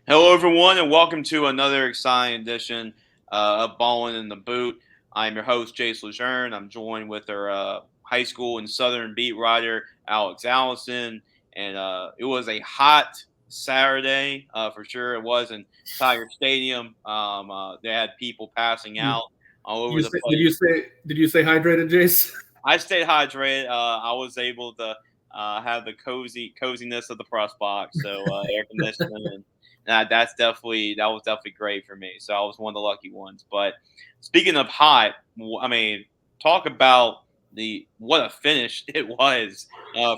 Hello, everyone, and welcome to another exciting edition of Ballin in the Boot. I'm your host, Jace Lejeune. I'm joined with our high school and Southern beat writer, Allison. And it was a hot Saturday for sure. It was in Tiger Stadium. They had people passing out all over the Did you place. say hydrated, Jace? I stayed hydrated. I was able to have the coziness of the press box, so air conditioning, and that was definitely great for me. So I was one of the lucky ones. But speaking of hot, I mean, talk about the what a finish it was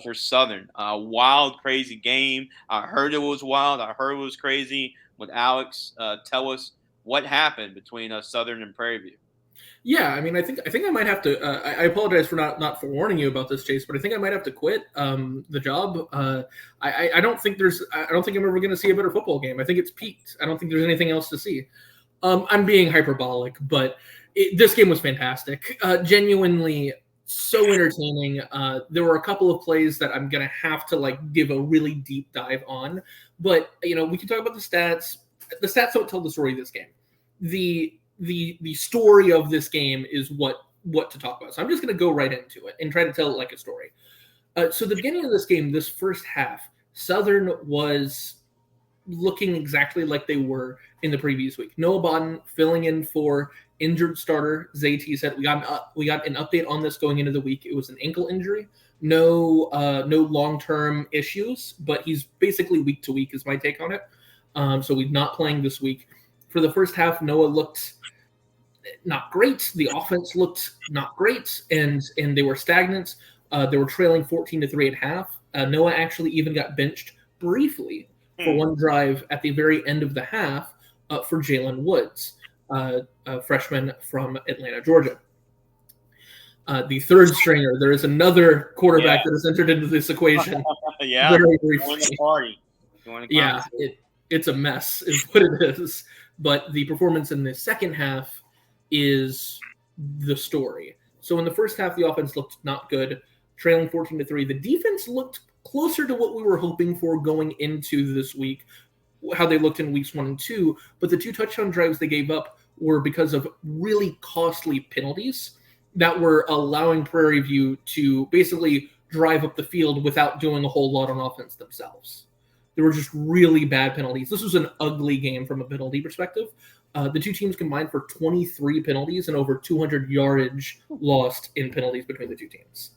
for Southern. Wild, crazy game. I heard it was wild. I heard it was crazy. Would Alex tell us what happened between Southern and Prairie View? Yeah, I mean, I think I might have to. I apologize for not forewarning you about this, Chase, but I think I might have to quit the job. I don't think I'm ever going to see a better football game. I think it's peaked. I don't think there's anything else to see. I'm being hyperbolic, but this game was fantastic. Genuinely so entertaining. There were a couple of plays that I'm going to have to give a really deep dive on, but we can talk about the stats. The stats don't tell the story of this game. The story of this game is what to talk about. So I'm just going to go right into it and try to tell it like a story. So the beginning of this game, this first half, Southern was looking exactly like they were in the previous week. Noah Bodden filling in for injured starter Zay T-Set. We got an update on this going into the week. It was an ankle injury. No long-term issues, but he's basically week to week is my take on it. So he's not playing this week. For the first half, Noah looked not great. The offense looked not great, and they were stagnant. They were trailing 14-3 at half. Noah actually even got benched briefly for one drive at the very end of the half for Jalen Woods, a freshman from Atlanta, Georgia. The third stringer, there is another quarterback that has entered into this equation. Yeah, very join the party. Yeah, it's a mess is what it is. But the performance in the second half is the story. So in the first half, the offense looked not good, trailing 14-3. The defense looked closer to what we were hoping for going into this week, how they looked in weeks 1 and 2. But the 2 touchdown drives they gave up were because of really costly penalties that were allowing Prairie View to basically drive up the field without doing a whole lot on offense themselves. There were just really bad penalties. This was an ugly game from a penalty perspective. The two teams combined for 23 penalties and over 200 yardage lost in penalties between the two teams,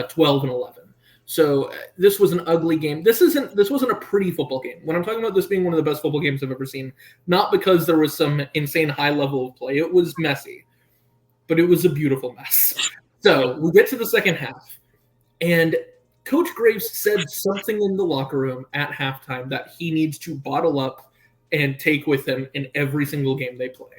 12 and 11. So this was an ugly game. This wasn't a pretty football game. When I'm talking about this being one of the best football games I've ever seen, not because there was some insane high level of play. It was messy, but it was a beautiful mess. So we get to the second half, and Coach Graves said something in the locker room at halftime that he needs to bottle up and take with him in every single game they play.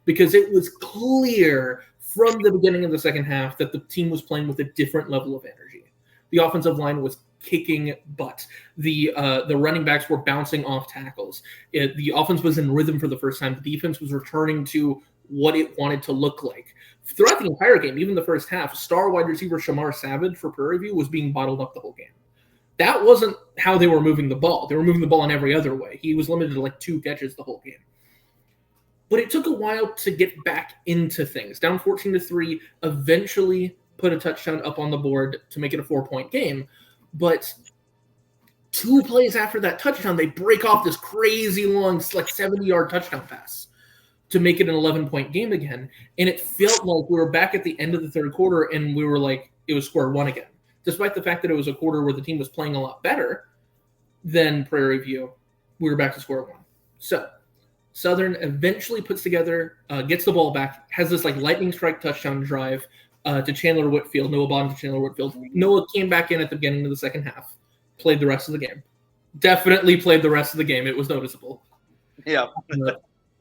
Because it was clear from the beginning of the second half that the team was playing with a different level of energy. The offensive line was kicking butt. The running backs were bouncing off tackles. The offense was in rhythm for the first time. The defense was returning to what it wanted to look like. Throughout the entire game, even the first half, star wide receiver Shamar Savage for Prairie View was being bottled up the whole game. That wasn't how they were moving the ball. They were moving the ball in every other way. He was limited to 2 catches the whole game. But it took a while to get back into things. Down 14-3, eventually put a touchdown up on the board to make it a 4-point game. But 2 plays after that touchdown, they break off this crazy long, 70-yard touchdown pass to make it an 11-point game again. And it felt like we were back at the end of the third quarter and we were it was square one again. Despite the fact that it was a quarter where the team was playing a lot better than Prairie View, we were back to square one. So Southern eventually puts together, gets the ball back, has this lightning strike touchdown drive to Chandler Whitfield, Noah Bond to Chandler Whitfield. Noah came back in at the beginning of the second half, played the rest of the game. Definitely played the rest of the game. It was noticeable. Yeah.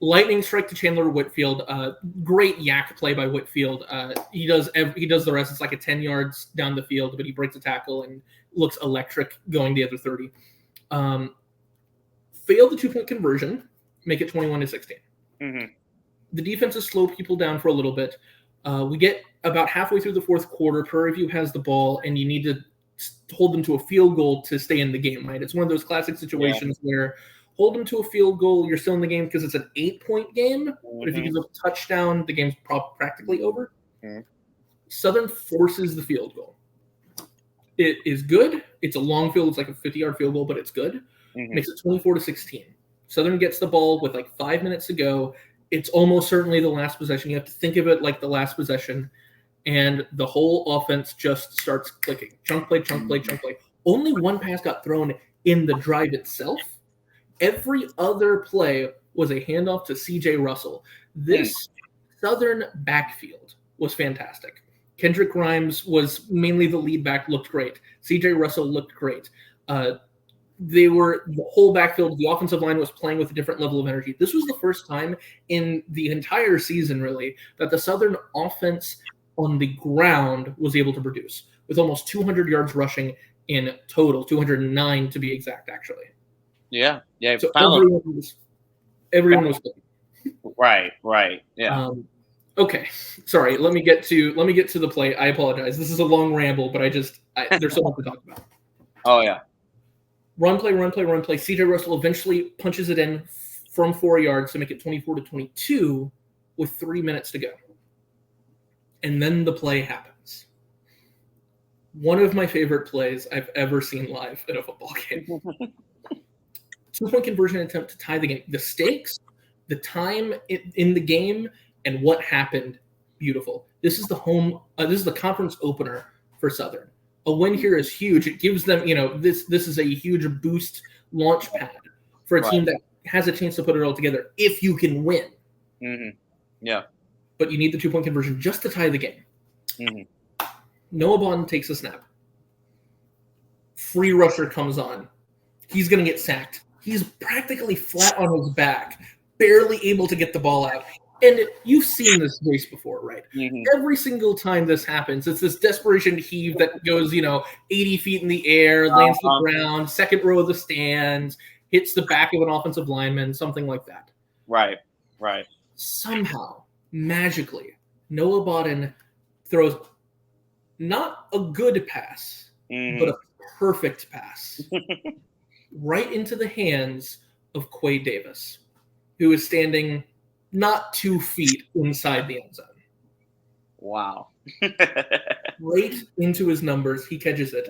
Lightning strike to Chandler Whitfield. Great yak play by Whitfield. He does the rest. It's a 10 yards down the field, but he breaks a tackle and looks electric going the other 30. Failed the 2-point conversion, make it 21-16. Mm-hmm. The defenses slow people down for a little bit. We get about halfway through the fourth quarter. Prairie View has the ball, and you need to hold them to a field goal to stay in the game, right? It's one of those classic situations where hold them to a field goal, you're still in the game because it's an 8-point game. Mm-hmm. But if you give up a touchdown, the game's practically over. Mm-hmm. Southern forces the field goal. It is good. It's a long field. It's like a 50-yard field goal, but it's good. Mm-hmm. Makes it 24-16. Southern gets the ball with like 5 minutes to go. It's almost certainly the last possession. You have to think of it like the last possession. And the whole offense just starts clicking. Chunk play, chunk play, chunk play. Only one pass got thrown in the drive itself. Every other play was a handoff to C.J. Russell. This Southern backfield was fantastic. Kendrick Grimes was mainly the lead back, looked great. C.J. Russell looked great. The whole backfield, the offensive line was playing with a different level of energy. This was the first time in the entire season, really, that the Southern offense on the ground was able to produce, with almost 200 yards rushing in total, 209 to be exact, actually. Yeah. So everyone was good. Right. Yeah. Okay, sorry. Let me get to the play. I apologize. This is a long ramble, but there's so much to talk about. Oh yeah. Run play. C.J. Russell eventually punches it in from 4 yards to make it 24-22 with 3 minutes to go. And then the play happens. One of my favorite plays I've ever seen live in a football game. 2-point conversion attempt to tie the game. The stakes, the time in the game, and what happened, beautiful. This is the conference opener for Southern. A win here is huge. It gives them, this is a huge boost launch pad for a team that has a chance to put it all together if you can win. Mm-hmm. Yeah. But you need the 2-point conversion just to tie the game. Mm-hmm. Noah Bond takes a snap. Free rusher comes on. He's going to get sacked. He's practically flat on his back, barely able to get the ball out. And you've seen this race before, right? Mm-hmm. Every single time this happens, it's this desperation heave that goes, 80 feet in the air, lands the ground, second row of the stands, hits the back of an offensive lineman, something like that. Right. Somehow, magically, Noah Bawden throws not a good pass, but a perfect pass right into the hands of Quay Davis, who is standing not 2 feet inside the end zone. Wow. Right into his numbers. He catches it.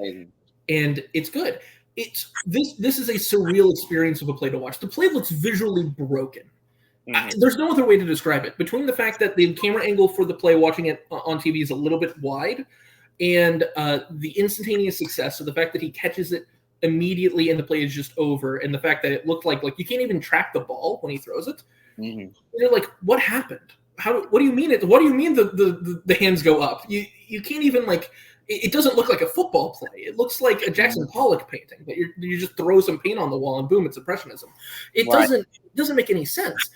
And it's good. This is a surreal experience of a play to watch. The play looks visually broken. There's no other way to describe it. Between the fact that the camera angle for the play, watching it on TV, is a little bit wide, and the instantaneous success, so the fact that he catches it immediately and the play is just over, and the fact that it looked like you can't even track the ball when he throws it. Mm-hmm. You're like, what happened? What do you mean what do you mean the hands go up? You can't even it doesn't look like a football play. It looks like a Jackson Pollock painting, but you just throw some paint on the wall and boom, it's impressionism. It doesn't make any sense.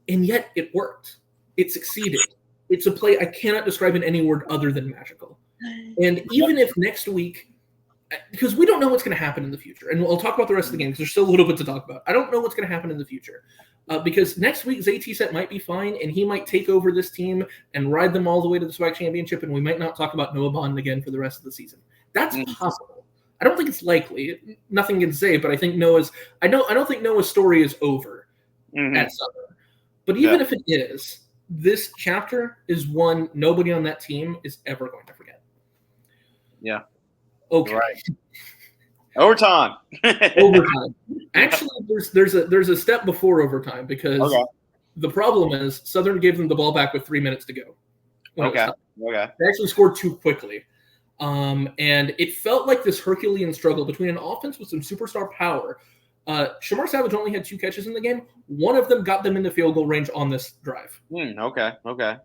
And yet it worked. It succeeded. It's a play I cannot describe in any word other than magical. And even if next week, because we don't know what's going to happen in the future, and we'll talk about the rest of the game because there's still a little bit to talk about. I don't know what's going to happen in the future because next week ZT Set might be fine and he might take over this team and ride them all the way to the SWAC championship, and we might not talk about Noah Bond again for the rest of the season. That's possible. I don't think it's likely. Nothing can say, but I think I don't think Noah's story is over at Southern. But even if it is, this chapter is one nobody on that team is ever going to forget. Yeah. Okay. Right. Overtime. Actually, there's a step before overtime because the problem is Southern gave them the ball back with 3 minutes to go. Okay. They actually scored too quickly. And it felt like this Herculean struggle between an offense with some superstar power. Shamar Savage only had 2 catches in the game. One of them got them into field goal range on this drive. Okay.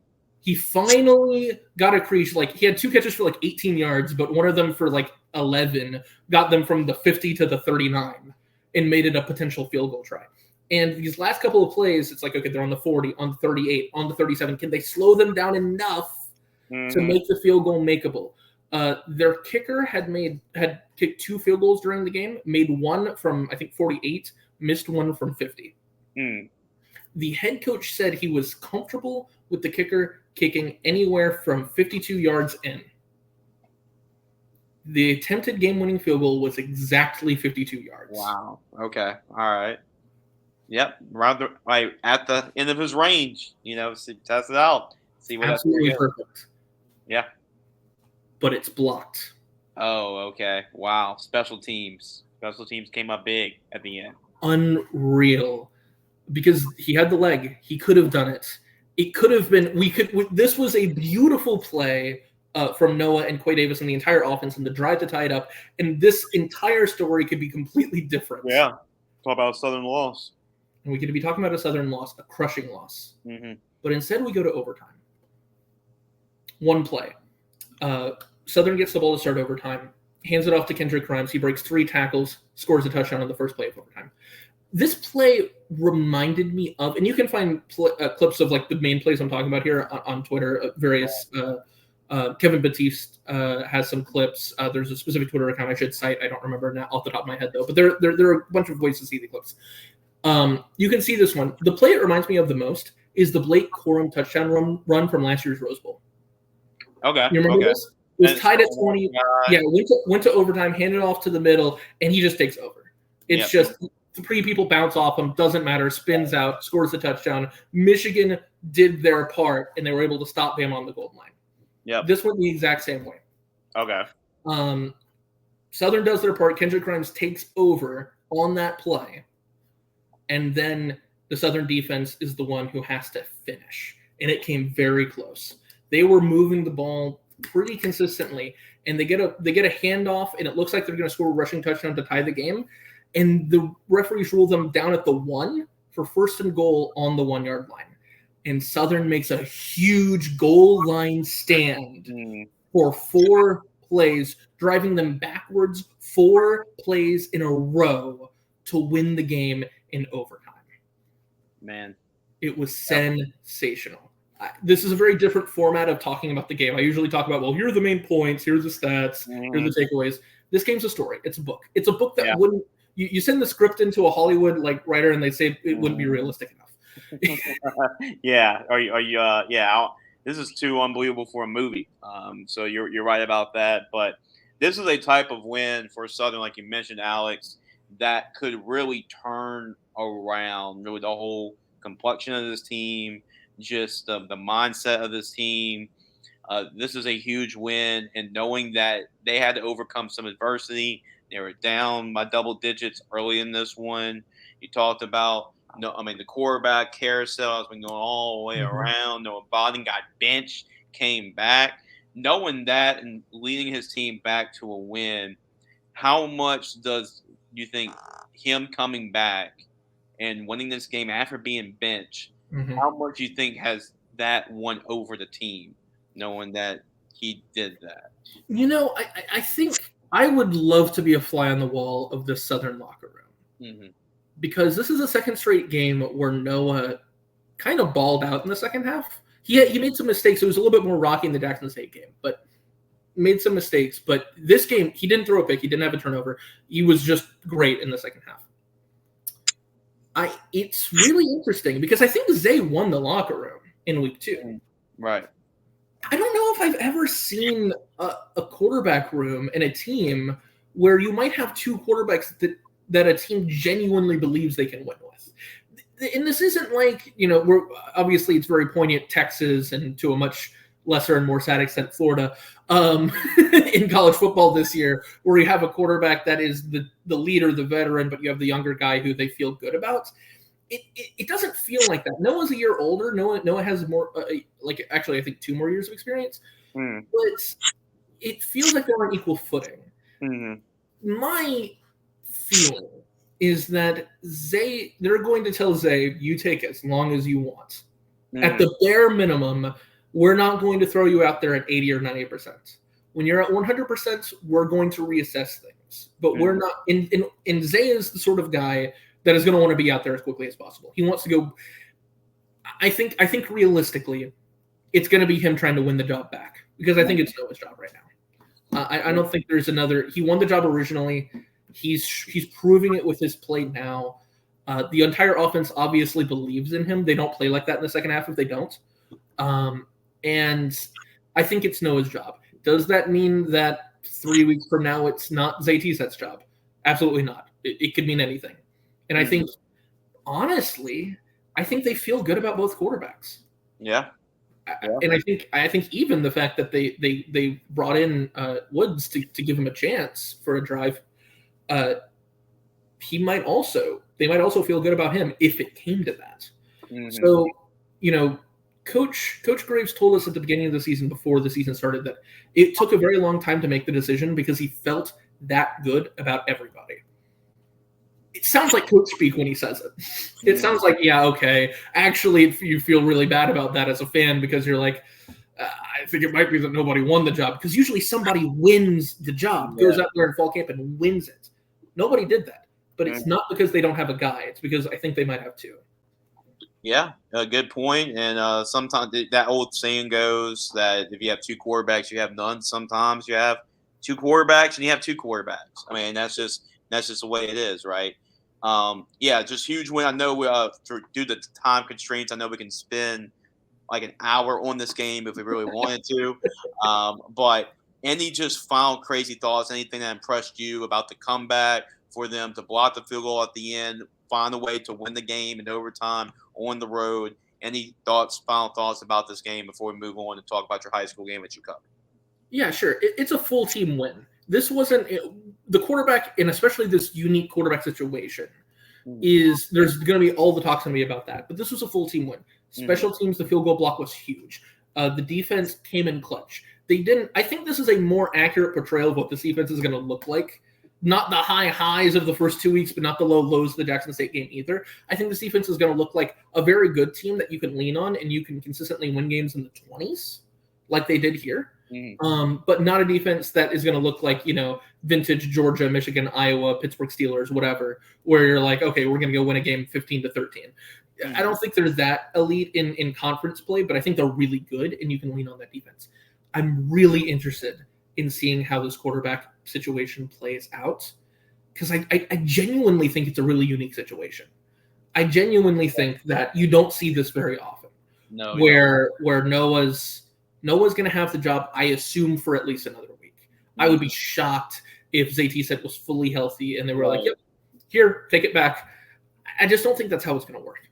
He finally got a crease. He had 2 catches for 18 yards, but one of them for 11 got them from the 50 to the 39 and made it a potential field goal try. And these last couple of plays, it's okay, they're on the 40, on the 38, on the 37. Can they slow them down enough to make the field goal makeable? Their kicker had kicked 2 field goals during the game, made one from, I think, 48, missed one from 50. The head coach said he was comfortable with the kicker kicking anywhere from 52 yards in. The attempted game-winning field goal was exactly 52 yards. Wow. Okay. All right. Yep. At the end of his range, test it out. See what Absolutely perfect. Yeah. But it's blocked. Oh, okay. Wow. Special teams. Special teams came up big at the end. Unreal. Because he had the leg. He could have done it. It could have been. This was a beautiful play from Noah and Quay Davis and the entire offense and the drive to tie it up. And this entire story could be completely different. Yeah. Talk about a Southern loss. And we could be talking about a Southern loss, a crushing loss. Mm-hmm. But instead, we go to overtime. One play. Southern gets the ball to start overtime, hands it off to Kendrick Grimes. He breaks 3 tackles, scores a touchdown on the first play of overtime. This play reminded me of, and you can find clips of like the main plays I'm talking about here on Twitter. Various Kevin Batiste has some clips. There's a specific Twitter account I should cite. I don't remember now off the top of my head though. But there are a bunch of ways to see the clips. You can see this one. The play it reminds me of the most is the Blake Corum touchdown run from last year's Rose Bowl. Okay. You remember this? It was tied at 20. Yeah, went to overtime, handed off to the middle, and he just takes over. It's just 3 people bounce off him, doesn't matter, spins out, scores a touchdown. Michigan did their part, and they were able to stop Bama on the goal line. Yeah. This went the exact same way. Okay. Southern does their part. Kendrick Grimes takes over on that play, and then the Southern defense is the one who has to finish, and it came very close. They were moving the ball pretty consistently, and they get a handoff, and it looks like they're going to score a rushing touchdown to tie the game, and the referees rule them down at the 1 for 1st and goal on the 1-yard line, and Southern makes a huge goal line stand for 4 plays, driving them backwards 4 plays in a row to win the game in overtime. Man, it was sensational. This is a very different format of talking about the game. I usually talk about, well, here are the main points, here's the stats, here are the takeaways. This game's a story. It's a book. It's a book that wouldn't you send the script into a Hollywood writer and they say it wouldn't be realistic enough. This is too unbelievable for a movie. So you're right about that. But this is a type of win for Southern, like you mentioned, Alex, that could really turn around really the whole complexion of this team, just the mindset of this team. This is a huge win, and knowing that they had to overcome some adversity. They were down by double digits early in this one. You talked about, the quarterback carousel has been going all the way around. Noah Ballin got benched, came back. Knowing that and leading his team back to a win, how much does you think him coming back and winning this game after being benched, how much you think has that won over the team, knowing that he did that? I think I would love to be a fly on the wall of this Southern locker room. Because this is a second straight game where Noah kind of balled out in the second half. He made some mistakes. It was a little bit more rocky in the Jackson State game, but made some mistakes. But this game, he didn't throw a pick. He didn't have a turnover. He was just great in the second half. It's really interesting because I think Zay won the locker room in week 2. Right. I don't know if I've ever seen a quarterback room in a team where you might have 2 quarterbacks that a team genuinely believes they can win with. And this isn't like, we're obviously it's very poignant Texas and to a much lesser and more sad extent Florida in college football this year, where you have a quarterback that is the leader, the veteran, but you have the younger guy who they feel good about. It doesn't feel like that. Noah's a year older. Noah has more, actually I think 2 more years of experience. But it feels like they're on equal footing. My feeling is that they're going to tell Zay, you take as long as you want. At the bare minimum, we're not going to throw you out there at 80 or 90%. When you're at 100%, we're going to reassess things. But we're not. And Zay is the sort of guy that is going to want to be out there as quickly as possible. He wants to go. I think realistically, it's going to be him trying to win the job back because I think it's Noah's job right now. I don't think there's another. He won the job originally. He's proving it with his play now. The entire offense obviously believes in him. They don't play like that in the second half if they don't. And I think it's Noah's job. Does that mean that 3 weeks from now, it's not Zaytiset's job. Absolutely not. It could mean anything. And I think, honestly, I think they feel good about both quarterbacks. Yeah. And I think even the fact that they brought in Woods to give him a chance for a drive, they might also feel good about him if it came to that. So, Coach Graves told us at the beginning of the season, before the season started, that it took a very long time to make the decision because he felt that good about everybody. It sounds like coach speak when he says it. It sounds like, yeah, okay. Actually, you feel really bad about that as a fan because you're like, I think it might be that nobody won the job, because usually somebody wins the job, goes out there in fall camp and wins it. Nobody did that. But it's not because they don't have a guy. It's because I think they might have two. Yeah, a good point. And sometimes that old saying goes that if you have two quarterbacks, you have none. Sometimes you have two quarterbacks and you have two quarterbacks. I mean, that's just the way it is, right? Just huge win. I know due to time constraints, I know we can spend like an hour on this game if we really wanted to. But any just final crazy thoughts, anything that impressed you about the comeback, for them to block the field goal at the end, find a way to win the game in overtime on the road? Any final thoughts about this game before we move on to talk about your high school game that you covered? Yeah, sure. It's a full team win. This wasn't the quarterback, and especially this unique quarterback situation, there's going to be all the talk's going to be about that. But this was a full team win. Special teams, the field goal block was huge. The defense came in clutch. I think this is a more accurate portrayal of what this defense is going to look like. Not the high highs of the first 2 weeks, but not the low lows of the Jackson State game either. I think this defense is going to look like a very good team that you can lean on and you can consistently win games in the 20s, like they did here. But not a defense that is going to look like, vintage Georgia, Michigan, Iowa, Pittsburgh Steelers, whatever, where you're like, okay, we're going to go win a game 15-13. I don't think they're that elite in conference play, but I think they're really good, and you can lean on that defense. I'm really interested in seeing how this quarterback situation plays out, because I genuinely think it's a really unique situation. I genuinely think that you don't see this very often. No, where Noah's going to have the job, I assume, for at least another week. I would be shocked if Zaytiset was fully healthy and they were like, yep, here, take it back. I just don't think that's how it's going to work.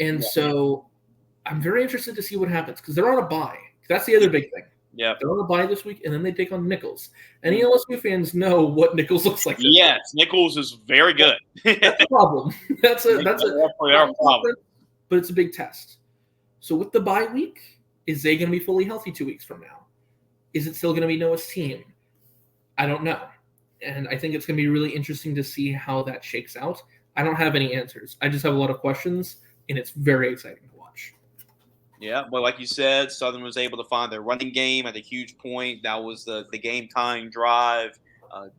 And so I'm very interested to see what happens, because they're on a bye. That's the other big thing. Yeah, they're on a bye this week, and then they take on Nichols. And LSU fans know what Nichols looks like. Yes, Nichols is very good. That's a problem. That's a problem. But it's a big test. So with the bye week, is Zay going to be fully healthy 2 weeks from now? Is it still going to be Noah's team? I don't know. And I think it's going to be really interesting to see how that shakes out. I don't have any answers. I just have a lot of questions, and it's very exciting to watch. Yeah, but like you said, Southern was able to find their running game at a huge point. That was the game-tying drive.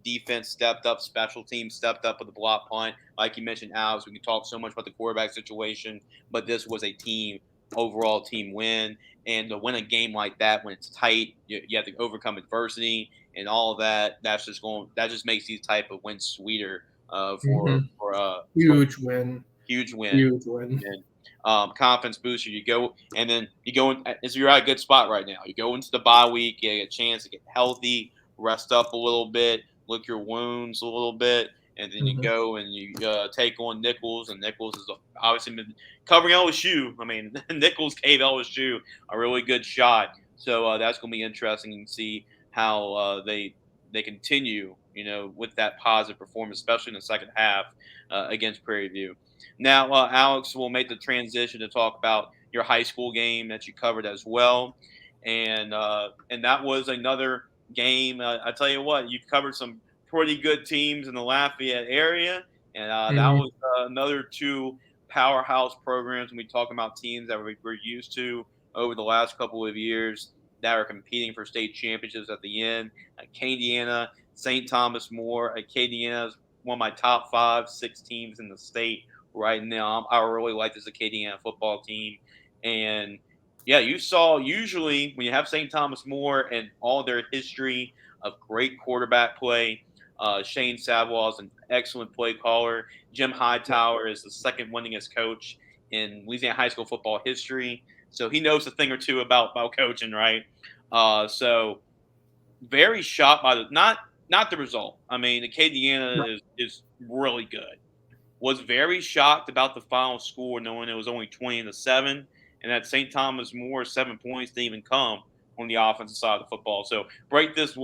Defense stepped up. Special teams stepped up with the block punt. Like you mentioned, Alex, we can talk so much about the quarterback situation, but this was a overall team win. And to win a game like that when it's tight, you have to overcome adversity and all of that. That just makes these type of wins sweeter huge win. And confidence booster. You go you're at a good spot right now. You go into the bye week, you get a chance to get healthy, rest up a little bit, lick your wounds a little bit, and then you go and you take on Nichols, and Nichols has obviously been covering LSU. I mean, Nichols gave LSU a really good shot, so that's going to be interesting to see how they continue, with that positive performance, especially in the second half against Prairie View. Now, Alex, will make the transition to talk about your high school game that you covered as well, and that was another game. I tell you what, you've covered some pretty good teams in the Lafayette area, and that was another two powerhouse programs when we talk about teams that we're used to over the last couple of years that are competing for state championships at the end. Acadiana, St. Thomas More. Acadiana is one of my top 5-6 teams in the state right now. I really like this Acadiana football team. And yeah, you saw usually when you have St. Thomas More and all their history of great quarterback play, Shane Savoy is an excellent play caller. Jim Hightower is the second winningest coach in Louisiana high school football history. So he knows a thing or two about coaching, right? So very shocked by not the result. I mean, Acadiana is really good. Was very shocked about the final score, knowing it was only 20-7, and that St. Thomas More 7 points didn't even come on the offensive side of the football. So break this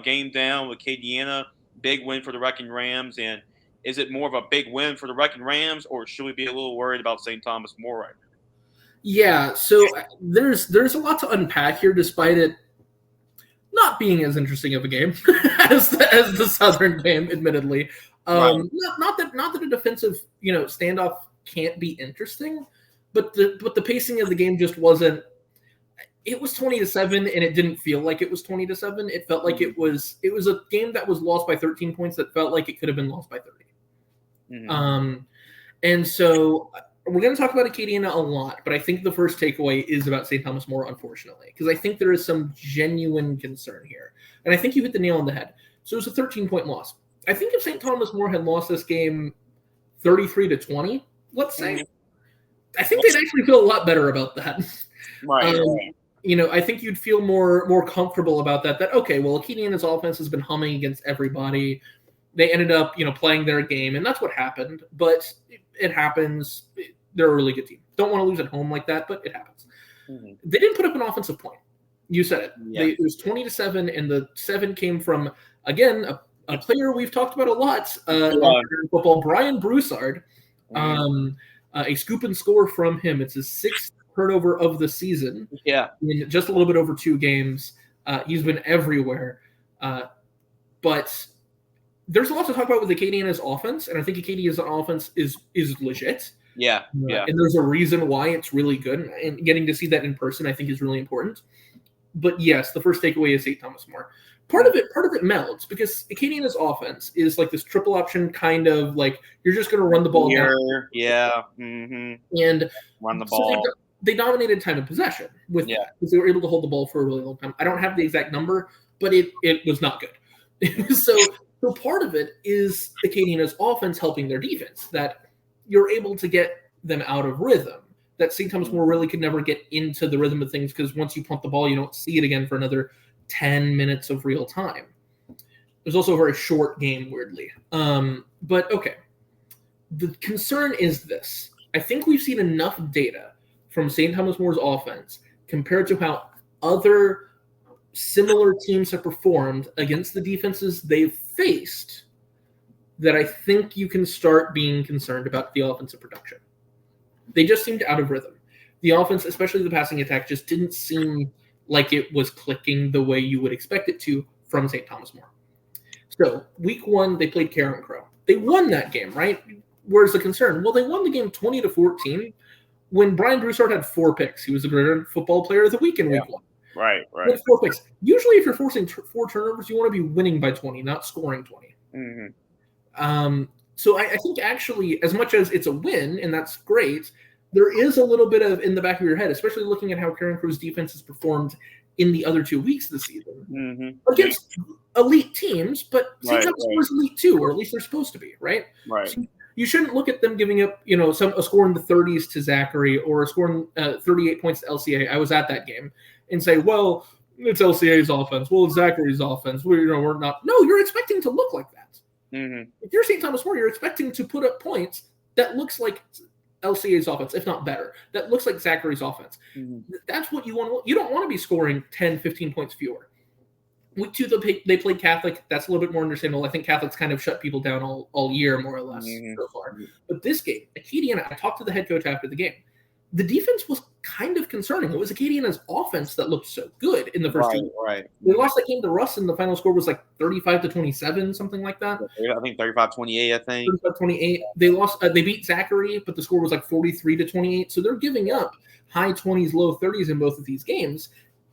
game down with Acadiana, big win for the Wrecking Rams, and is it more of a big win for the Wrecking Rams, or should we be a little worried about St. Thomas More right now? Yeah, so there's a lot to unpack here, despite it not being as interesting of a game as the Southern game, admittedly. Right. Not that a defensive standoff can't be interesting, but the pacing of the game just wasn't. It was 20-7, and it didn't feel like it was 20-7. It felt like it was a game that was lost by 13 points that felt like it could have been lost by 30. Mm-hmm. And so we're going to talk about Acadiana a lot, but I think the first takeaway is about St. Thomas More, unfortunately, because I think there is some genuine concern here. And I think you hit the nail on the head. So it was a 13-point loss. I think if St. Thomas More had lost this game 33-20, let's say, I think they'd actually feel a lot better about that. Right. I think you'd feel more comfortable about that. That, okay, well, Acadiana's offense has been humming against everybody. They ended up, playing their game, and that's what happened. But it happens. They're a really good team. Don't want to lose at home like that, but it happens. Mm-hmm. They didn't put up an offensive point. You said it. Yeah. It was 20-7, and the 7 came from, again, a player we've talked about a lot on football, Brian Broussard. A scoop and score from him. It's his 6th turnover of the season. Yeah. In just a little bit over 2 games. He's been everywhere. But there's a lot to talk about with Acadiana's offense, and I think Acadiana's offense is legit. Yeah. And there's a reason why it's really good, and getting to see that in person, I think, is really important. But yes, the first takeaway is St. Thomas More. Part of it melds because Acadiana's offense is like this triple option kind of like you're just going to run the ball down. Yeah. Mm-hmm. And run the ball. So they dominated time of possession with that because they were able to hold the ball for a really long time. I don't have the exact number, but it was not good. So part of it is Acadiana's offense helping their defense, that you're able to get them out of rhythm, that St. Thomas More really could never get into the rhythm of things because once you pump the ball, you don't see it again for another 10 minutes of real time. It was also a very short game, weirdly. But okay, the concern is this. I think we've seen enough data from St. Thomas More's offense compared to how other similar teams have performed against the defenses they've faced that I think you can start being concerned about the offensive production. They just seemed out of rhythm. The offense, especially the passing attack, just didn't seem like it was clicking the way you would expect it to from St. Thomas More. So week 1, they played Carencro. They won that game, right? Where's the concern? Well, they won the game 20-14 when Brian Broussard had 4 picks. He was the Greater Football Player of the Week in week 1. Right. With 4 picks. Usually, if you're forcing 4 turnovers, you want to be winning by 20, not scoring 20. Mm-hmm. So I think actually, as much as it's a win, and that's great, there is a little bit of in the back of your head, especially looking at how Carencro's defense has performed in the other 2 weeks this season against elite teams, but St. Thomas More is elite too, or at least they're supposed to be, right? Right. So you shouldn't look at them giving up, a score in the 30s to Zachary or a score in 38 points to LCA. I was at that game and say, well, it's LCA's offense. Well, it's Zachary's offense. We're not. No, you're expecting to look like that. Mm-hmm. If you're St. Thomas More, you're expecting to put up points that looks like LCA's offense, if not better. That looks like Zachary's offense. Mm-hmm. That's what you want. You don't want to be scoring 10, 15 points fewer. Week 2, they played Catholic. That's a little bit more understandable. I think Catholic's kind of shut people down all year, more or less, so far. But this game, Acadiana, I talked to the head coach after the game. The defense was kind of concerning. It was Acadiana's offense that looked so good in the first 2 weeks. Right. They lost that game to Russ, and the final score was like 35-27, something like that. I think 35-28, I think. 35-28. They lost. They beat Zachary, but the score was like 43-28. So they're giving up high 20s, low 30s in both of these games.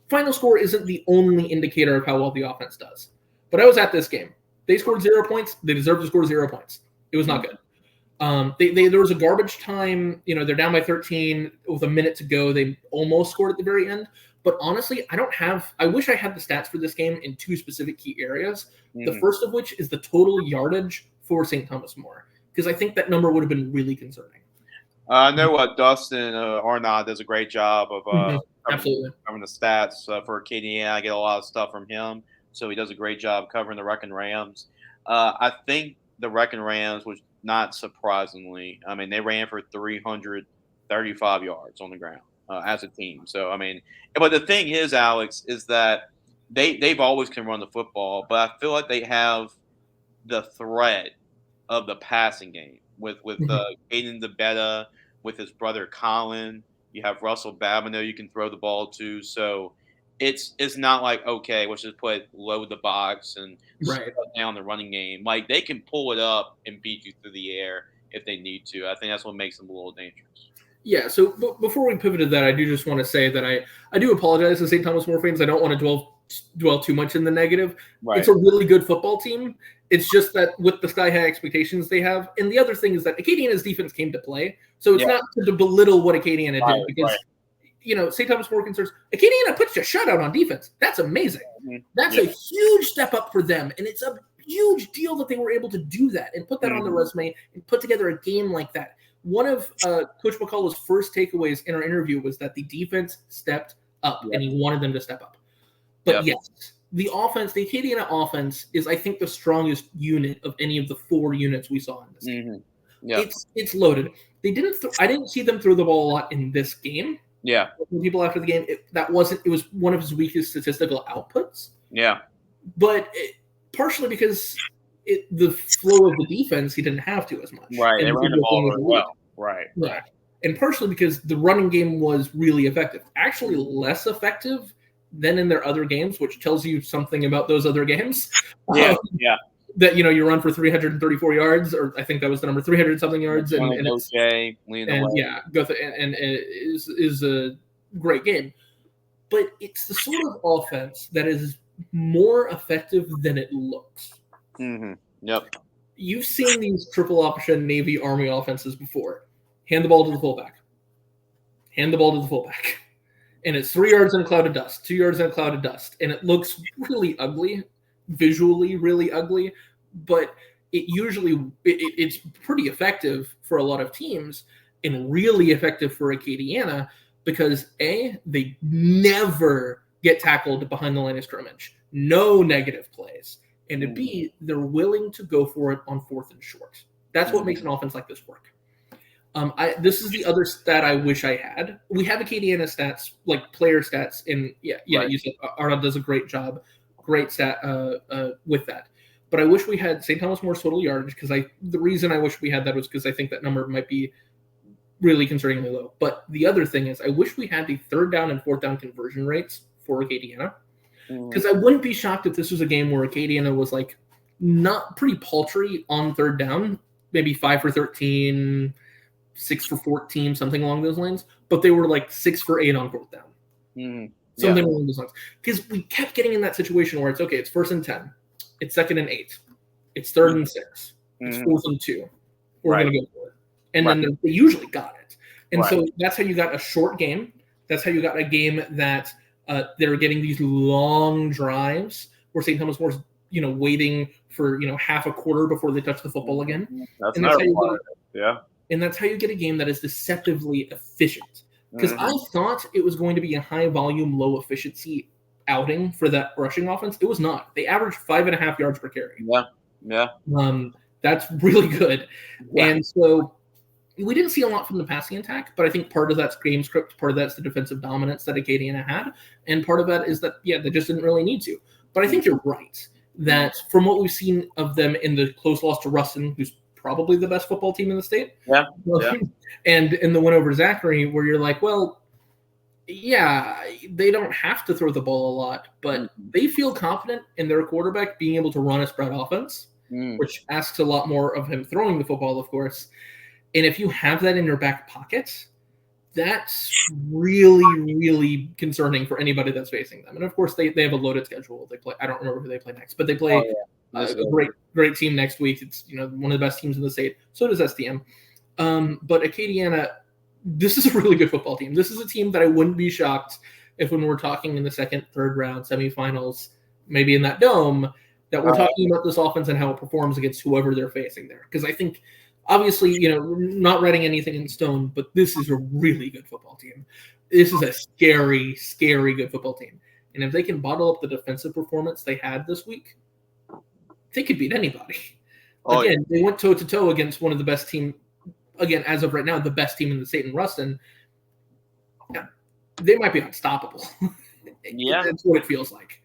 Final score isn't the only indicator of how well the offense does. But I was at this game. They scored 0 points. They deserved to score 0 points. It was not good. There was a garbage time. They're down by 13 with a minute to go. They almost scored at the very end. But honestly, I wish I had the stats for this game in 2 specific key areas. The first of which is the total yardage for St. Thomas More, because I think that number would have been really concerning. I know Dustin Arnott does a great job of absolutely covering the stats for Acadiana. I get a lot of stuff from him. so he does a great job covering the Wrecking Rams. I think the Wrecking Rams, which not surprisingly, I mean, they ran for 335 yards on the ground as a team. So I mean, but the thing is, Alex, is that they've always can run the football, but I feel like they have the threat of the passing game with Aiden DeBetta, with his brother Colin. You have Russell Babineau you can throw the ball to. So it's not like, okay, let's just load the box and shut down the running game. Like, they can pull it up and beat you through the air if they need to. I think that's what makes them a little dangerous. Yeah, so before we pivot to that, I do just want to say that I do apologize to St. Thomas More fans. I don't want to dwell too much in the negative. Right. It's a really good football team. It's just that with the sky-high expectations they have, and the other thing is that Acadiana's defense came to play, so it's not to belittle what Acadiana did, because St. Thomas More concerns, Acadiana puts a shutout on defense. That's amazing. Mm-hmm. That's a huge step up for them, and it's a huge deal that they were able to do that and put that on the resume and put together a game like that. One of Coach McCullough's first takeaways in our interview was that the defense stepped up, and he wanted them to step up. But yes, the offense, the Acadiana offense, is, I think, the strongest unit of any of the 4 units we saw in this game. Yeah. It's loaded. They I didn't see them throw the ball a lot in this game. Yeah. People after the game, it was one of his weakest statistical outputs. Yeah. But partially because the flow of the defense, he didn't have to as much. Right. They ran the ball really well. Right. And partially because the running game was really effective. Actually less effective than in their other games, which tells you something about those other games. Yeah. That, you run for 334 yards, or I think that was the number, 300 something yards, and is a great game. But it's the sort of offense that is more effective than it looks. Mm-hmm. Yep. You've seen these triple option Navy Army offenses before. Hand the ball to the fullback. Hand the ball to the fullback. And it's 3 yards in a cloud of dust, 2 yards in a cloud of dust. And it looks really ugly, visually really ugly, but it's pretty effective for a lot of teams and really effective for Acadiana because, A, they never get tackled behind the line of scrimmage. No negative plays. And B, they're willing to go for it on 4th and short. That's what makes an offense like this work. This is the other stat I wish I had. We have Acadiana stats, like player stats, and you said Arnold does a great job, great stat with that. But I wish we had St. Thomas More's total yardage, because the reason I wish we had that was because I think that number might be really concerningly low. But the other thing is, I wish we had the 3rd down and 4th down conversion rates for Acadiana, because I wouldn't be shocked if this was a game where Acadiana was like not pretty paltry on 3rd down, maybe 5 for 13. 6 for 14, something along those lines, but they were like 6 for 8 on 4th down. Something along those lines. Because we kept getting in that situation where it's, okay, it's 1st and 10, it's 2nd and 8, it's 3rd and 6, it's 4th and 2. We're going to go for it. And then they usually got it. And so that's how you got a short game. That's how you got a game that they're getting these long drives where St. Thomas More's, waiting for, half a quarter before they touch the football again. That's And that's how you get a game that is deceptively efficient. Because I thought it was going to be a high volume, low efficiency outing for that rushing offense. It was not. They averaged 5.5 yards per carry. Yeah. That's really good. Yeah. And so we didn't see a lot from the passing attack, but I think part of that's game script, part of that's the defensive dominance that Acadiana had, and part of that is that, they just didn't really need to. But I think you're right that from what we've seen of them in the close loss to Ruston, who's probably the best football team in the state. Yeah. And in the win over Zachary, where you're like, well, they don't have to throw the ball a lot, but they feel confident in their quarterback being able to run a spread offense, which asks a lot more of him throwing the football, of course. And if you have that in your back pocket, that's really, really concerning for anybody that's facing them. And of course, they have a loaded schedule. They play. I don't remember who they play next, but they play a great team next week. It's one of the best teams in the state. So does STM. But Acadiana, this is a really good football team. This is a team that I wouldn't be shocked if, when we're talking in the 2nd, 3rd round semifinals, maybe in that dome, that we're talking about this offense and how it performs against whoever they're facing there. Because I think, obviously, not writing anything in stone, but this is a really good football team. This is a scary, scary good football team. And if they can bottle up the defensive performance they had this week, they could beat anybody. Again, they went toe-to-toe against one of the best team, again, as of right now, the best team in the state in Ruston. Yeah, they might be unstoppable. Yeah. That's what it feels like.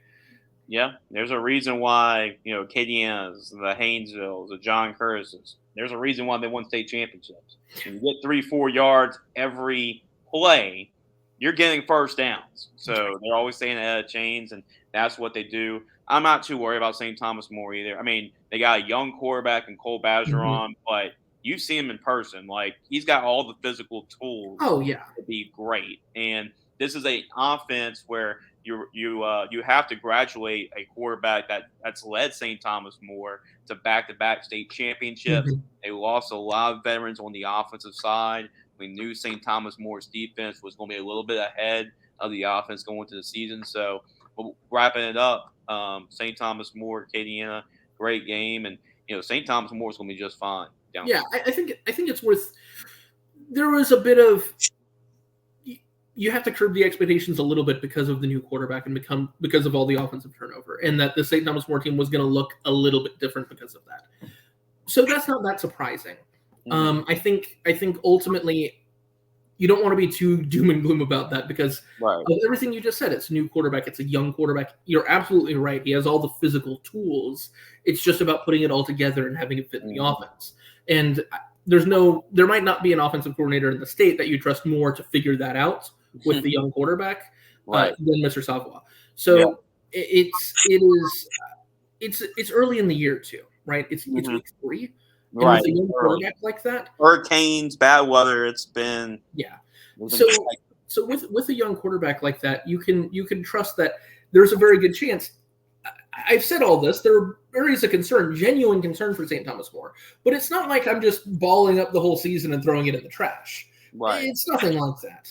Yeah, there's a reason why, Acadianas, the Haynesvilles, the John Curtis's, there's a reason why they won state championships. When you get 3-4 yards every play, you're getting first downs. So they're always staying ahead of chains, and that's what they do. I'm not too worried about St. Thomas More either. I mean, they got a young quarterback in Cole Bergeron, but you see him in person. Like, he's got all the physical tools to be great. And this is an offense where you have to graduate a quarterback that's led St. Thomas More to back-to-back state championships. They lost a lot of veterans on the offensive side. We knew St. Thomas More's defense was going to be a little bit ahead of the offense going into the season. So wrapping it up, St. Thomas More, Acadiana, great game, and St. Thomas More is going to be just fine. I think it's worth. There was a bit of. You have to curb the expectations a little bit because of the new quarterback and because of all the offensive turnover, and that the St. Thomas More team was going to look a little bit different because of that. So that's not that surprising. I think ultimately you don't want to be too doom and gloom about that because of everything you just said. It's a new quarterback. It's a young quarterback. You're absolutely right. He has all the physical tools. It's just about putting it all together and having it fit in the offense. And there might not be an offensive coordinator in the state that you trust more to figure that out with the young quarterback than Mr. Savoie. So it's early in the year too, right? It's week 3. And with a young quarterback like that, hurricanes, bad weather, it's been So with a young quarterback like that, you can trust that there's a very good chance. I've said all this. There is a concern, genuine concern for St. Thomas More, but it's not like I'm just balling up the whole season and throwing it in the trash. It's nothing like that.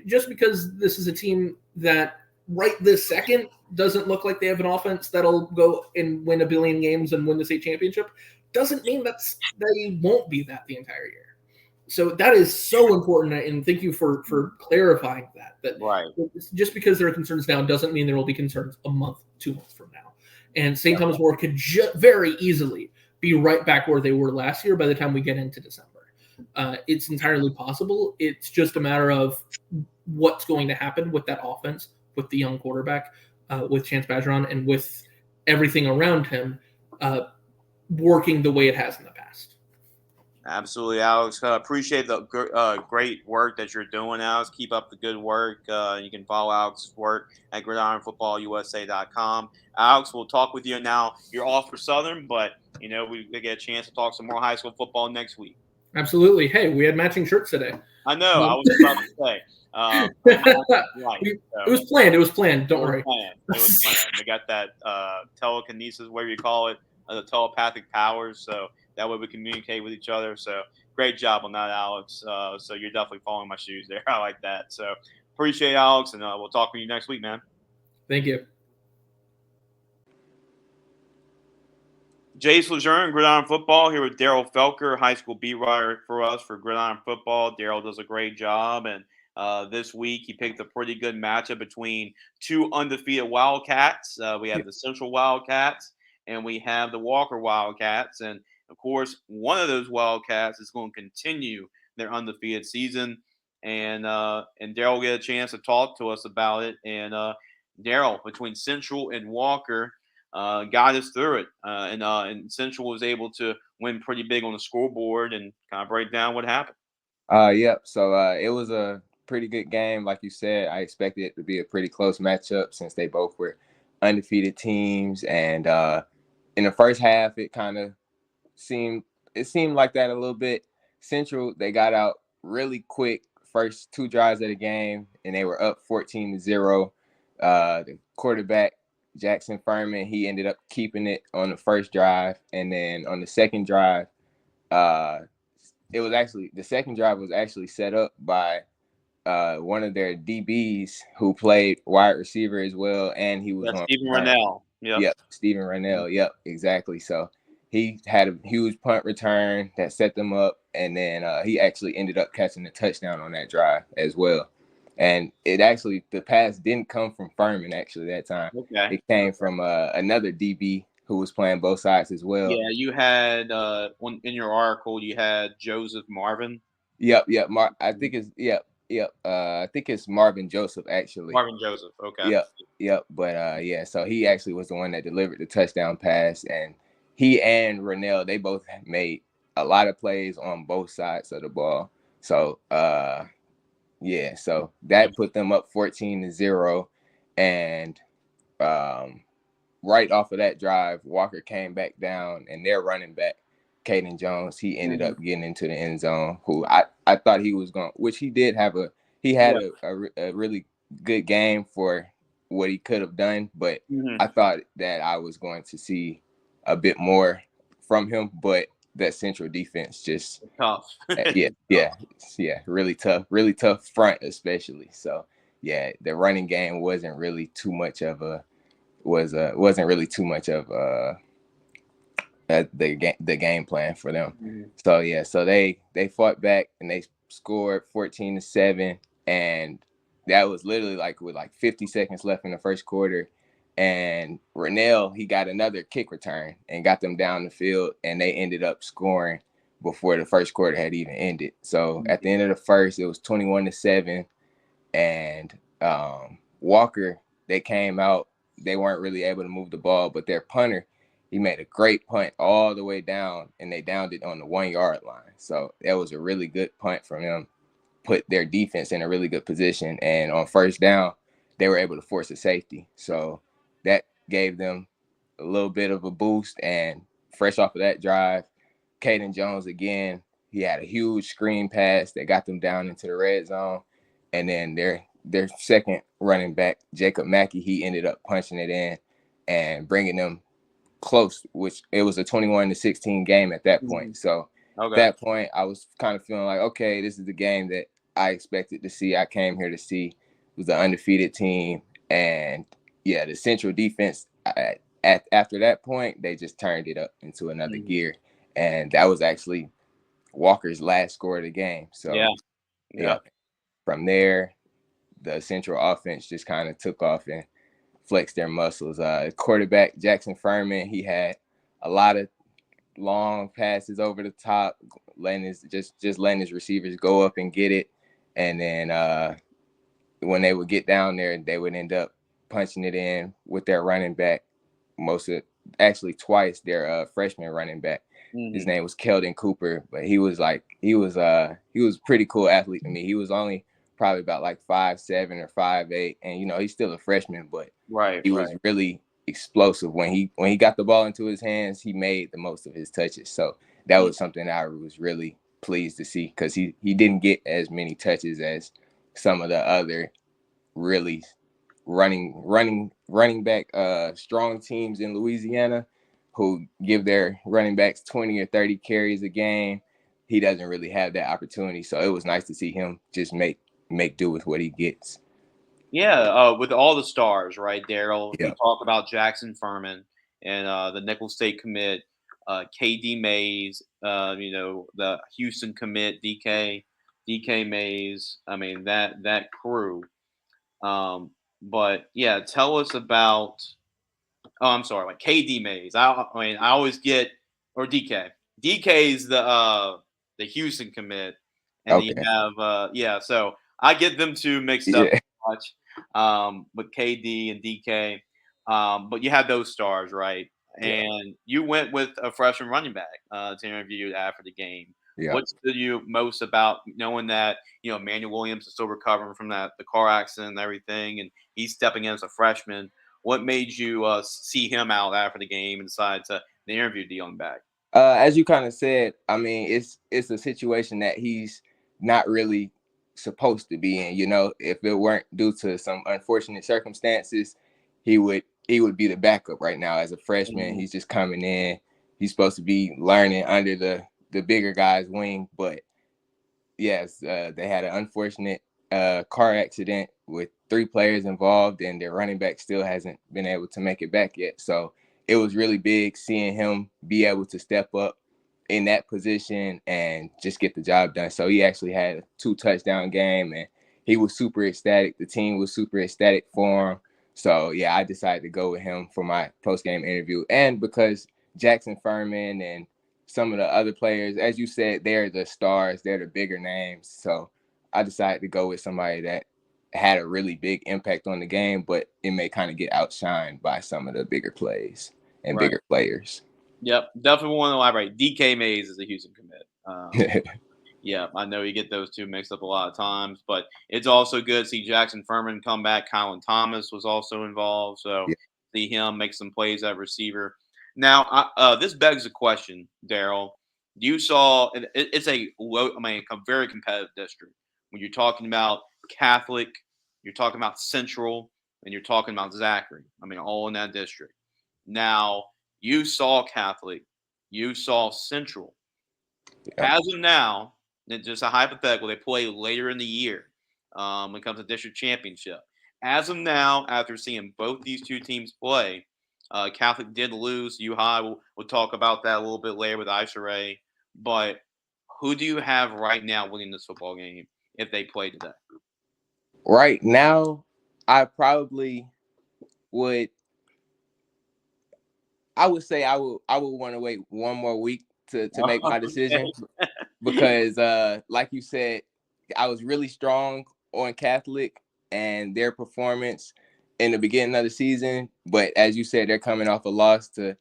Just because this is a team that right this second doesn't look like they have an offense that'll go and win a billion games and win the state championship, doesn't mean they won't be that the entire year. So that is so important, and thank you for clarifying that. Just because there are concerns now doesn't mean there will be concerns a month, 2 months from now. And St. Thomas More could very easily be right back where they were last year by the time we get into December. It's entirely possible. It's just a matter of what's going to happen with that offense, with the young quarterback, with Chance Bergeron, and with everything around him working the way it has in the past. Absolutely, Alex. Appreciate the great work that you're doing, Alex. Keep up the good work. You can follow Alex's work at gridironfootballusa.com. Alex, we'll talk with you now. You're off for Southern, but we get a chance to talk some more high school football next week. Absolutely. Hey, we had matching shirts today. I know. I was about to say. It was planned. It was planned. Don't worry. It was planned. We got that telekinesis, whatever you call it, the telepathic powers. So that way we communicate with each other. So great job on that, Alex. So you're definitely following my shoes there. I like that. So appreciate it, Alex, and we'll talk with you next week, man. Thank you. Jace Lejeune, Gridiron Football, here with Darryl Felker, high school beat writer for us for Gridiron Football. Darryl does a great job, and this week he picked a pretty good matchup between two undefeated Wildcats. We have the Central Wildcats, and we have the Walker Wildcats. And, of course, one of those Wildcats is going to continue their undefeated season. And Darryl will get a chance to talk to us about it. And Darryl, between Central and Walker, got us through it. And Central was able to win pretty big on the scoreboard and kind of break down what happened. Yep. So it was a pretty good game. Like you said, I expected it to be a pretty close matchup since they both were undefeated teams. And in the first half, it kind of seemed like that a little bit. Central, they got out really quick first 2 drives of the game, and they were up 14-0. The quarterback, Jackson Furman, he ended up keeping it on the first drive, and then on the second drive, the second drive was actually set up by one of their DBs who played wide receiver as well, and he was on Stephen Rummel. Yep, Stephen Rummel. Yep, exactly. So he had a huge punt return that set them up, and then he actually ended up catching a touchdown on that drive as well. And the pass didn't come from Furman actually that time. Okay. It came from another DB who was playing both sides as well. Yeah, you had in your article you had Joseph Marvin. Yep. I think it's I think it's Marvin Joseph actually. Marvin Joseph. Okay. Yep. But so he actually was the one that delivered the touchdown pass, and he and Rummel, they both made a lot of plays on both sides of the ball. So so that put them up 14-0, and right off of that drive, Walker came back down, and their running back, Caden Jones, he ended up getting into the end zone. Who I thought he was going, which he did have a really good game for what he could have done, but I thought that I was going to see a bit more from him, but that Central defense just tough. really tough front especially. So the running game wasn't really too much of the game plan for them. So they fought back and they scored 14-7, and that was literally with 50 seconds left in the first quarter. And Rummel, he got another kick return and got them down the field, and they ended up scoring before the first quarter had even ended. So at the end of the first, it was 21-7, and Walker, they came out. They weren't really able to move the ball, but their punter, he made a great punt all the way down, and they downed it on the 1 yard line. So that was a really good punt from him, put their defense in a really good position. And on first down, they were able to force a safety. So that gave them a little bit of a boost. And fresh off of that drive, Caden Jones again, he had a huge screen pass that got them down into the red zone. And then their second running back, Jacob Mackey, he ended up punching it in and bringing them close, which it was a 21-16 game at that point. So at that point, I was kind of feeling like, okay, this is the game that I expected to see. I came here to see. It was the undefeated team. And the Central defense, after that point, they just turned it up into another gear. And that was actually Walker's last score of the game. So from there, the Central offense just kind of took off and flexed their muscles. Quarterback Jackson Furman, he had a lot of long passes over the top, letting his receivers go up and get it. And then when they would get down there, they would end up punching it in with their running back. Twice their freshman running back. His name was Keldon Cooper, but he was a pretty cool athlete to me. He was only probably about 5'7" or 5'8", and he's still a freshman, but he was really explosive. When he got the ball into his hands, he made the most of his touches. So that was something I was really pleased to see, because he didn't get as many touches as some of the other really running back strong teams in Louisiana, who give their running backs 20 or 30 carries a game. He doesn't really have that opportunity. So it was nice to see him just make do with what he gets. Yeah, with all the stars, right, Darryl? Yeah. We talk about Jackson Furman and the Nicholls State commit, KD Mays, the Houston commit, DK Mays. I mean, that crew. But yeah, tell us about. Oh, I'm sorry, KD Mays. I always get, or DK. DK is the Houston commit, and you have So I get them two mixed up much, with KD and DK. But you had those stars, right? Yeah. And you went with a freshman running back to interview after the game. Yeah. What stood you most about knowing that Emmanuel Williams is still recovering from the car accident and everything, and he's stepping in as a freshman? What made you see him out after the game and decide to interview the young back? As you kind of said, I mean, it's a situation that he's not really supposed to be in. If it weren't due to some unfortunate circumstances, he would be the backup right now as a freshman. He's just coming in. He's supposed to be learning under the bigger guy's wing. But yes, they had an unfortunate car accident with 3 players involved, and their running back still hasn't been able to make it back yet. So it was really big seeing him be able to step up in that position and just get the job done. So he actually had a 2 touchdown game, and he was super ecstatic. The team was super ecstatic for him. So, yeah, I decided to go with him for my post-game interview. And because Jackson Furman and some of the other players, as you said, they're the stars. They're the bigger names. So I decided to go with somebody that had a really big impact on the game, but it may kind of get outshined by some of the bigger plays and bigger players. Yep, definitely want to elaborate. DK Mays is a Houston commit. Yeah, I know you get those two mixed up a lot of times, but it's also good to see Jackson Furman come back. Colin Thomas was also involved, so Yeah. see him make some plays at receiver. Now, this begs a question, Darryl. You saw it's a very competitive district. When you're talking about Catholic, you're talking about Central, and you're talking about Zachary. I mean, all in that district. Now, you saw Catholic, you saw Central. Yeah. As of now, it's just a hypothetical. They play later in the year when it comes to district championship. As of now, after seeing both these two teams play, Catholic did lose. U High, we'll talk about that a little bit later with Isharay. But who do you have right now winning this football game if they play today? Right now, I probably would. I would say I would want to wait one more week to make my decision because, like you said, I was really strong on Catholic and their performance in the beginning of the season. But as you said, they're coming off a loss to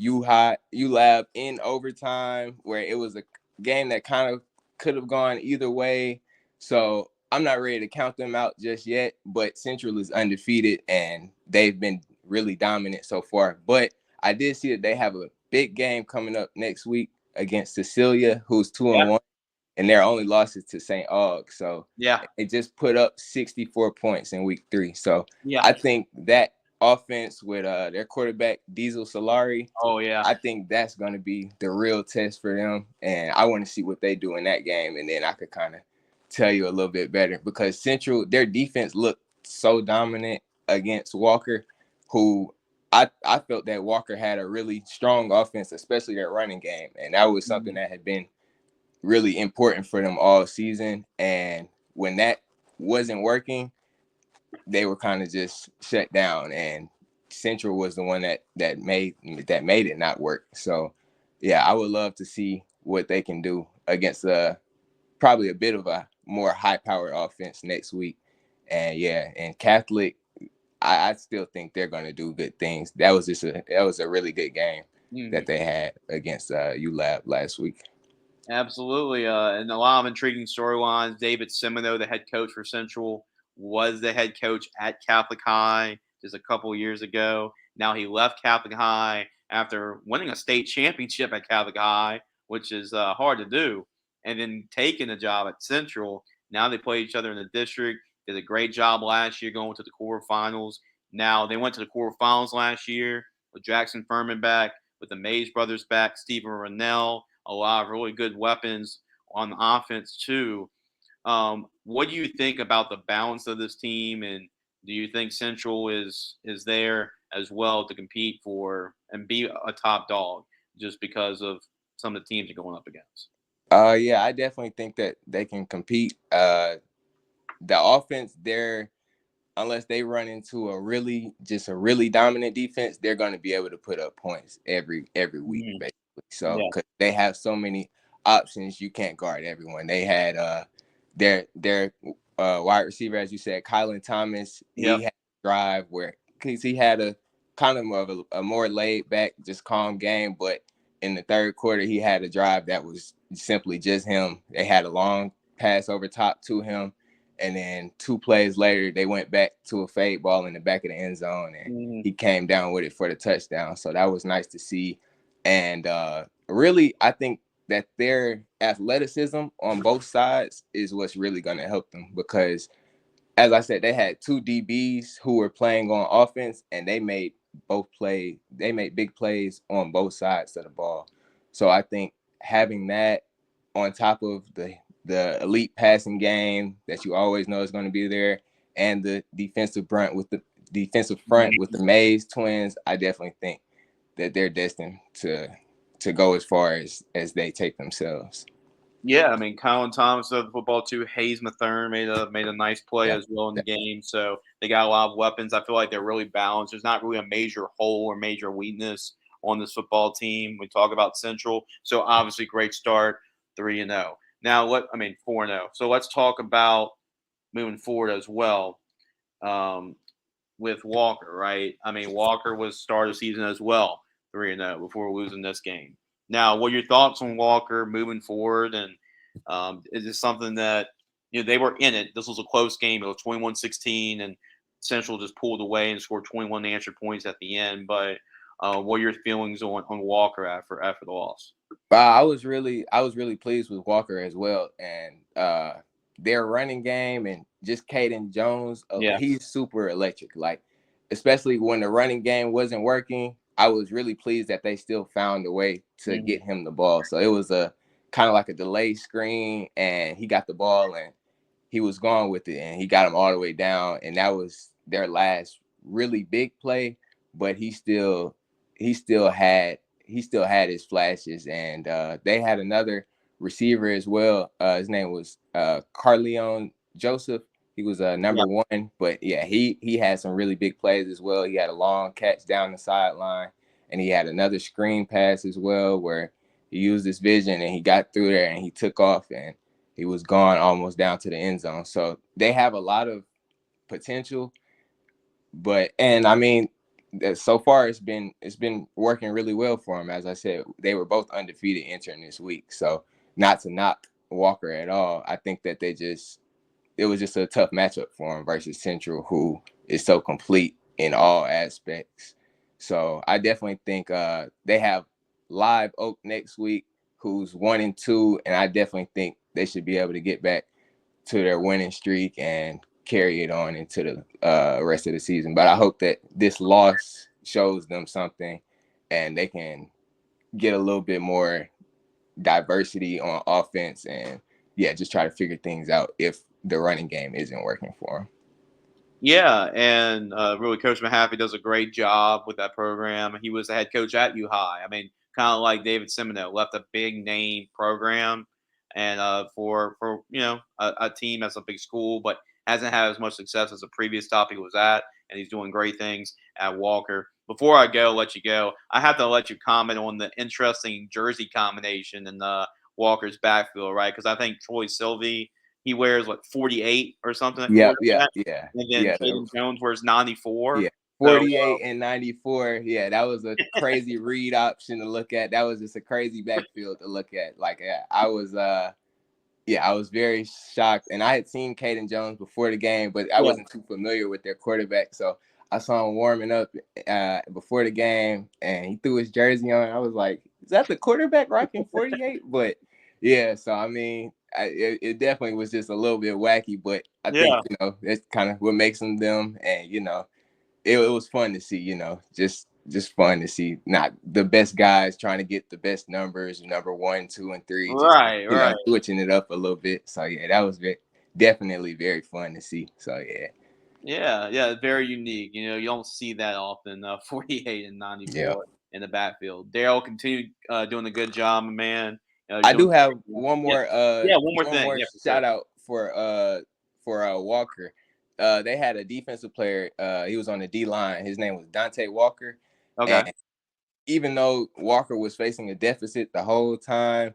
ULAB in overtime, where it was a game that kind of could have gone either way. So I'm not ready to count them out just yet. But Central is undefeated and they've been really dominant so far. But I did see that they have a big game coming up next week against Cecilia, who's 2-1, and their only losses to St. Aug. So they just put up 64 points in week 3. So I think that offense with their quarterback Diesel Solari, I think that's going to be the real test for them. And I want to see what they do in that game, and then I could kind of tell you a little bit better because Central, their defense looked so dominant against Walker, who I felt that Walker had a really strong offense, especially their running game. And that was something that had been really important for them all season. And when that wasn't working, they were kind of just shut down. And Central was the one that made it not work. So, yeah, I would love to see what they can do against probably a bit of a more high-powered offense next week. And, and Catholic, I still think they're going to do good things. That was a really good game that they had against ULAB last week. Absolutely. And a lot of intriguing storylines. David Semino, the head coach for Central, was the head coach at Catholic High just a couple years ago. Now he left Catholic High after winning a state championship at Catholic High, which is hard to do, and then taking a job at Central. Now they play each other in the district. Did a great job last year going to the quarterfinals. Now they went to the quarterfinals last year with Jackson Furman back, with the Mays brothers back, Stephen Rennell, a lot of really good weapons on the offense too. What do you think about the balance of this team, and do you think Central is there as well to compete for and be a top dog just because of some of the teams you're going up against? Yeah, I definitely think that they can compete. The offense there, unless they run into a really dominant defense, they're going to be able to put up points every week, basically. So because they have so many options, you can't guard everyone. They had their wide receiver, as you said, Kylan Thomas. He had a drive because he had a kind of a more laid back, just calm game, but in the third quarter, he had a drive that was simply just him. They had a long pass over top to him. And then 2 plays later, they went back to a fade ball in the back of the end zone, and he came down with it for the touchdown. So that was nice to see. And really, I think that their athleticism on both sides is what's really going to help them because, as I said, they had 2 DBs who were playing on offense, and they made big plays on both sides of the ball. So I think having that on top of the elite passing game that you always know is going to be there, and the defensive front with the Mays twins, I definitely think that they're destined to go as far as they take themselves. Yeah, I mean, Colin Thomas of the football too. Hayes Mathern made a nice play Yeah. as well in the game. So they got a lot of weapons. I feel like they're really balanced. There's not really a major hole or major weakness on this football team. We talk about Central. So obviously, great start, 3-0. Now, 4-0. So let's talk about moving forward as well. With Walker, right? I mean, Walker was start of the season as well, 3-0 before losing this game. Now, what are your thoughts on Walker moving forward? And is this something that, they were in it? This was a close game. It was 21-16, and Central just pulled away and scored 21 answered points at the end. But what are your feelings on Walker after the loss? I was really pleased with Walker as well, and their running game and just Caden Jones. Yeah. He's super electric. Like, especially when the running game wasn't working, I was really pleased that they still found a way to get him the ball. So it was a kind of like a delayed screen, and he got the ball and he was gone with it, and he got him all the way down, and that was their last really big play. But he still had his flashes, and they had another receiver as well. His name was Carleon Joseph. He was number one, but yeah, he had some really big plays as well. He had a long catch down the sideline, and he had another screen pass as well where he used his vision and he got through there and he took off and he was gone almost down to the end zone. So they have a lot of potential, and I mean, so far it's been working really well for them. As I said, they were both undefeated entering this week. So not to knock Walker at all, I think that it was just a tough matchup for them versus Central, who is so complete in all aspects. So I definitely think they have Live Oak next week, who's 1-2, and I definitely think they should be able to get back to their winning streak and carry it on into the rest of the season. But I hope that this loss shows them something and they can get a little bit more diversity on offense and just try to figure things out if the running game isn't working for them. Yeah, and really, Coach Mahaffey does a great job with that program. He was the head coach at U High. I mean, kind of like David Semino, left a big name program, and for a team that's a big school, but hasn't had as much success as the previous stop he was at, and he's doing great things at Walker. Before I let you go, I have to let you comment on the interesting jersey combination in Walker's backfield, right? Because I think Troy Sylvie, he wears 48 or something. Yeah. And then Caden Jones wears 94. Yeah, 48 and 94. Yeah, that was a crazy read option to look at. That was just a crazy backfield to look at. Like, I was very shocked. And I had seen Caden Jones before the game, but I wasn't too familiar with their quarterback. So I saw him warming up before the game, and he threw his jersey on. I was like, is that the quarterback rocking 48? But yeah, so I mean, it definitely was just a little bit wacky, but I think, that's kind of what makes them them. And, it was fun to see, just fun to see not the best guys trying to get the best numbers, number 1, 2, and 3, Right. Switching it up a little bit. So yeah, that was definitely very fun to see. So Yeah, very unique. You don't see that often. 48 and 94 in the backfield. Darryl continued doing a good job, man. I do have one more. One more thing. Shout out for Walker. They had a defensive player. He was on the D line. His name was Dante Walker. Okay. And even though Walker was facing a deficit the whole time,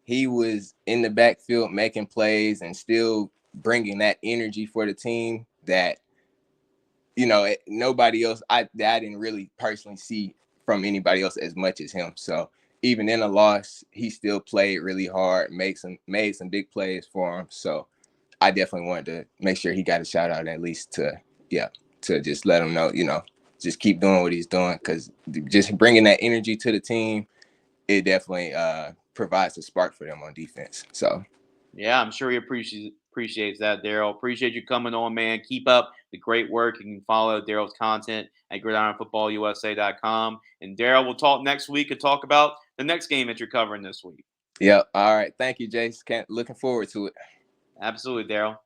he was in the backfield making plays and still bringing that energy for the team that, nobody else, I didn't really personally see from anybody else as much as him. So even in a loss, he still played really hard, made some big plays for him. So I definitely wanted to make sure he got a shout out, at least to just let him know, just keep doing what he's doing, because just bringing that energy to the team, it definitely provides a spark for them on defense. So yeah, I'm sure he appreciates that, Darryl. Appreciate you coming on, man. Keep up the great work. You can follow Darryl's content at gridironfootballusa.com. And Darryl, we'll talk next week and talk about the next game that you're covering this week. Yeah. All right. Thank you, Jace. Looking forward to it. Absolutely, Darryl.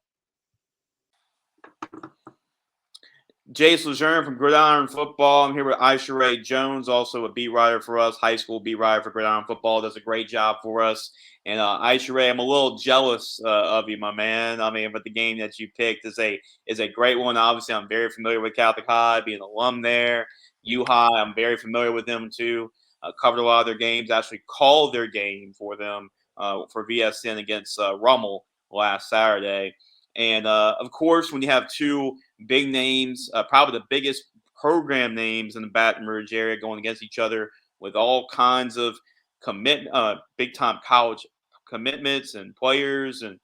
Jace Lejeune from Gridiron Football. I'm here with Isharay Jones, also a beat writer for us, high school beat writer for Gridiron Football. Does a great job for us. And Isharay, I'm a little jealous of you, my man. I mean, but the game that you picked is a great one. Obviously, I'm very familiar with Catholic High, being an alum there. U High, I'm very familiar with them too. Covered a lot of their games. Actually, called their game for them for VSN against Rummel last Saturday. And of course, when you have two big names, probably the biggest program names in the Baton Rouge area going against each other with all kinds of big time college commitments and players, and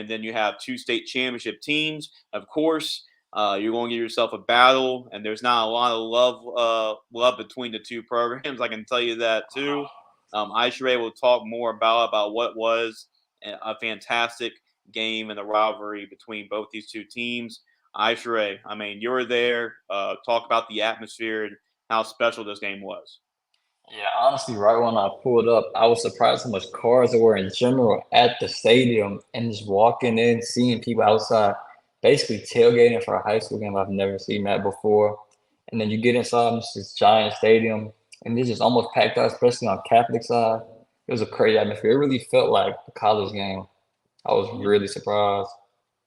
then you have two state championship teams. Of course, you're going to give yourself a battle, and there's not a lot of love between the two programs. I can tell you that too. Isharay will talk more about what was a fantastic game and the rivalry between both these two teams. Isharay, I mean, you were there. Talk about the atmosphere and how special this game was. Yeah, honestly, right when I pulled up, I was surprised how much cars there were in general at the stadium and just walking in, seeing people outside, basically tailgating for a high school game. I've never seen that before. And then you get inside this giant stadium, and it's just almost packed out, especially on Catholic side. It was a crazy atmosphere. It really felt like a college game. I was really surprised.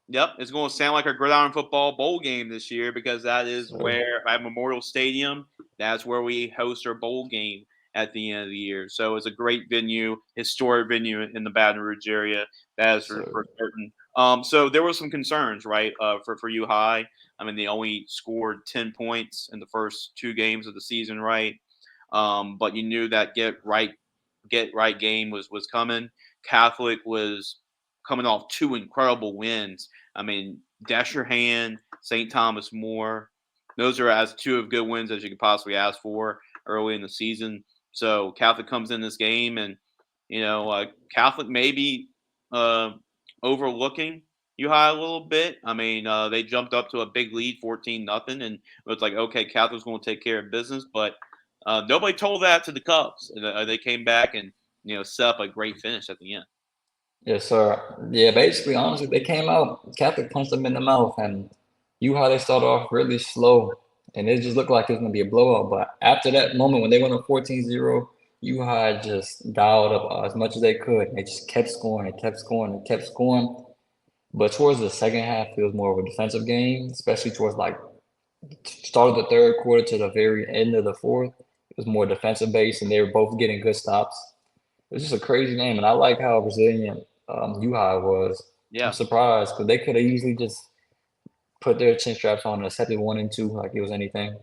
Yep, it's going to sound like a Gridiron Football bowl game this year because that is So, where at Memorial Stadium, that's where we host our bowl game at the end of the year. So it's a great venue, historic venue in the Baton Rouge area. That is for so certain. So there were some concerns, right, for U High. I mean, they only scored 10 points in the first two games of the season, right? But you knew that get right game was coming. Catholic was coming off two incredible wins. I mean, Destrehan, St. Thomas More, those are as two of good wins as you could possibly ask for early in the season. So Catholic comes in this game, and Catholic maybe uh, overlooking U High a little bit. I mean, they jumped up to a big lead, 14-0, and it was like, okay, Catholic's going to take care of business, but nobody told that to the Cubs. They came back and set up a great finish at the end. yes, sir. Yeah, basically, honestly, they came out, Catholic punched them in the mouth, and you how they started off really slow, and it just looked like it was going to be a blowout. But after that moment, when they went up 14-0, U High just dialed up as much as they could. They just kept scoring and kept scoring and kept scoring. But towards the second half, it was more of a defensive game, especially towards like start of the third quarter to the very end of the fourth. It was more defensive based, and they were both getting good stops. It was just a crazy game, and I like how resilient U High was. I'm Yeah. surprised because they could have easily just put their chin straps on and accepted 1 and 2 like it was anything.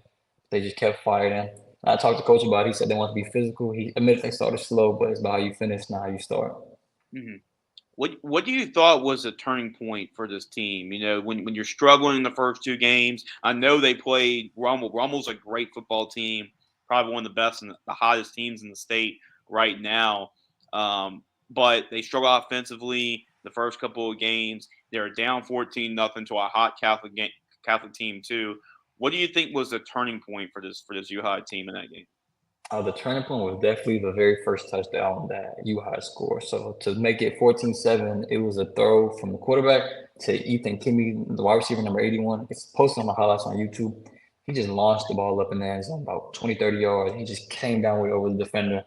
They just kept fighting. I talked to coach about it. He said they want to be physical. He admitted they started slow, but it's about how you finish, not how you start. Mm-hmm. What do you thought was a turning point for this team? When you're struggling in the first two games, I know they played Rummel. Rummel's a great football team, probably one of the best and the hottest teams in the state right now. But they struggle offensively the first couple of games. They're down 14-0 to a hot Catholic team too. What do you think was the turning point for this U High team in that game? The turning point was definitely the very first touchdown that U High scored. So to make it 14-7, it was a throw from the quarterback to Ethan Kimmy, the wide receiver number 81. It's posted on the highlights on YouTube. He just launched the ball up in the end zone about 20, 30 yards. He just came down way over the defender.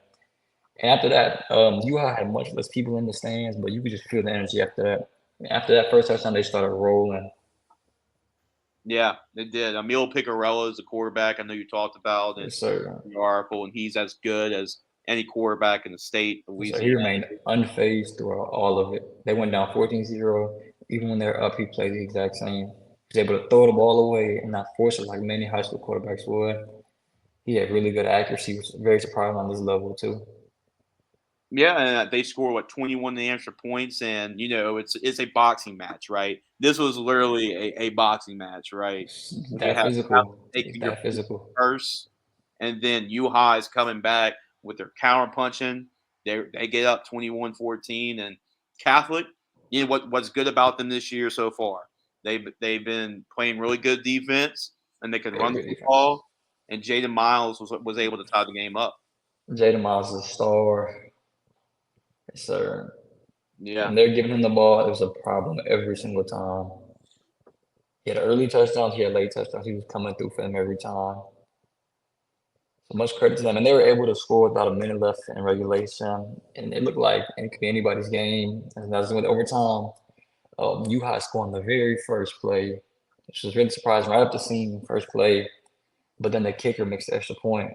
And after that, U High had much less people in the stands, but you could just feel the energy after that. After that first touchdown, they started rolling. Yeah, they did. Emil Picarella is the quarterback I know you talked about in Yes, sir. the article, and he's as good as any quarterback in the state of So he Louisiana. remained unfazed throughout all of it. They went down 14-0. Even when they're up, he played the exact same. He was able to throw the ball away and not force it like many high school quarterbacks would. He had really good accuracy, which was very surprising on this level, too. Yeah, and they score 21 extra points, and it's a boxing match, right? This was literally a boxing match, right? You That have physical. He's taking your that physical. first, and then U High is coming back with their counter punching. They get up 21-14, and Catholic. What's good about them this year so far? They've been playing really good defense, and they can Very run the good defense. football. And Jaden Miles was able to tie the game up. Jaden Miles is a star. Yes, sir. Yeah. And they're giving him the ball. It was a problem every single time. He had early touchdowns, he had late touchdowns. He was coming through for them every time. So much credit to them. And they were able to score with about a minute left in regulation. And it looked like it could be anybody's game. And that's with overtime. U-High scored on the very first play, which was really surprising. Right up the seam, first play. But then the kicker makes the extra point.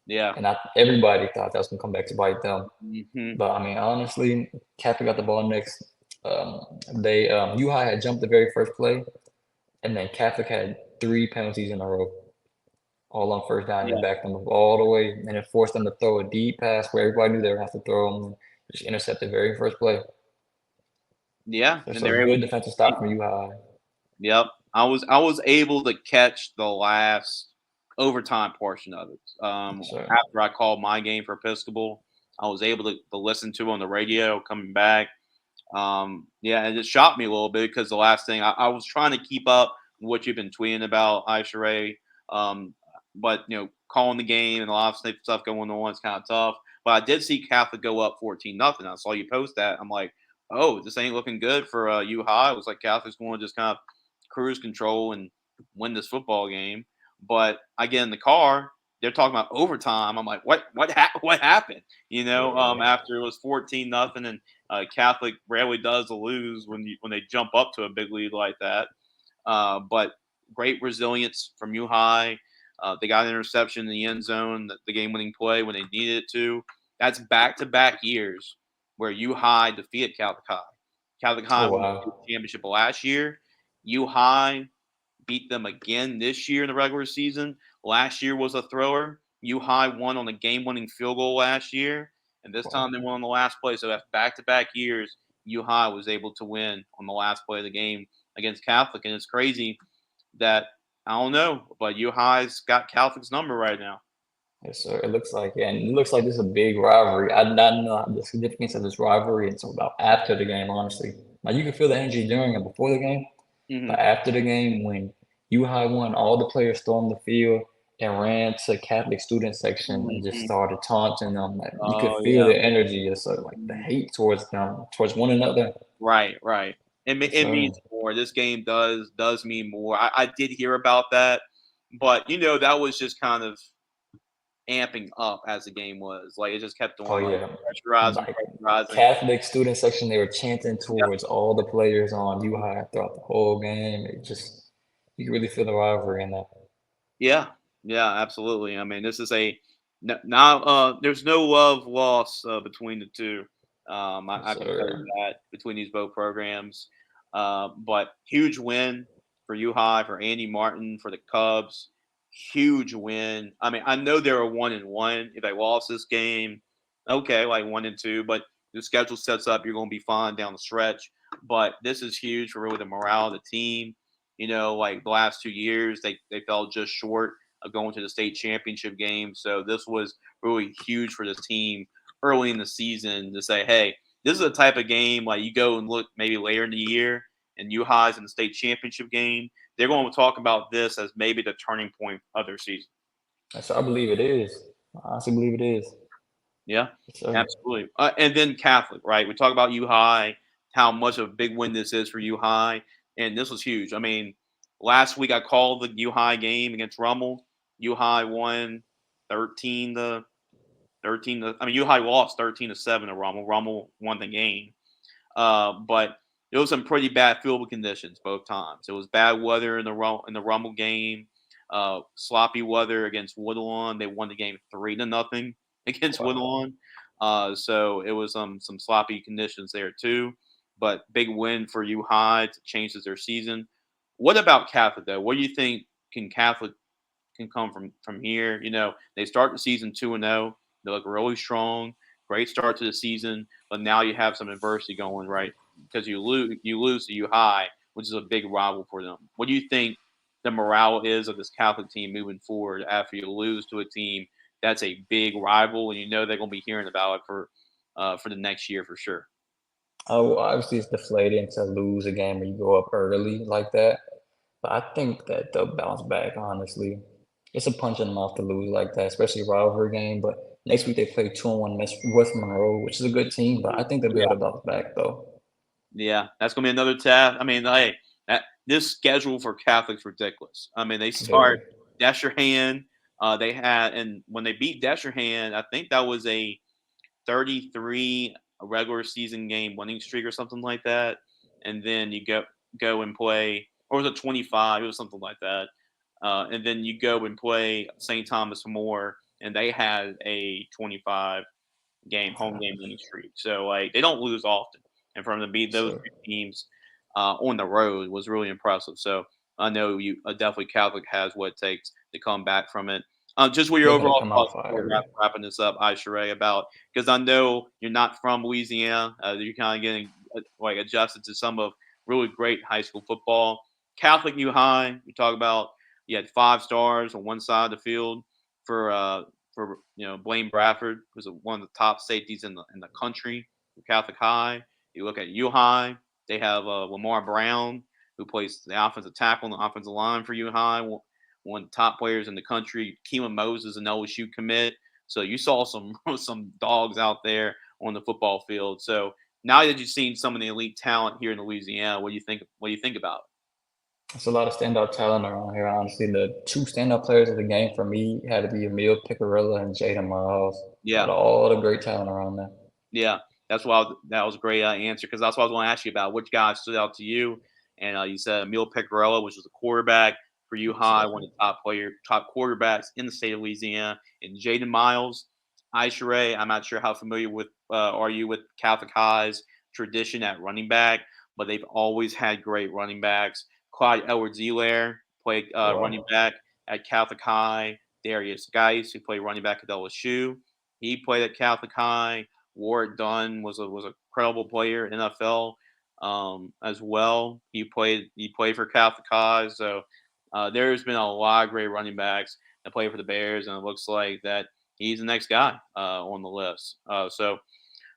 Yeah. And everybody thought that was going to come back to bite them. Mm-hmm. But, I mean, honestly, Catholic got the ball next. U-High had jumped the very first play. And then Catholic had 3 penalties in a row, all on first down. And backed them up all the way, and it forced them to throw a deep pass where everybody knew they would have to throw them. Just intercept the very first play. Yeah, That's a good defensive stop from U-High. Yep, I was able to catch the last overtime portion of it. After I called my game for Episcopal, I was able to listen to it on the radio coming back. And it shocked me a little bit because the last thing I was trying to keep up with what you've been tweeting about Isharay, but calling the game and a lot of stuff going on is kind of tough. But I did see Catholic go up 14-0. I saw you post that. I'm like, oh, this ain't looking good for U-High. It was like Catholic's going to just kind of cruise control and win this football game. But I get in the car, they're talking about overtime. I'm like, what happened? After it was 14-0, and Catholic rarely does lose when they jump up to a big lead like that. But great resilience from U-High. They got an interception in the end zone, the game-winning play when they needed it to. That's back-to-back years where U-High defeated Catholic High. Catholic High won the championship last year. U-High beat them again this year in the regular season. Last year was a thrower. U-High won on a game-winning field goal last year, and this time they won on the last play. So that's back-to-back years U-High was able to win on the last play of the game against Catholic. And it's crazy that, I don't know, but U-High's got Catholic's number right now. Yes, sir. It looks like, and it looks like this is a big rivalry. I did not know the significance of this rivalry until about after the game, honestly. Now, you can feel the energy during and before the game, but after the game, when U-High won, all the players stormed the field and ran to Catholic student section and just started taunting them. Like, you could feel the energy, just sort of like the hate towards them, towards one another. Right. It means more. This game does mean more. I did hear about that, but that was just kind of amping up as the game was. Like, it just kept on pressurizing. Catholic student section, they were chanting towards all the players on U-High throughout the whole game. It just, you can really feel the rivalry in that. Yeah, absolutely. I mean, this is now there's no love lost between the two. I can tell you that between these both programs. But huge win for U-High, for Andy Martin, for the Cubs. Huge win. I mean, I know they were 1-1. If they lost this game, okay, like 1-2. But the schedule sets up, you're going to be fine down the stretch. But this is huge for really the morale of the team. Like the last 2 years, they fell just short of going to the state championship game. So this was really huge for this team early in the season to say, hey, this is a type of game like you go and look maybe later in the year and U-High's in the state championship game. They're going to talk about this as maybe the turning point of their season. So I believe it is. I honestly believe it is. Yeah, absolutely. And then Catholic, right? We talk about U-High, how much of a big win this is for U-High, and this was huge. I mean, last week I called the U-High game against Rummel. U-High won 13 to. I mean, U-High lost 13-7 to Rummel. Rummel won the game, but it was some pretty bad field conditions both times. It was bad weather in the Rummel game, sloppy weather against Woodlawn. They won the game 3-0 against Woodlawn. So it was some sloppy conditions there too. But big win for U-High to change their season. What about Catholic though? What do you think Catholic can come from here? They start the season 2-0. They look really strong. Great start to the season, but now you have some adversity going, right? Because you lose to U-High, which is a big rival for them. What do you think the morale is of this Catholic team moving forward after you lose to a team that's a big rival, and they're going to be hearing about it for the next year for sure? Oh, obviously it's deflating to lose a game where you go up early like that, but I think that they'll bounce back. Honestly, it's a punch in the mouth to lose like that, especially a rivalry game. But next week they play 2-1 West Monroe, which is a good team, but I think they'll be able to bounce back though. Yeah, that's going to be another test. I mean, hey, this schedule for Catholic's ridiculous. I mean, they start Destrehan. They had, and when they beat Destrehan, I think that was a 33 regular season game winning streak or something like that. And then you go and play, or was it 25? It was something like that. And then you go and play St. Thomas More, and they had a 25 home game winning streak. So like they don't lose often, and for them to beat those two teams on the road was really impressive. So I know you definitely Catholic has what it takes to come back from it. Just what your overall thoughts before wrapping this up, Isharay, about, because I know you're not from Louisiana, you're kind of getting like adjusted to some of really great high school football. Catholic U High, you talk about you had 5 stars on one side of the field for Blaine Bradford, who's one of the top safeties in the country for Catholic High. You look at U High, they have Lamar Brown, who plays the offensive tackle on the offensive line for U High, one of the top players in the country. Keelan Moses, an LSU commit. So you saw some dogs out there on the football field. So now that you've seen some of the elite talent here in Louisiana, what do you think about it? There's a lot of standout talent around here. Honestly, the 2 standout players of the game for me had to be Emil Picarilla and Jaden Miles. Yeah, all the great talent around there. Yeah, that was a great answer, because that's what I was going to ask you about. Which guy stood out to you? And you said Emil Picarilla, which was a quarterback for U High, one of the top quarterbacks in the state of Louisiana, and Jaden Miles. Isharay, I'm not sure how familiar with are you with Catholic High's tradition at running back, but they've always had great running backs. Clyde Edwards-Elaire played running back at Catholic High. Darius Geis, who played running back at LSU, he played at Catholic High. Warwick Dunn was a credible player in NFL as well. He played for Catholic High. So there's been a lot of great running backs that play for the Bears, and it looks like that he's the next guy on the list.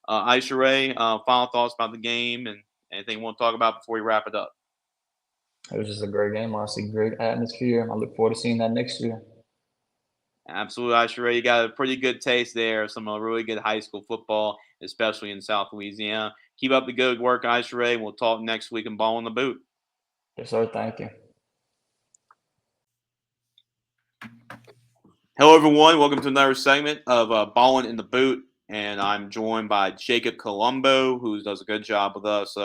Isharay, final thoughts about the game and anything you want to talk about before we wrap it up? It was just a great game, honestly. Great atmosphere. I look forward to seeing that next year. Absolutely, Isharay. You got a pretty good taste there of some really good high school football, especially in South Louisiana. Keep up the good work, Isharay, and we'll talk next week in Ball in the Boot. Yes, sir. Thank you. Hello, everyone. Welcome to another segment of Ballin in the Boot, and I'm joined by Jacob Colombo, who does a good job with us.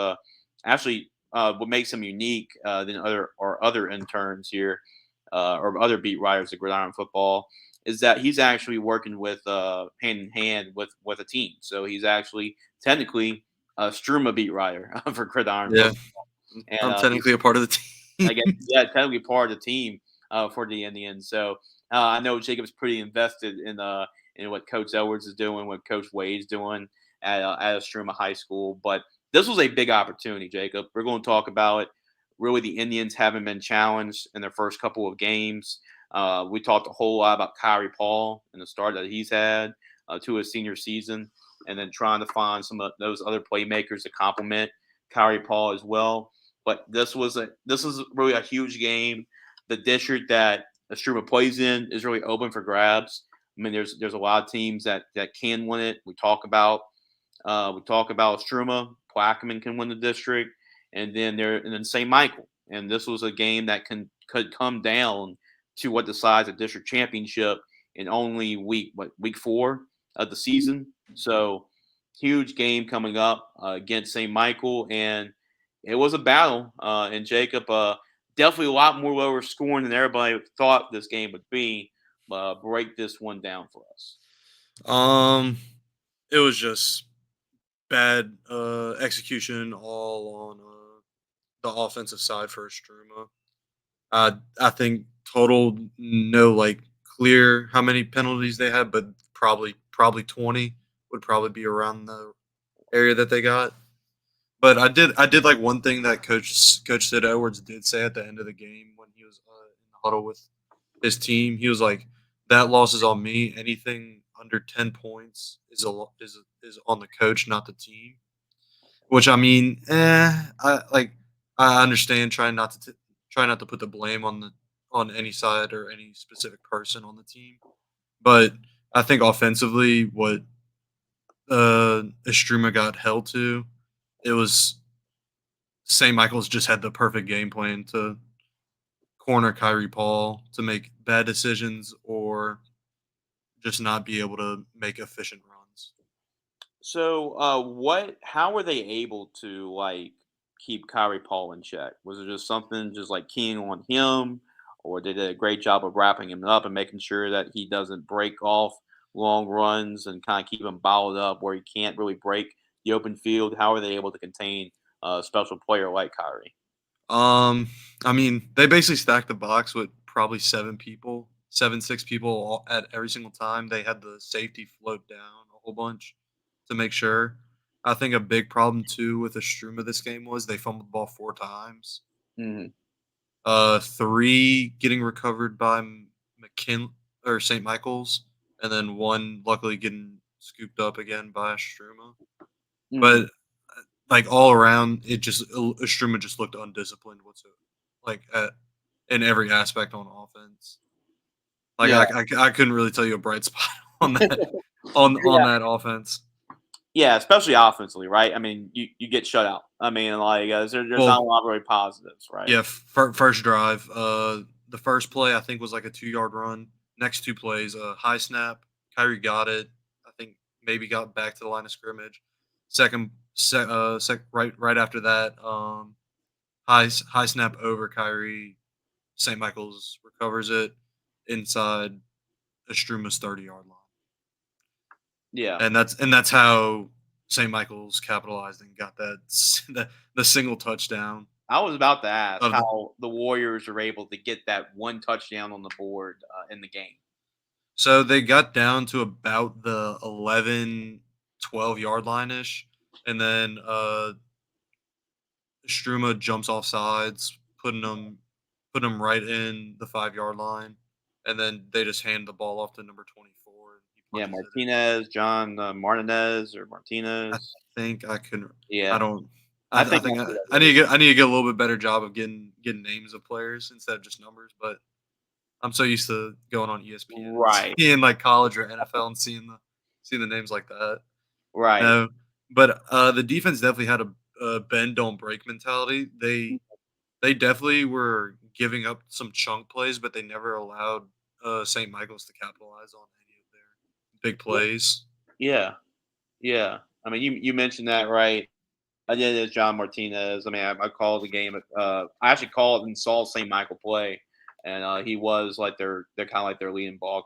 What makes him unique than other interns here or other beat writers at Gridiron Football is that he's actually working with hand in hand with a team. So he's actually technically a Istrouma beat writer for Gridiron Football. And, I'm technically a part of the team. I guess, technically part of the team for the Indians. So I know Jacob's pretty invested in what Coach Edwards is doing, what Coach Wade's doing at Istrouma High School. But this was a big opportunity, Jacob. We're going to talk about it. Really, the Indians haven't been challenged in their first couple of games. We talked a whole lot about Kyrie Paul and the start that he's had to his senior season, and then trying to find some of those other playmakers to complement Kyrie Paul as well. But this is really a huge game. The district that Istrouma plays in is really open for grabs. I mean, there's a lot of teams that can win it. We talk about Istrouma. Plaquemine can win the district, and then St. Michael. And this was a game that could come down to what decides a district championship in only week 4 of the season. So huge game coming up against St. Michael, and it was a battle. And Jacob, definitely a lot more lower scoring than everybody thought this game would be. Break this one down for us. It was just bad execution all on the offensive side for Istrouma. I think total no clear how many penalties they had, but probably 20 would probably be around the area that they got. But I did like one thing that Coach Sid Edwards did say at the end of the game when he was in the huddle with his team. He was like, "That loss is on me. Anything under 10 points is on the coach, not the team." Which, I mean, I understand trying not to put the blame on any side or any specific person on the team, but I think offensively, what Istrouma got held to, it was St. Michael's just had the perfect game plan to corner Kyrie Paul to make bad decisions or just not be able to make efficient runs. So, how were they able to like keep Kyrie Paul in check? Was it just something just like keying on him, or they did a great job of wrapping him up and making sure that he doesn't break off long runs and kind of keep him bottled up where he can't really break the open field? How are they able to contain a special player like Kyrie? I mean, they basically stacked the box with probably 6 people at every single time. They had the safety float down a whole bunch to make sure. I think a big problem too with Istrouma this game was they fumbled the ball 4 times. Hmm. 3 getting recovered by McKin or St. Michael's, and then 1 luckily getting scooped up again by Istrouma. But like all around, Istrouma just looked undisciplined whatsoever, like in every aspect on offense. Like Yeah. I couldn't really tell you a bright spot on that on that offense. Yeah, especially offensively, right? I mean, you get shut out. I mean, like there's not a lot of really positives, right? Yeah, first drive. The first play I think was like a 2-yard run. Next 2 plays, high snap. Kyrie got it. I think maybe got back to the line of scrimmage. Right after that, high snap over Kyrie. St. Michael's recovers it inside Istruma's 30-yard line. Yeah, And that's how St. Michael's capitalized and got the single touchdown. I was about to ask how the Warriors were able to get that 1 touchdown on the board in the game. So they got down to about the 11, 12-yard line-ish, and then Istruma jumps off sides, putting them right in the 5-yard line, and then they just hand the ball off to number 24. And he Yeah, punches it in. Martinez, John Martinez or I Martinez. think I can. Yeah, I don't. I I think think that's I need to get a little bit better job of getting names of players instead of just numbers. But I'm so used to going on ESPN, right, seeing like college or NFL, and seeing the names like that. right. No, but the defense definitely had a bend don't break mentality. They definitely were giving up some chunk plays, but they never allowed St. Michael's to capitalize on any of their big plays. Yeah, yeah. I mean, you mentioned that, right? I did it as John Martinez. I mean, I called the game. I actually called and saw St. Michael play, and he was like they're kind of like their leading ball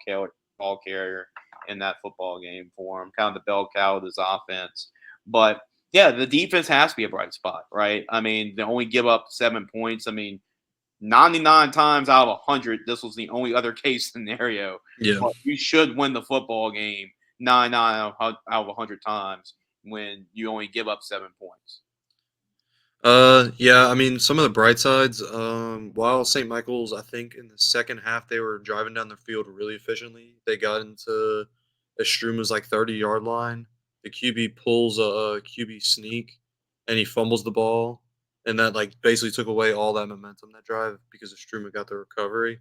carrier in that football game for him, kind of the bell cow of his offense. But yeah, the defense has to be a bright spot, right? I mean, they only give up 7 points. I mean, 99 times out of 100, this was the only other case scenario. Yeah. But you should win the football game 99 out of 100 times when you only give up 7 points. Yeah, I mean, some of the bright sides, while St. Michael's, I think in the second half, they were driving down the field really efficiently. They got into Istruma's like 30-yard line. The QB pulls a QB sneak, and he fumbles the ball. And that like basically took away all that momentum that drive because Istruma got the recovery.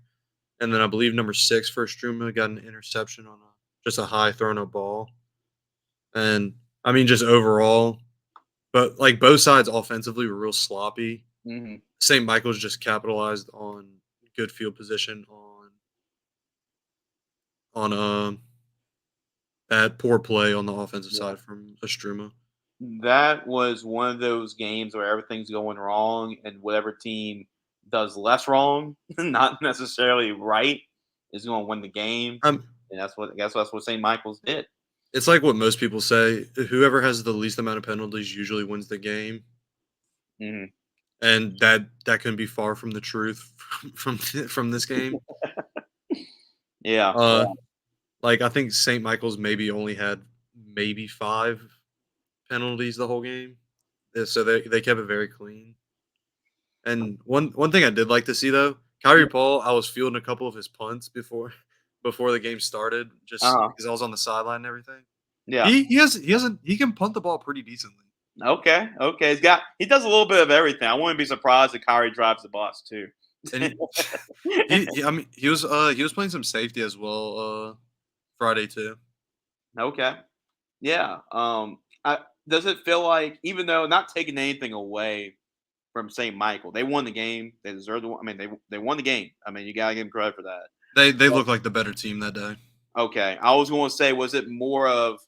And then I believe number 6 for Istruma got an interception on just a high thrown up ball. And I mean, just overall, but like both sides offensively were real sloppy. Mm-hmm. St. Michael's just capitalized on good field position on that poor play on the offensive side from Istruma. That was one of those games where everything's going wrong, and whatever team does less wrong, not necessarily right, is going to win the game. And that's what St. Michael's did. It's like what most people say: whoever has the least amount of penalties usually wins the game. Mm-hmm. And that can be far from the truth from this game. Yeah. Like I think St. Michael's maybe only had maybe 5 penalties the whole game, so they kept it very clean. And one thing I did like to see though, Kyrie Paul, I was fielding a couple of his punts before the game started, just because I was on the sideline and everything. Yeah. He can punt the ball pretty decently. Okay. He does a little bit of everything. I wouldn't be surprised if Kyrie drives the bus too. And he was playing some safety as well Friday too. Okay. Yeah. Does it feel like, even though not taking anything away from St. Michael. They won the game. They deserved the. I mean, they won the game. I mean, you gotta give them credit for that. They look like the better team that day. Okay, I was going to say, was it more of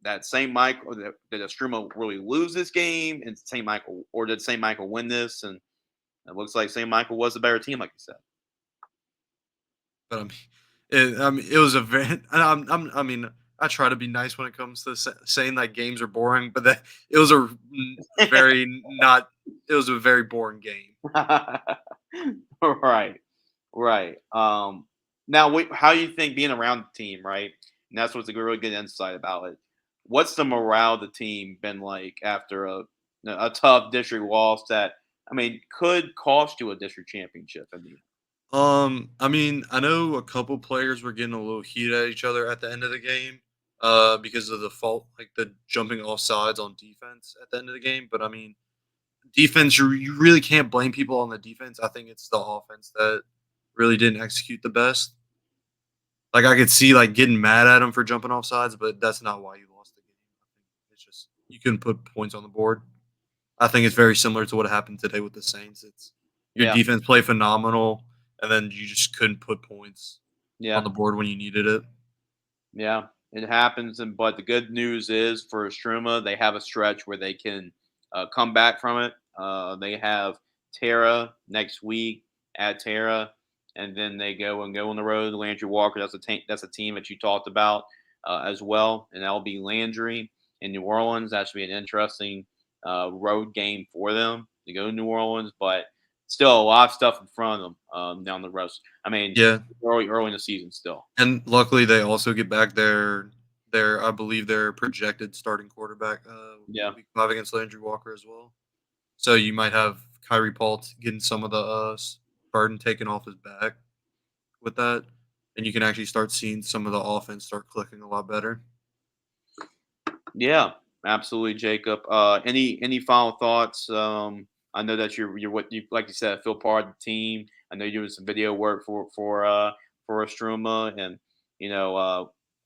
that St. Michael, or did Istrouma really lose this game, and St. Michael, or did St. Michael win this? And it looks like St. Michael was the better team, like you said. But it was a very. I mean, I try to be nice when it comes to saying that games are boring, but it was a very not. It was a very boring game. Right. Now, how do you think being around the team, right? And that's what's a really good insight about it. What's the morale of the team been like after a tough district loss that, I mean, could cost you a district championship? I mean, I mean, I know a couple players were getting a little heat at each other at the end of the game, because of the fault, like the jumping off sides on defense at the end of the game. But I mean, defense, you really can't blame people on the defense. I think it's the offense that really didn't execute the best. Like I could see like getting mad at them for jumping off sides, but that's not why you lost the game. I think it's just you couldn't put points on the board. I think it's very similar to what happened today with the Saints. It's your defense played phenomenal, and then you just couldn't put points on the board when you needed it. Yeah, it happens. But the good news is for Istrouma, they have a stretch where they can come back from it. They have Tara next week at Tara, and then they go on the road. Landry Walker, that's a team that you talked about as well, and that'll be Landry in New Orleans. That should be an interesting road game for them to go to New Orleans, but still a lot of stuff in front of them down the road. I mean, early in the season still. And luckily, they also get back their I believe their projected starting quarterback. Week 5 against Landry Walker as well. So you might have Kyrie Paul getting some of the burden taken off his back with that, and you can actually start seeing some of the offense start clicking a lot better. Yeah, absolutely, Jacob. Any final thoughts? I know that you're what you like you said, feel part of the team. I know you're doing some video work for Istrouma, and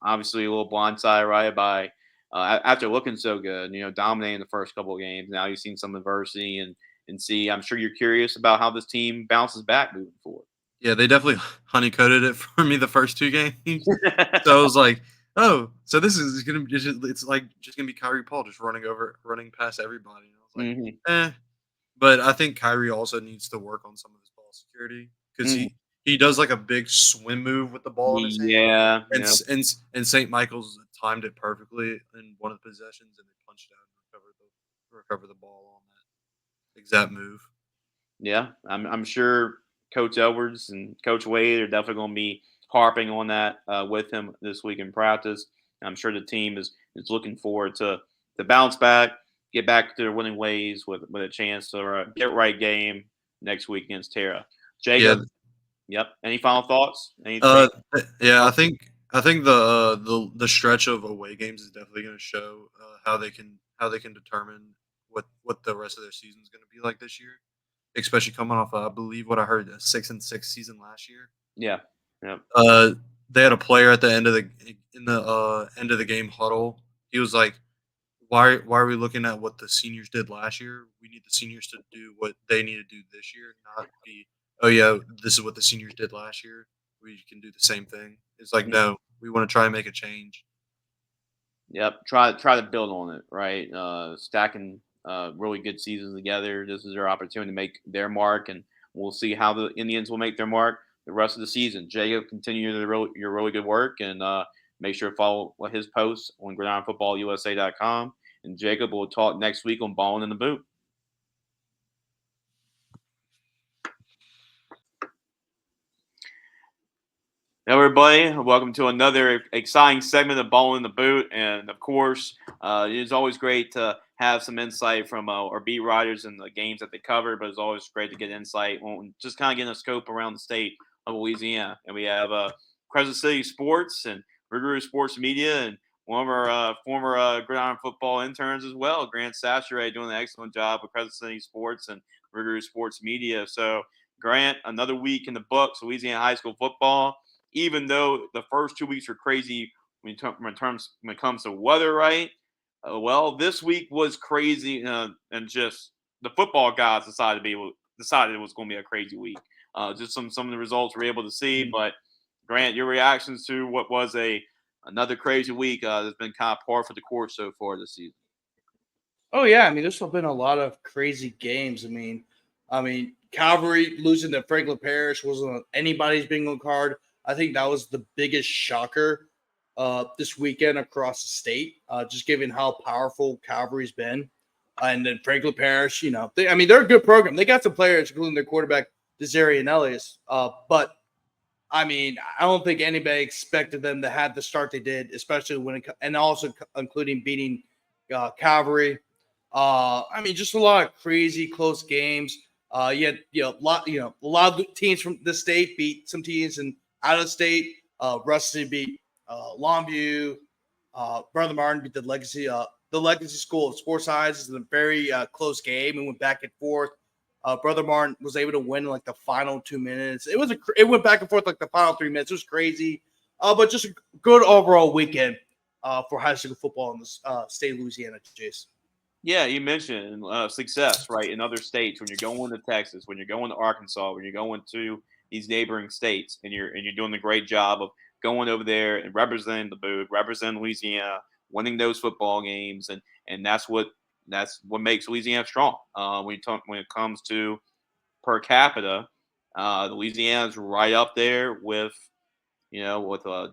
obviously a little blindside right by after looking so good, dominating the first couple of games. Now you've seen some adversity and see. I'm sure you're curious about how this team bounces back moving forward. Yeah, they definitely honeycoated it for me the first 2 games. So I was like, oh, so this is gonna be it's like just gonna be Kyrie Paul just running past everybody. And I was like, But I think Kyrie also needs to work on some of his ball security because he does like a big swim move with the ball in his hand. And St. Michael's timed it perfectly in one of the possessions, and they punched out and recover the ball on that exact move. Yeah, I'm sure Coach Edwards and Coach Wade are definitely going to be harping on that with him this week in practice. I'm sure the team is looking forward to bounce back, get back to their winning ways with a chance to get right game next week against Tara. Jacob, yep. Any final thoughts? I think the stretch of away games is definitely going to show how they can determine what the rest of their season is going to be like this year, especially coming off I believe what I heard a 6-6 season last year. Yeah. They had a player at the end of the game huddle. He was like, Why are we looking at what the seniors did last year? We need the seniors to do what they need to do this year, not be, oh yeah, this is what the seniors did last year. We can do the same thing. It's like, no, we want to try and make a change. Yep, try to build on it, right? Stacking really good seasons together. This is their opportunity to make their mark, and we'll see how the Indians will make their mark the rest of the season. Jacob, continue your really good work, and make sure to follow his posts on gridironfootballusa.com. And Jacob will talk next week on Ballin in the Boot. Hello, everybody. Welcome to another exciting segment of Ballin in the Boot. And, of course, it's always great to have some insight from our beat writers and the games that they cover, but it's always great to get insight on just kind of getting a scope around the state of Louisiana. And we have Crescent City Sports and Rigorous Sports Media and one of our former gridiron football interns as well, Grant Chachere, doing an excellent job with Crescent City Sports and Rigorous Sports Media. So, Grant, another week in the books, Louisiana high school football. Even though the first 2 weeks were crazy when it comes to weather, right? Well, this week was crazy and just the football guys decided it was going to be a crazy week. Just some of the results we're able to see. But Grant, your reactions to what was another crazy week that's been kind of par for the course so far this season. Oh yeah, I mean, there's been a lot of crazy games. I mean, Calvary losing to Franklin Parish wasn't anybody's bingo card. I think that was the biggest shocker this weekend across the state, just given how powerful Calvary's been. And then Franklin Parish, they're a good program. They got some players, including their quarterback, Desarian Elias. But I mean, I don't think anybody expected them to have the start they did, especially and also including beating Calvary. I mean, just a lot of crazy close games. A lot of teams from the state beat some teams and out of state. Rusty beat Longview. Brother Martin beat the Legacy School of Sports Sciences in a very close game and went back and forth. Brother Martin was able to win in like the final 2 minutes. It went back and forth like the final 3 minutes. It was crazy, but just a good overall weekend for high school football in the state of Louisiana, Jace. Yeah, you mentioned success, right, in other states. When you're going to Texas, when you're going to Arkansas, when you're going to these neighboring states, and you're doing a great job of going over there and representing the booth, representing Louisiana, winning those football games, and that's what makes Louisiana strong. When it comes to per capita, Louisiana's right up there with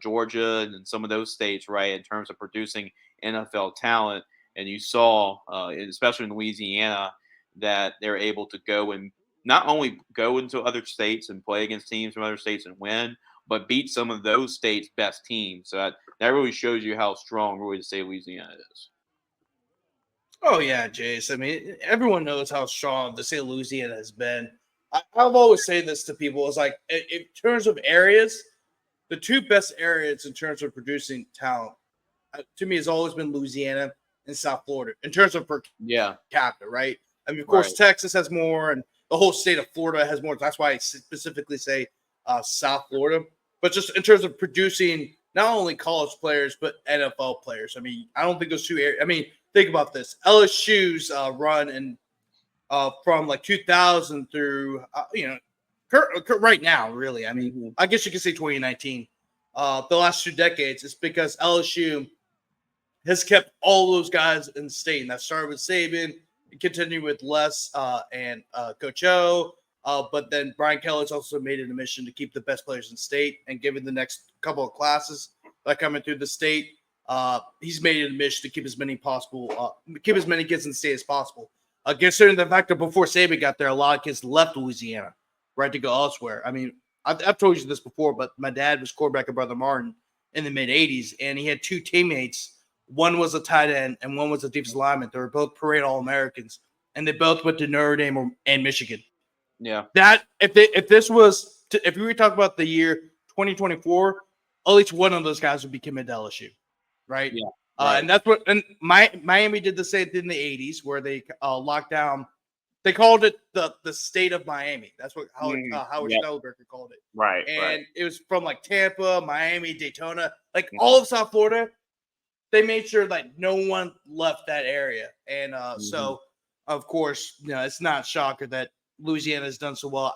Georgia and some of those states, right, in terms of producing NFL talent. And you saw, especially in Louisiana, that they're able to go and not only go into other states and play against teams from other states and win, but beat some of those states' best teams. So that really shows you how strong really the state of Louisiana is. Oh yeah, Jace. I mean, everyone knows how strong the state of Louisiana has been. I've always said this to people. It's like, in terms of areas, the two best areas in terms of producing talent, to me, has always been Louisiana and South Florida in terms of per capita, right? I mean, of course, Texas has more, and the whole state of Florida has more. That's why I specifically say South Florida. But just in terms of producing not only college players but NFL players, I mean, I don't think those two areas. I mean, think about this: LSU's run and from like 2000 through right now, really. I mean, I guess you could say 2019. The last 2 decades is because LSU has kept all those guys in the state. And that started with Saban, continued with Les and Coach O. But then Brian Kelly's also made it a mission to keep the best players in the state. And given the next couple of classes that are coming through the state, he's made it a mission to keep as many kids in the state as possible. Considering the fact that before Saban got there, a lot of kids left Louisiana, right, to go elsewhere. I mean, I've told you this before, but my dad was quarterback of Brother Martin in the mid-'80s, and he had 2 teammates. One was a tight end, and one was a defensive lineman. They were both parade All-Americans, and they both went to Notre Dame and Michigan. Yeah. That if we were talking about the year 2024, at least one of those guys would be committed to LSU, right? Yeah. Right. And that's what. And Miami did the same thing in the 80s, where they locked down. They called it the state of Miami. That's what Howard Schnellberger called it. Right. And it was from like Tampa, Miami, Daytona, like all of South Florida. They made sure that no one left that area. And so, of course, it's not a shocker that Louisiana has done so well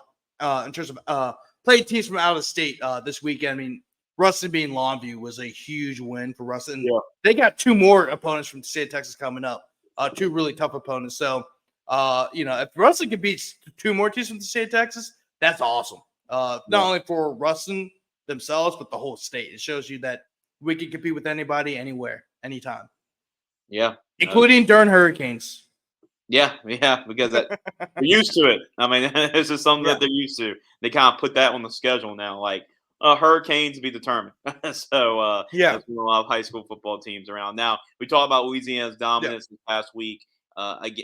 in terms of playing teams from out of state this weekend. I mean, Ruston being Longview was a huge win for Ruston. Yeah. They got 2 more opponents from the state of Texas coming up, 2 really tough opponents. So, if Ruston can beat 2 more teams from the state of Texas, that's awesome. Not only for Ruston themselves, but the whole state. It shows you that we can compete with anybody, anywhere, anytime. Yeah. Including Durham Hurricanes. Yeah, because they're used to it. I mean, this is something that they're used to. They kind of put that on the schedule now, like Hurricanes to be determined. So, that's a lot of high school football teams around. Now, we talked about Louisiana's dominance this past week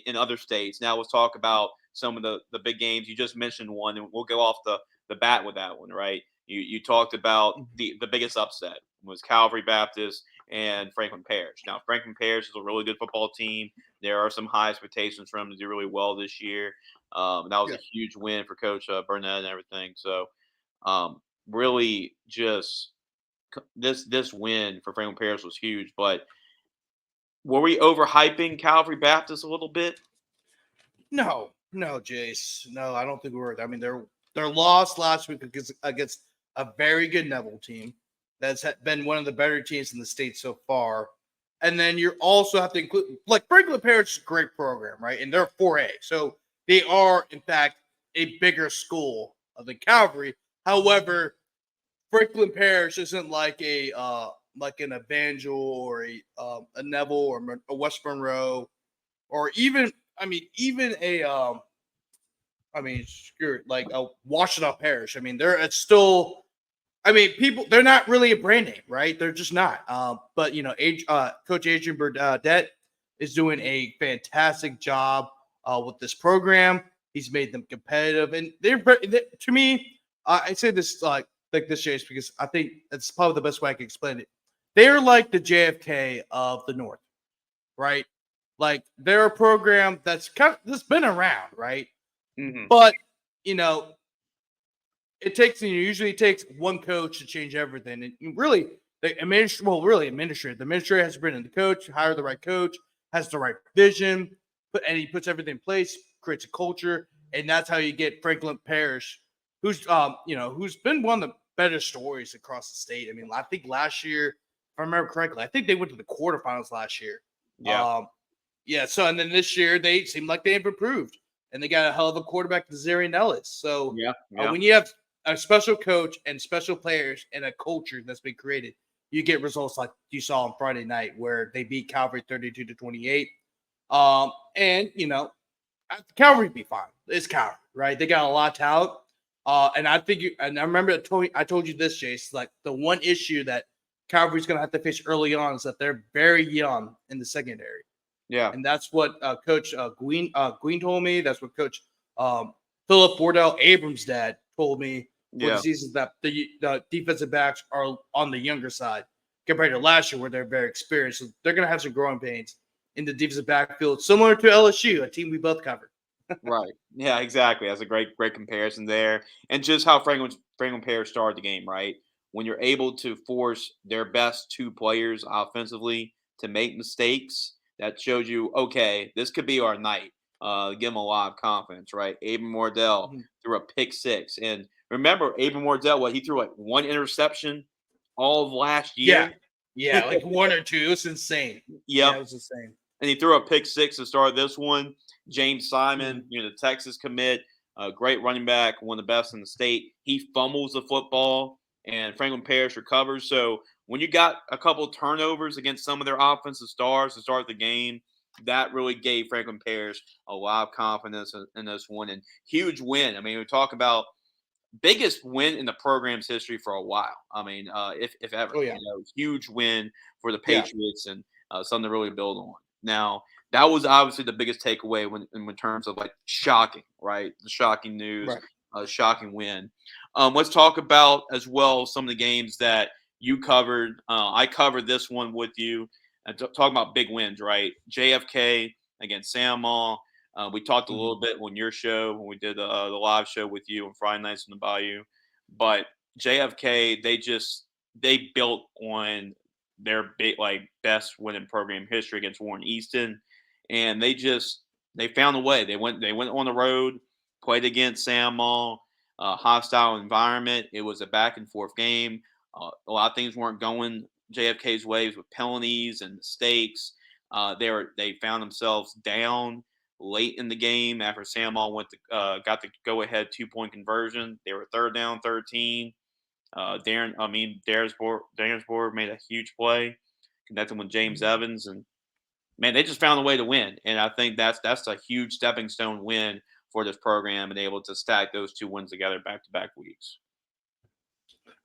in other states. Now, let's talk about some of the big games. You just mentioned one, and we'll go off the bat with that one, right? You talked about the biggest upset was Calvary Baptist and Franklin Parish. Now, Franklin Parish is a really good football team. There are some high expectations for them to do really well this year. That was a huge win for Coach Burnett and everything. So, really, just this win for Franklin Parish was huge. But were we overhyping Calvary Baptist a little bit? No, Jace. No, I don't think we're. I mean, their loss last week against a very good Neville team that's been one of the better teams in the state so far. And then you also have to include, like, Franklin Parish is a great program, right? And they're 4A, so they are in fact a bigger school than Calvary. However, Franklin Parish isn't like like an Evangel or a Neville or a West Monroe, or even screw it, like a Washington Parish. I mean, it's still. I mean, they're not really a brand name, right? They're just not. But Coach Adrian Burdette is doing a fantastic job with this program. He's made them competitive, and to me, I say this like this, Chase, because I think that's probably the best way I can explain it. They're like the JFK of the North, right? Like, they're a program that's been around, right? Mm-hmm. But it usually takes one coach to change everything. And really, the administrator. The administrator has to bring in the coach, hire the right coach, has the right vision, and he puts everything in place, creates a culture, and that's how you get Franklin Parish, who's been one of the better stories across the state. I mean, I think last year, if I remember correctly, I think they went to the quarterfinals last year. Yeah. So, and then this year they seem like they've improved, and they got a hell of a quarterback, Zarian Ellis. So, when you have a special coach and special players and a culture that's been created, you get results like you saw on Friday night, where they beat Calvary 32-28. And Calvary be fine. It's Calvary, right? They got a lot of talent. And I think and I remember I told you this, Jace, like, the one issue that Calvary's going to have to face early on is that they're very young in the secondary. Yeah. And that's what Coach Gween told me. That's what Coach Philip Wardell Abrams' dad told me for the season, that the defensive backs are on the younger side compared to last year, where they're very experienced. So they're going to have some growing pains in the defensive backfield, similar to LSU, a team we both covered. Right. Yeah, exactly. That's a great comparison there. And just how Franklin Parish started the game, right? When you're able to force their best two players offensively to make mistakes, that shows you, okay, this could be our night. Give them a lot of confidence, right? Abram Wardell threw a pick six. And remember, Abram Wardell, he threw like one interception all of last year? Yeah, like one or two. It was insane. Yep. Yeah, it was insane. And he threw a pick six to start this one. James Simon, the Texas commit, great running back, one of the best in the state. He fumbles the football, and Franklin Parish recovers. So when you got a couple of turnovers against some of their offensive stars to start the game, that really gave Franklin Parish a lot of confidence in this one. And huge win. I mean, we talk about biggest win in the program's history for a while. I mean, if ever. Oh, yeah. Huge win for the Patriots, and something to really build on. Now, that was obviously the biggest takeaway in terms of, like, shocking, right? The shocking news, shocking win. Let's talk about as well some of the games that you covered. I covered this one with you. Talking about big wins, right? JFK against Amant. We talked a little bit on your show when we did the live show with you on Friday nights in the Bayou. But JFK, they built on their best winning program history against Warren Easton, and they found a way. They went on the road, played against Amant, hostile environment. It was a back and forth game. A lot of things weren't going JFK's ways with penalties and mistakes. They found themselves down late in the game after Amant got the go-ahead 2-point conversion. They were 3rd down, 13. Darrensburg made a huge play, connecting with James Evans, and man, they just found a way to win. And I think that's a huge stepping stone win for this program, and able to stack those two wins together back-to-back weeks.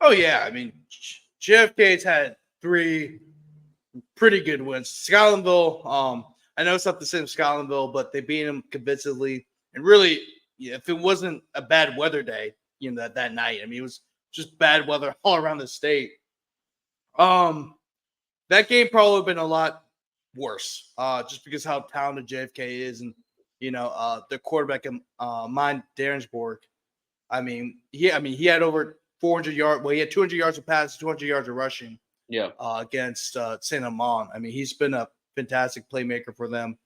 Oh yeah, I mean, JFK's had 3 pretty good wins. Scotlandville, I know it's not the same as Scotlandville, but they beat them convincingly. And really, if it wasn't a bad weather day, that night, I mean, it was just bad weather all around the state. That game probably would have been a lot worse, just because how talented JFK is, and the quarterback in mine, Darrensburg. I mean, he had over 400 yards. Well, he had 200 yards of passing, 200 yards of rushing. Yeah. Against Saint Amant. I mean, he's been a fantastic playmaker for them.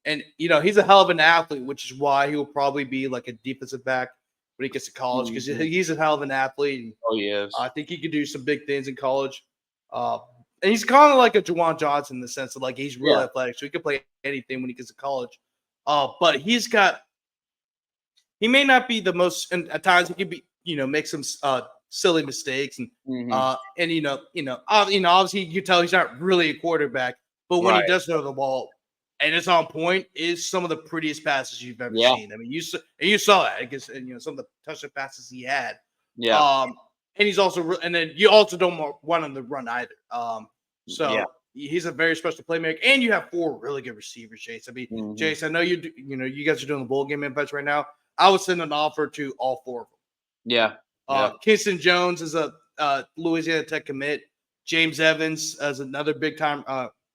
And he's a hell of an athlete, which is why he will probably be like a defensive back when he gets to college, because he's a hell of an athlete. And Oh, yes. I think he could do some big things in college. And he's kind of like a Juwan Johnson in the sense of like he's real athletic, so he can play anything when he gets to college. But he may not be the most, and at times he can be, make some silly mistakes, and obviously you can tell he's not really a quarterback, but when he does throw the ball and it's on point, is some of the prettiest passes you've ever seen. I mean, you saw that because some of the touchdown passes he had. Yeah. And he's also, and then you also don't want him to run either. He's a very special playmaker, and you have 4 really good receivers, Chase. I mean, Chase, I know you guys are doing the bowl game invites right now. I would send an offer to all 4 of them. Yeah. Kingston Jones is a Louisiana Tech commit. James Evans as another big time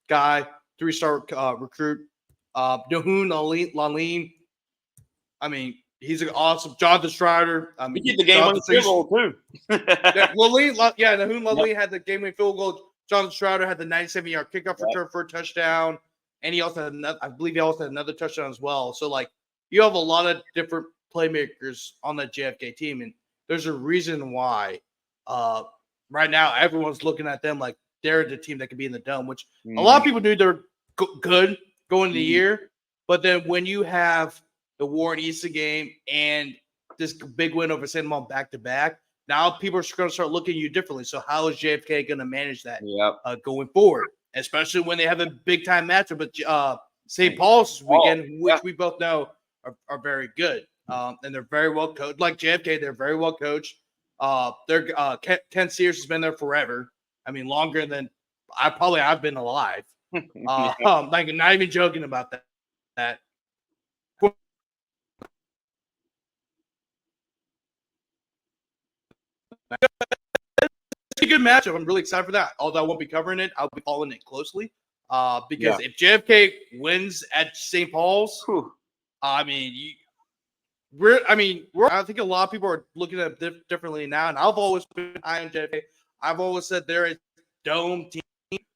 guy, 3-star recruit. Nahun Laleen. I mean, he's an awesome. Jonathan Strider. I mean, he did the game on the field goal too. Nahun Laleen had the game-winning field goal. Jonathan Strider had the 97-yard kickoff return for a touchdown, and he also had another touchdown as well. So like, you have a lot of different playmakers on that JFK team, and there's a reason why right now everyone's looking at them like they're the team that could be in the dome, which a lot of people knew they're good going into the year. But then when you have the Warren Easton game and this big win over St. Amant back-to-back, now people are going to start looking at you differently. So how is JFK going to manage that going forward, especially when they have a big-time matchup with St. Paul's weekend, which we both know are very good. And they're very well coached. Like JFK, they're very well coached. Ken Sears has been there forever. I mean, longer than I've been alive. Like, not even joking about that. It's a good matchup. I'm really excited for that. Although I won't be covering it, I'll be following it closely. Because if JFK wins at St. Paul's, I think a lot of people are looking at it differently now, and I've always been high on JFK. I've always said they're a dome team,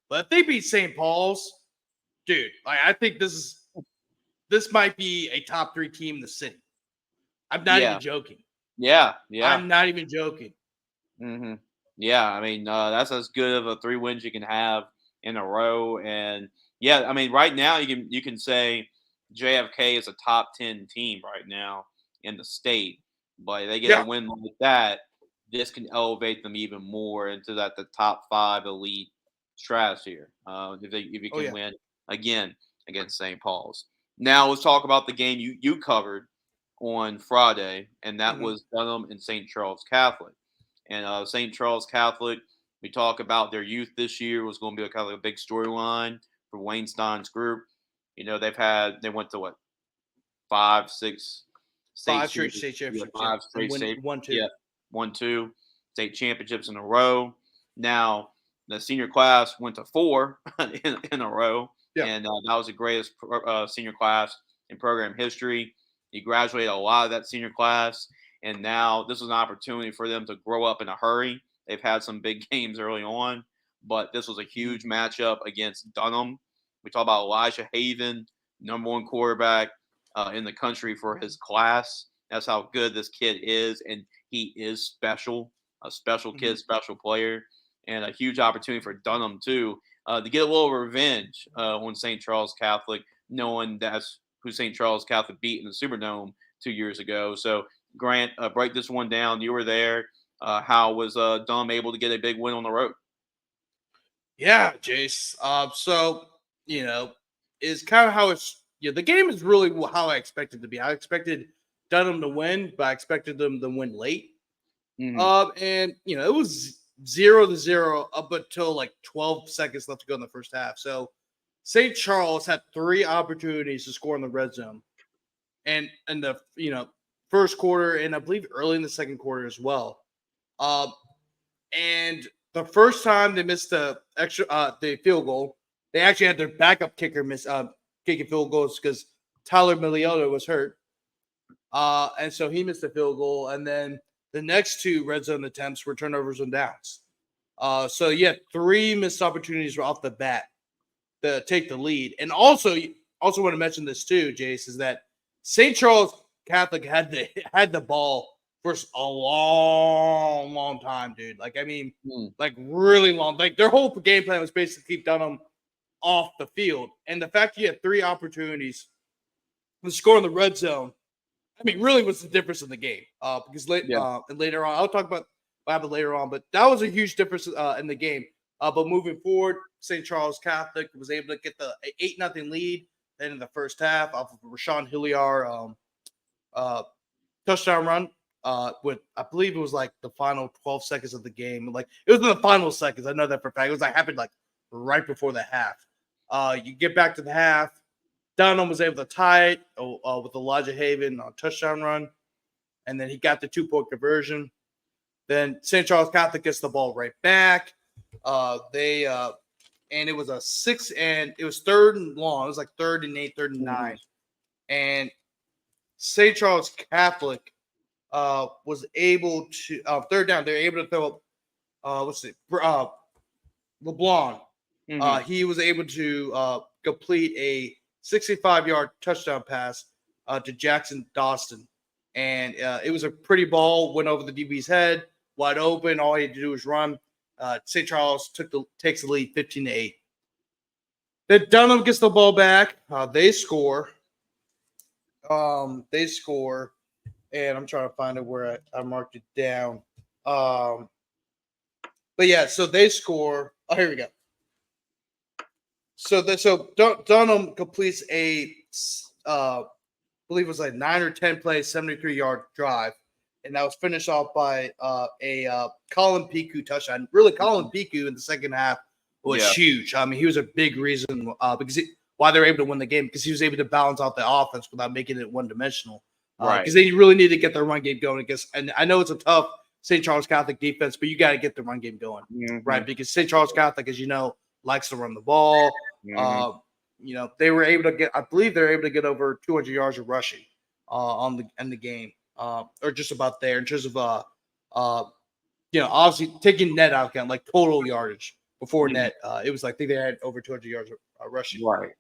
but if they beat St. Paul's, dude, I think this might be a top 3 team in the city. I'm not even joking. Yeah. I'm not even joking. Yeah, I mean, that's as good of a 3 wins you can have in a row, and I mean, right now you can say JFK is a top 10 team right now in the state, but if they get a win like that, this can elevate them even more into the top 5 elite stratosphere. If you can win again against St. Paul's. Now let's talk about the game you covered on Friday, and that was Dunham and St. Charles Catholic. And St. Charles Catholic, we talk about their youth this year was going to be kind of a big storyline for Wayne Stein's group. They went to 5 straight state championships. 5 straight state, 1-2 state championships in a row. Now the senior class went to 4 in a row, and that was the greatest senior class in program history. You graduated a lot of that senior class, and now this was an opportunity for them to grow up in a hurry. They've had some big games early on, but this was a huge matchup against Dunham. We talk about Elijah Haven, #1 quarterback in the country for his class. That's how good this kid is, and he is special, a special kid, special player, and a huge opportunity for Dunham too to get a little revenge on St. Charles Catholic, knowing that's who St. Charles Catholic beat in the Superdome 2 years ago. So, Grant, break this one down. You were there. How was Dunham able to get a big win on the road? Yeah, Jace. So, is kind of how it's the game is really how I expected it to be. I expected Dunham to win, but I expected them to win late. And it was 0-0 up until like 12 seconds left to go in the first half. So St. Charles had 3 opportunities to score in the red zone, and in the first quarter, and I believe early in the second quarter as well. And the first time they missed the field goal, they actually had their backup kicker miss kicking field goals because Tyler Miliota was hurt. And so he missed the field goal. And then the next 2 red zone attempts were turnovers and downs. So 3 missed opportunities off the bat to take the lead. And also, also want to mention this too, Jace, is that St. Charles Catholic had the ball for a long time, dude. Like, I mean, like really long. Like their whole game plan was basically keep Dunham off the field. And the fact you had 3 opportunities to score in the red zone, I mean, really was the difference in the game. Because later on, I'll talk about what happened later on, but that was a huge difference in the game. But moving forward, St. Charles Catholic was able to get the 8-0 lead then in the first half off of Rashawn Hilliard touchdown run. With I believe it was like the final 12 seconds of the game. Like it was in the final seconds. I know that for a fact. It was like happened like right before the half. You get back to the half. Dunham was able to tie it with Elijah Haven on touchdown run, and then he got the 2-point conversion. Then St. Charles Catholic gets the ball right back. And it was a 6 and it was 3rd and long. It was like 3rd and 8, 3rd and 9, and St. Charles Catholic was able to 3rd down. They were able to throw LeBlanc. He was able to complete a 65-yard touchdown pass to Jackson Dawson, and it was a pretty ball. Went over the DB's head, wide open. All he had to do was run. St. Charles takes the lead 15-8. Then Dunham gets the ball back. They score. And I'm trying to find it where I marked it down. But yeah, so they score. Oh, here we go. So Dunham completes a, I believe it was like 9 or 10 play, 73-yard drive, and that was finished off by a Colin Piku touchdown. Really, Colin Piku in the second half was huge. I mean, he was a big reason because why they were able to win the game, because he was able to balance out the offense without making it one-dimensional. Because they really need to get their run game going. And I know it's a tough St. Charles Catholic defense, but you got to get the run game going, right? Because St. Charles Catholic, as you know, likes to run the ball. They were able to get, I believe they were able to get over 200 yards of rushing in the game, or just about there in terms of, obviously taking net out count, like total yardage before net. It was like, I think they had over 200 yards of rushing. Right.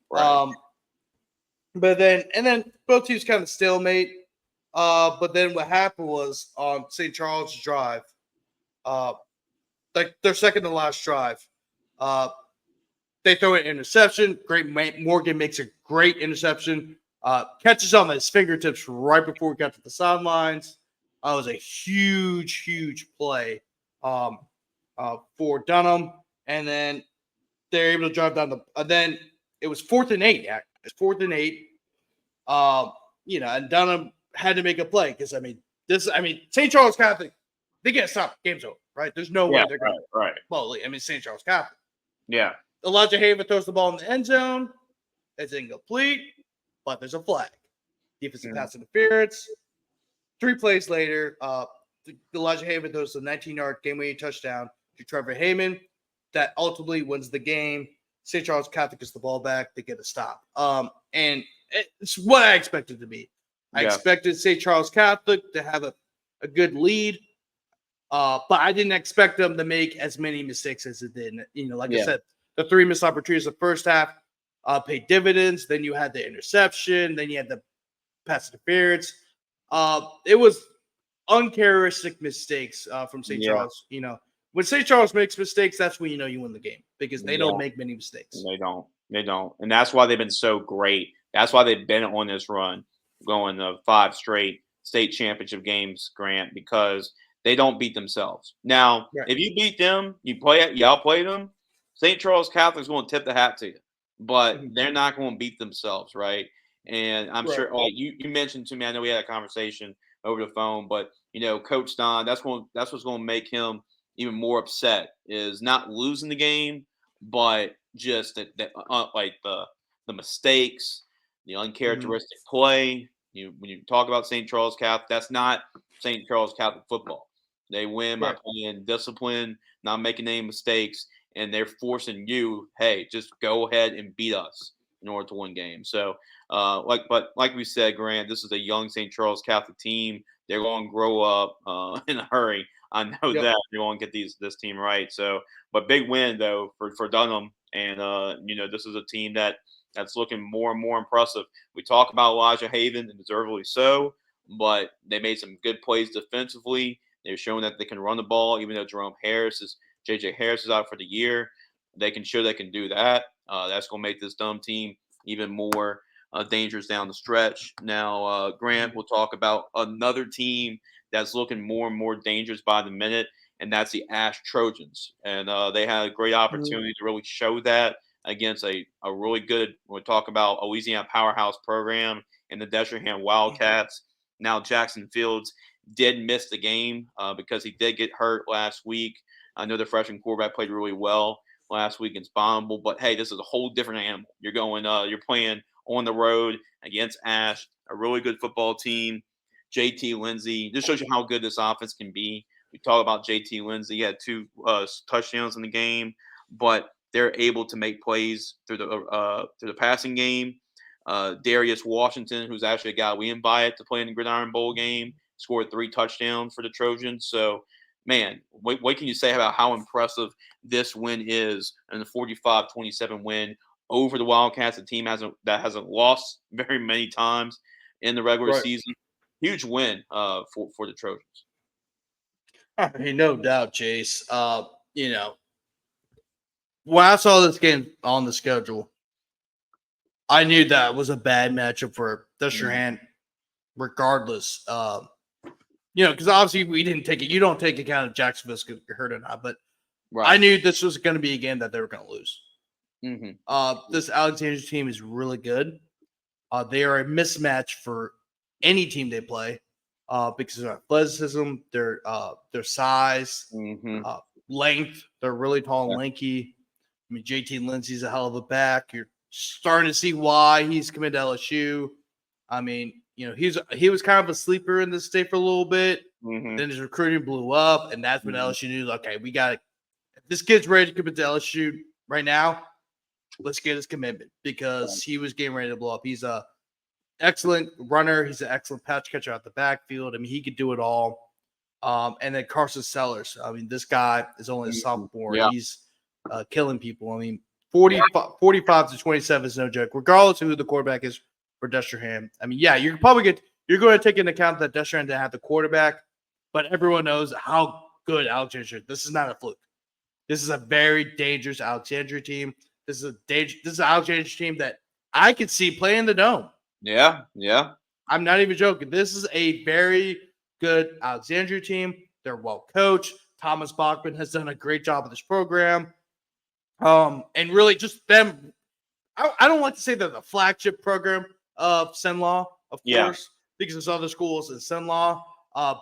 But then both teams kind of stalemate. But then what happened was on St. Charles' drive, like their second to last drive, they throw an interception. Morgan makes a great interception, catches on his fingertips right before we got to the sidelines. It was a huge play for Dunham, and then they're able to drive down then it was 4th and 8. It's 4th and 8. And Dunham had to make a play because St. Charles Catholic, they can't stop. Game's over, right? There's no way they're going to. Right. Well, St. Charles Catholic. Yeah. Elijah Haven throws the ball in the end zone. It's incomplete, but there's a flag. Defensive pass interference. 3 plays later, Elijah Haven throws a 19-yard game-winning touchdown to Trevor Heyman. That ultimately wins the game. St. Charles Catholic gets the ball back. They get a stop. And it's what I expected to be. I expected St. Charles Catholic to have a good lead, but I didn't expect them to make as many mistakes as it did. I said, the 3 missed opportunities the first half paid dividends. Then you had the interception. Then you had the pass interference. It was uncharacteristic mistakes from St. Charles. When St. Charles makes mistakes, that's when you win the game, because they don't make many mistakes. They don't. And that's why they've been so great. That's why they've been on this run, going to 5 straight state championship games, Grant, because they don't beat themselves. Now, if you beat them, y'all play them, St. Charles Catholic's going to tip the hat to you, but they're not going to beat themselves, right? And I'm sure, like you mentioned to me, I know we had a conversation over the phone, but Coach Don, that's what's going to make him even more upset, is not losing the game, but just the mistakes, the uncharacteristic play. When you talk about St. Charles Catholic, that's not St. Charles Catholic football. They win by playing discipline, not making any mistakes, and they're forcing you, hey, just go ahead and beat us in order to win games. So, like we said, Grant, this is a young St. Charles Catholic team. They're going to grow up in a hurry. I know that they're going to get this team right. So, but big win though for Dunham, and this is a team that that's looking more and more impressive. We talk about Elijah Haven, and deservedly so, but they made some good plays defensively. They're showing that they can run the ball, even though J.J. Harris is out for the year. They can show they can do that. That's going to make this dumb team even more dangerous down the stretch. Now, Grant will talk about another team that's looking more and more dangerous by the minute, and that's the Ash Trojans. And they had a great opportunity to really show that against a really good, when we talk about a Louisiana powerhouse program and the Destrehan Wildcats. Now, Jackson Fields did miss the game because he did get hurt last week. I know the freshman quarterback played really well last week against Bombable, but hey, this is a whole different animal. You're playing on the road against Ash, a really good football team. JT Lindsay, this shows you how good this offense can be. We talk about JT Lindsay. He had 2 touchdowns in the game, but they're able to make plays through the passing game. Darius Washington, who's actually a guy we invited to play in the Gridiron Bowl game, scored 3 touchdowns for the Trojans. So, man, what can you say about how impressive this win is, and the 45-27 win over the Wildcats, a team that hasn't lost very many times in the regular season. Huge win for the Trojans. I mean, no doubt, Chase. When I saw this game on the schedule, I knew that was a bad matchup for Destrehan, regardless. Because obviously we didn't take it. You don't take account of Jacksonville's hurt or not, but I knew this was going to be a game that they were going to lose. This Alexandria team is really good. They are a mismatch for any team they play because of their athleticism, their size, length. They're really tall and lanky. I mean, JT Lindsay's a hell of a back. You're starting to see why he's committed to LSU. I mean, he was kind of a sleeper in this state for a little bit. Then his recruiting blew up, and that's when LSU knew, okay, we got it. If this kid's ready to commit to LSU right now, let's get his commitment, because he was getting ready to blow up. He's a excellent runner. He's an excellent pass catcher out the backfield. I mean, he could do it all. And then Carson Sellers. I mean, this guy is only a sophomore. Yeah. He's killing people. I mean, 45-27 is no joke, regardless of who the quarterback is for Destrehan. I mean, yeah, you're going to take into account that Destrehan didn't have the quarterback, but everyone knows how good Alexandria is. This is not a fluke. This is a very dangerous Alexandria team. This is an Alexandria team that I could see playing the Dome. Yeah. I'm not even joking. This is a very good Alexandria team. They're well coached. Thomas Bachman has done a great job with this program. And really just them. I don't like to say they're the flagship program of Senlaw, of course, because there's other schools in Senlaw.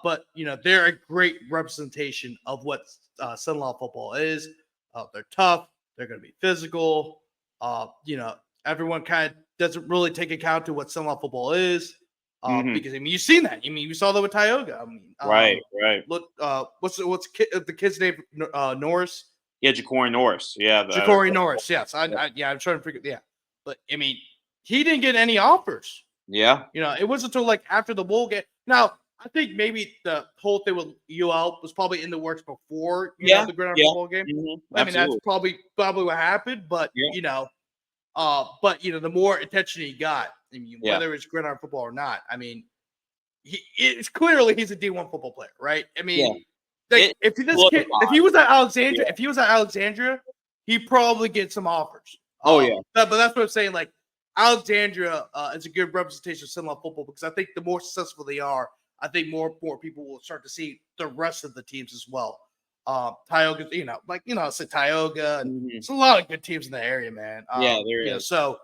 But, they're a great representation of what Senlaw football is. They're tough. They're going to be physical. Everyone kind of doesn't really take account to what Senlaw football is. Because, I mean, you've seen that. I mean, you saw that with Tioga. I mean, right. Look, what's the kid's name? Norris? Yeah, Ja'Cory Norris. Yeah. Ja'Cory Norris. Yes. I'm trying to figure. Yeah. But, I mean, he didn't get any offers. Yeah. It wasn't until after the bowl game. Now, I think maybe the whole thing with UL was probably in the works before the Gridiron bowl game. I mean, that's probably what happened. But the more attention he got, I mean, whether it's Gridiron football or not, I mean, it's clearly he's a D1 football player, right? I mean, if he was at Alexandria, he probably get some offers. But that's what I'm saying. Alexandria is a good representation of Senlaw football, because I think the more successful they are, I think more people will start to see the rest of the teams as well. Tioga, I said Tioga, and there's a lot of good teams in the area, man. There is. So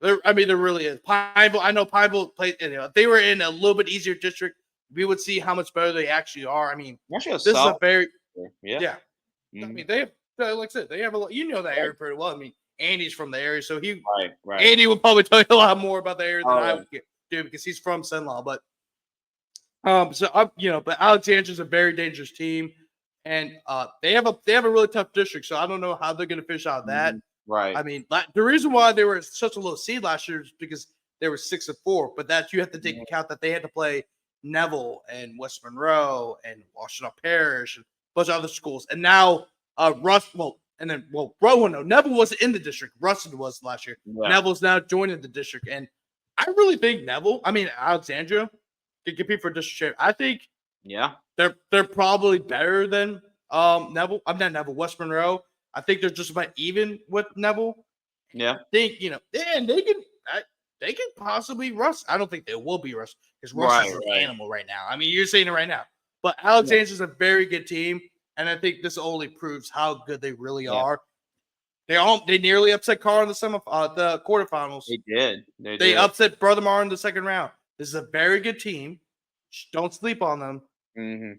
there really is. Pineville, I know Pineville played. If they were in a little bit easier district, we would see how much better they actually are. I mean, this is a very I mean, they have, like I said, they have a lot. That area pretty well. I mean, Andy's from the area, so Andy will probably tell you a lot more about the area than I would do, because he's from Senlaw. But but Alexandria's a very dangerous team, and they have a really tough district. So I don't know how they're going to fish out that. Right. I mean, the reason why they were such a low seed last year is because they were 6-4. But that you have to take account that they had to play Neville and West Monroe and Washington Parish and a bunch of other schools, and now and then Rowan. No, Neville wasn't in the district. Rustin was last year. Yeah. Neville's now joining the district, and I really think Alexandria can compete for district chair. I think they're probably better than Neville. I'm not Neville. West Monroe. I think they're just about even with Neville. Yeah. I think and they can possibly Russ. I don't think they will be Russ because Russ is an animal right now. I mean, you're saying it right now. But Alexandria's a very good team, and I think this only proves how good they really are. They nearly upset Carr in the quarterfinals. They did. They upset Brother Mar in the second round. This is a very good team. Don't sleep on them. Mm-hmm.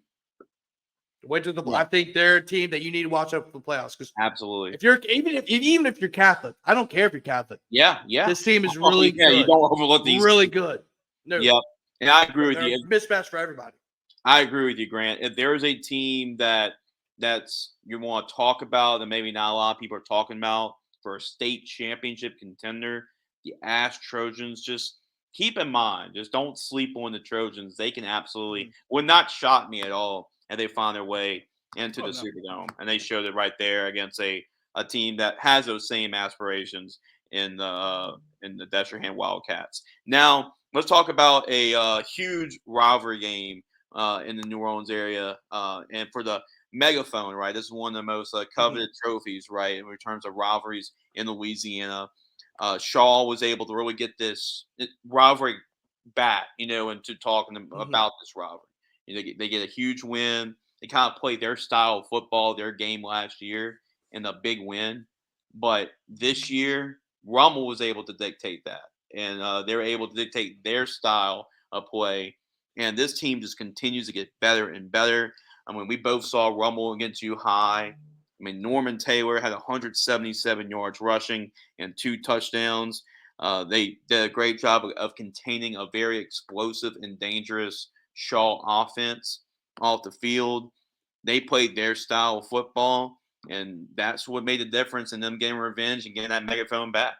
Wait to I think they're a team that you need to watch out for the playoffs. Because absolutely, if you're even if you're Catholic, I don't care if you're Catholic. Yeah. This team is really good. You don't overlook these. Really good. No, and I agree with you. Mismatch for everybody. I agree with you, Grant. If there's a team that's you want to talk about and maybe not a lot of people are talking about for a state championship contender, the Ash Trojans, just keep in mind, just don't sleep on the Trojans. They can absolutely would not shock me at all if they find their way into the Superdome. And they showed it right there against a team that has those same aspirations in the Destrehan Wildcats. Now, let's talk about a huge rivalry game in the New Orleans area. And for the Megaphone, right? This is one of the most coveted trophies, right, in terms of rivalries in Louisiana. Shaw was able to really get this rivalry back, and to talking about this rivalry. They get a huge win. They kind of played their style of football, their game last year, in a big win. But this year, Rummel was able to dictate that, and they were able to dictate their style of play. And this team just continues to get better and better. I mean, we both saw Rummel against you high. I mean, Norman Taylor had 177 yards rushing and 2 touchdowns. They did a great job of containing a very explosive and dangerous Shaw offense off the field. They played their style of football, and that's what made the difference in them getting revenge and getting that Megaphone back.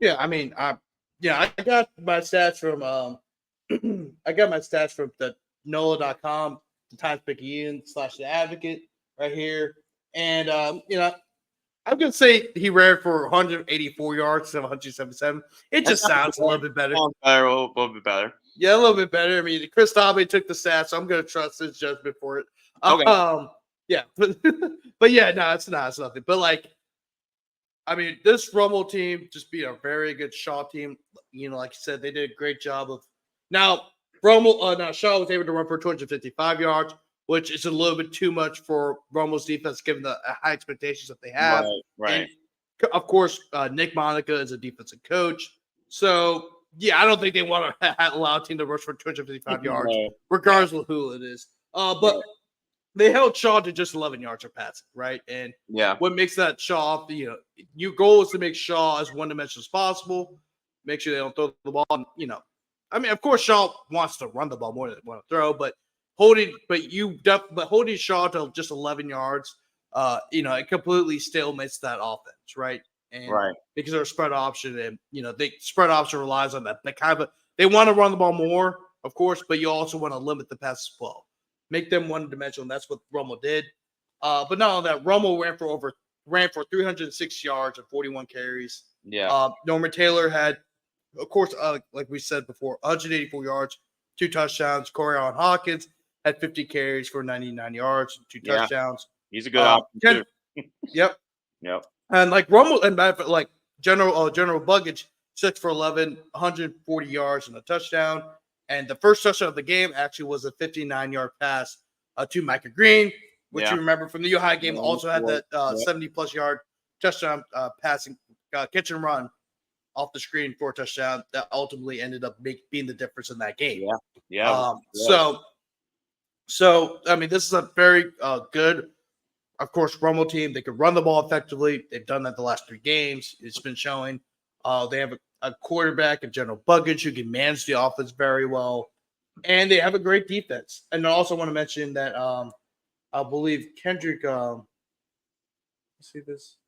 Yeah, I mean, I got my stats from the NOLA.com, the Times-Picayune / The Advocate right here. And, I'm going to say he ran for 184 yards instead of 177. It just sounds a little bit better. A little bit better. Yeah, a little bit better. I mean, Chris Dobby took the stats, so I'm going to trust his judgment for it. Okay. Yeah. But yeah, no, it's nothing. But, I mean, this Rummel team just beat a very good Shaw team. Like you said, they did a great job of – now, Shaw was able to run for 255 yards, which is a little bit too much for Rummel's defense, given the high expectations that they have. Right. And of course, Nick Monica is a defensive coach. So, yeah, I don't think they want to allow a team to rush for 255 yards, regardless of who it is. But they held Shaw to just 11 yards of passing, right? And what makes that Shaw, your goal is to make Shaw as one-dimensional as possible, make sure they don't throw the ball. And, I mean, of course, Shaw wants to run the ball more than want to throw, but holding Shaw to just 11 yards, it completely stalemates that offense, right? And because they're a spread option, and the spread option relies on that. They want to run the ball more, of course, but you also want to limit the passes as well, make them one-dimensional, and that's what Rummel did. But not only that, Rummel ran for 306 yards and 41 carries. Yeah. Norman Taylor had, of course, like we said before, 184 yards, 2 touchdowns. Corian Hawkins had 50 carries for 99 yards, 2 touchdowns. He's a good option too. Yep. And Rummel and General Buggage, 6 for 11, 140 yards and a touchdown. And the first touchdown of the game actually was a 59-yard pass to Micah Green, which you remember from the U High game. Also had that 70-plus yard touchdown passing catch and run off the screen for a touchdown that ultimately ended up being the difference in that game. So I mean, this is a very good, of course, Rummel team. They can run the ball effectively. They've done that the last 3 games. It's been showing. They have a quarterback in General Buggage who can manage the offense very well, and they have a great defense. And I also want to mention that I believe Kendrick. Let's see this.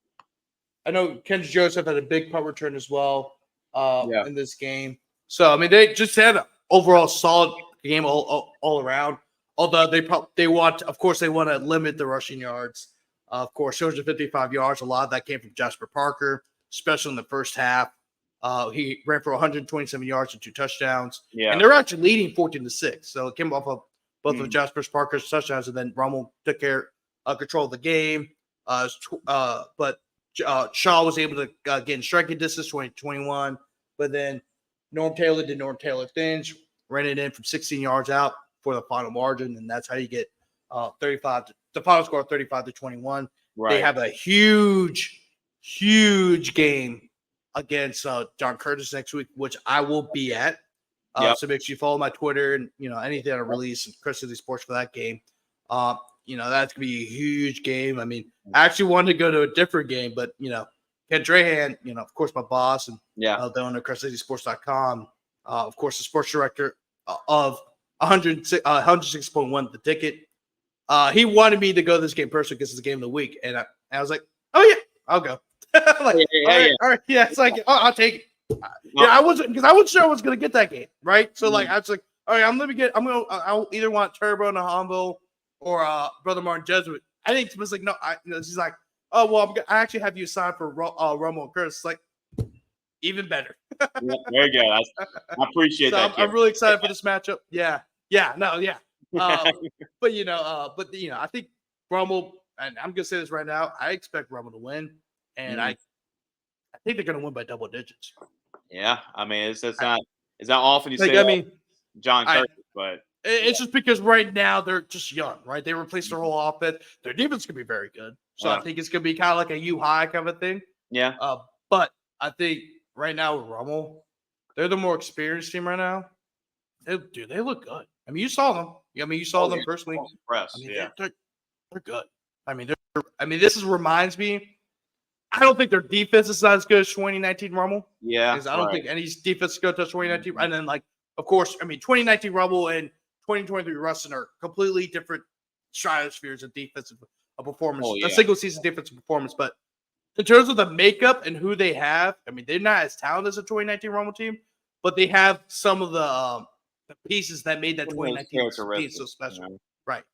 I know Kendrick Joseph had a big punt return as well in this game. So I mean, they just had an overall solid game all around. Although they want to limit the rushing yards Of course, 255 yards. A lot of that came from Jasper Parker, especially in the first half. He ran for 127 yards and 2 touchdowns. Yeah. And they were actually leading 14-6. So it came off of both of Jasper Parker's touchdowns, and then Rummel took control of the game. But Shaw was able to get in striking distance, 20-21. But then Norm Taylor did Norm Taylor things, ran it in from 16 yards out for the final margin, and that's how you get the final score 35-21. Right. They have a huge game against John Curtis next week, which I will be at. So make sure you follow my Twitter and anything I release and Chris City Sports for that game. That's gonna be a huge game. I mean, I actually wanted to go to a different game, but Ken Drahan, of course, my boss and the owner of CrestCitySports.com, of course, the sports director of 106.1 The Ticket. He wanted me to go to this game personally because it's the game of the week, and I was like, "Oh yeah, I'll go." All right, yeah. It's like, I'll take it. I wasn't sure I was gonna get that game, right? So I was like, all right, I'll either want Turbo and Humble or Brother Martin Jesuit. I think it was like, no, she's like, oh well, I actually have you signed for Rummel and Curtis. It's like, even better. There you go. I appreciate that. I'm really excited for this matchup. Yeah. But I think Rummel, and I'm gonna say this right now, I expect Rummel to win, and I think they're gonna win by double digits. Yeah, I mean, it's not often you say John Curtis, but it's just because right now they're just young, right? They replaced their whole offense. Their defense could be very good, so I think it's gonna be kind of like a U high kind of thing. Yeah. But I think right now with Rummel, they're the more experienced team right now. They look good. I mean, you saw them. You saw them personally. I was impressed. They're good. I mean, this reminds me. I don't think their defense is as good as 2019 Rummel. Yeah, because I don't think any defense is good to 2019. And then, of course, 2019 Rummel and 2023 Rustin are completely different stratospheres of defensive performance. A single season defensive performance, but in terms of the makeup and who they have, they're not as talented as the 2019 Rummel team, but they have some of the pieces that made that 2019 team so special. Right.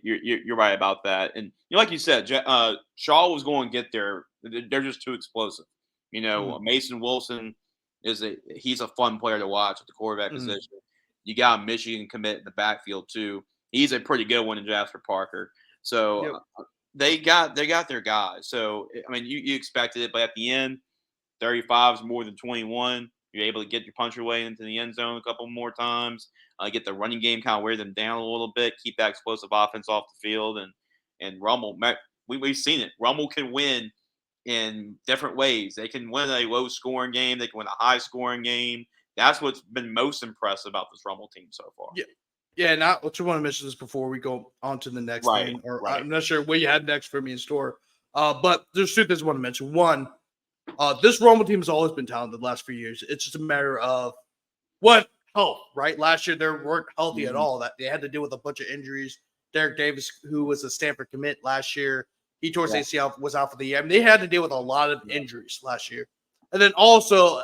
You're right about that. And like you said, Shaw was going to get there. They're just too explosive. Mason Wilson he's a fun player to watch at the quarterback position. You got a Michigan commit in the backfield too. He's a pretty good one in Jasper Parker. So they got their guys. So you expected it, but at the end, 35 is more than 21. You're able to get your punch your way into the end zone a couple more times. Get the running game kind of wear them down a little bit. Keep that explosive offense off the field. And Rummel, we've seen it. Rummel can win in different ways. They can win a low-scoring game. They can win a high-scoring game. That's what's been most impressive about this Rummel team so far. Yeah. And I just want to mention this before we go on to the next thing. I'm not sure what you had next for me in store. But there's two things I want to mention. One, this Rummel team has always been talented the last few years. It's just a matter of health, right? Last year, they weren't healthy at all. That they had to deal with a bunch of injuries. Derek Davis, who was a Stanford commit last year, he tore his ACL, was out for the year. They had to deal with a lot of injuries last year. And then also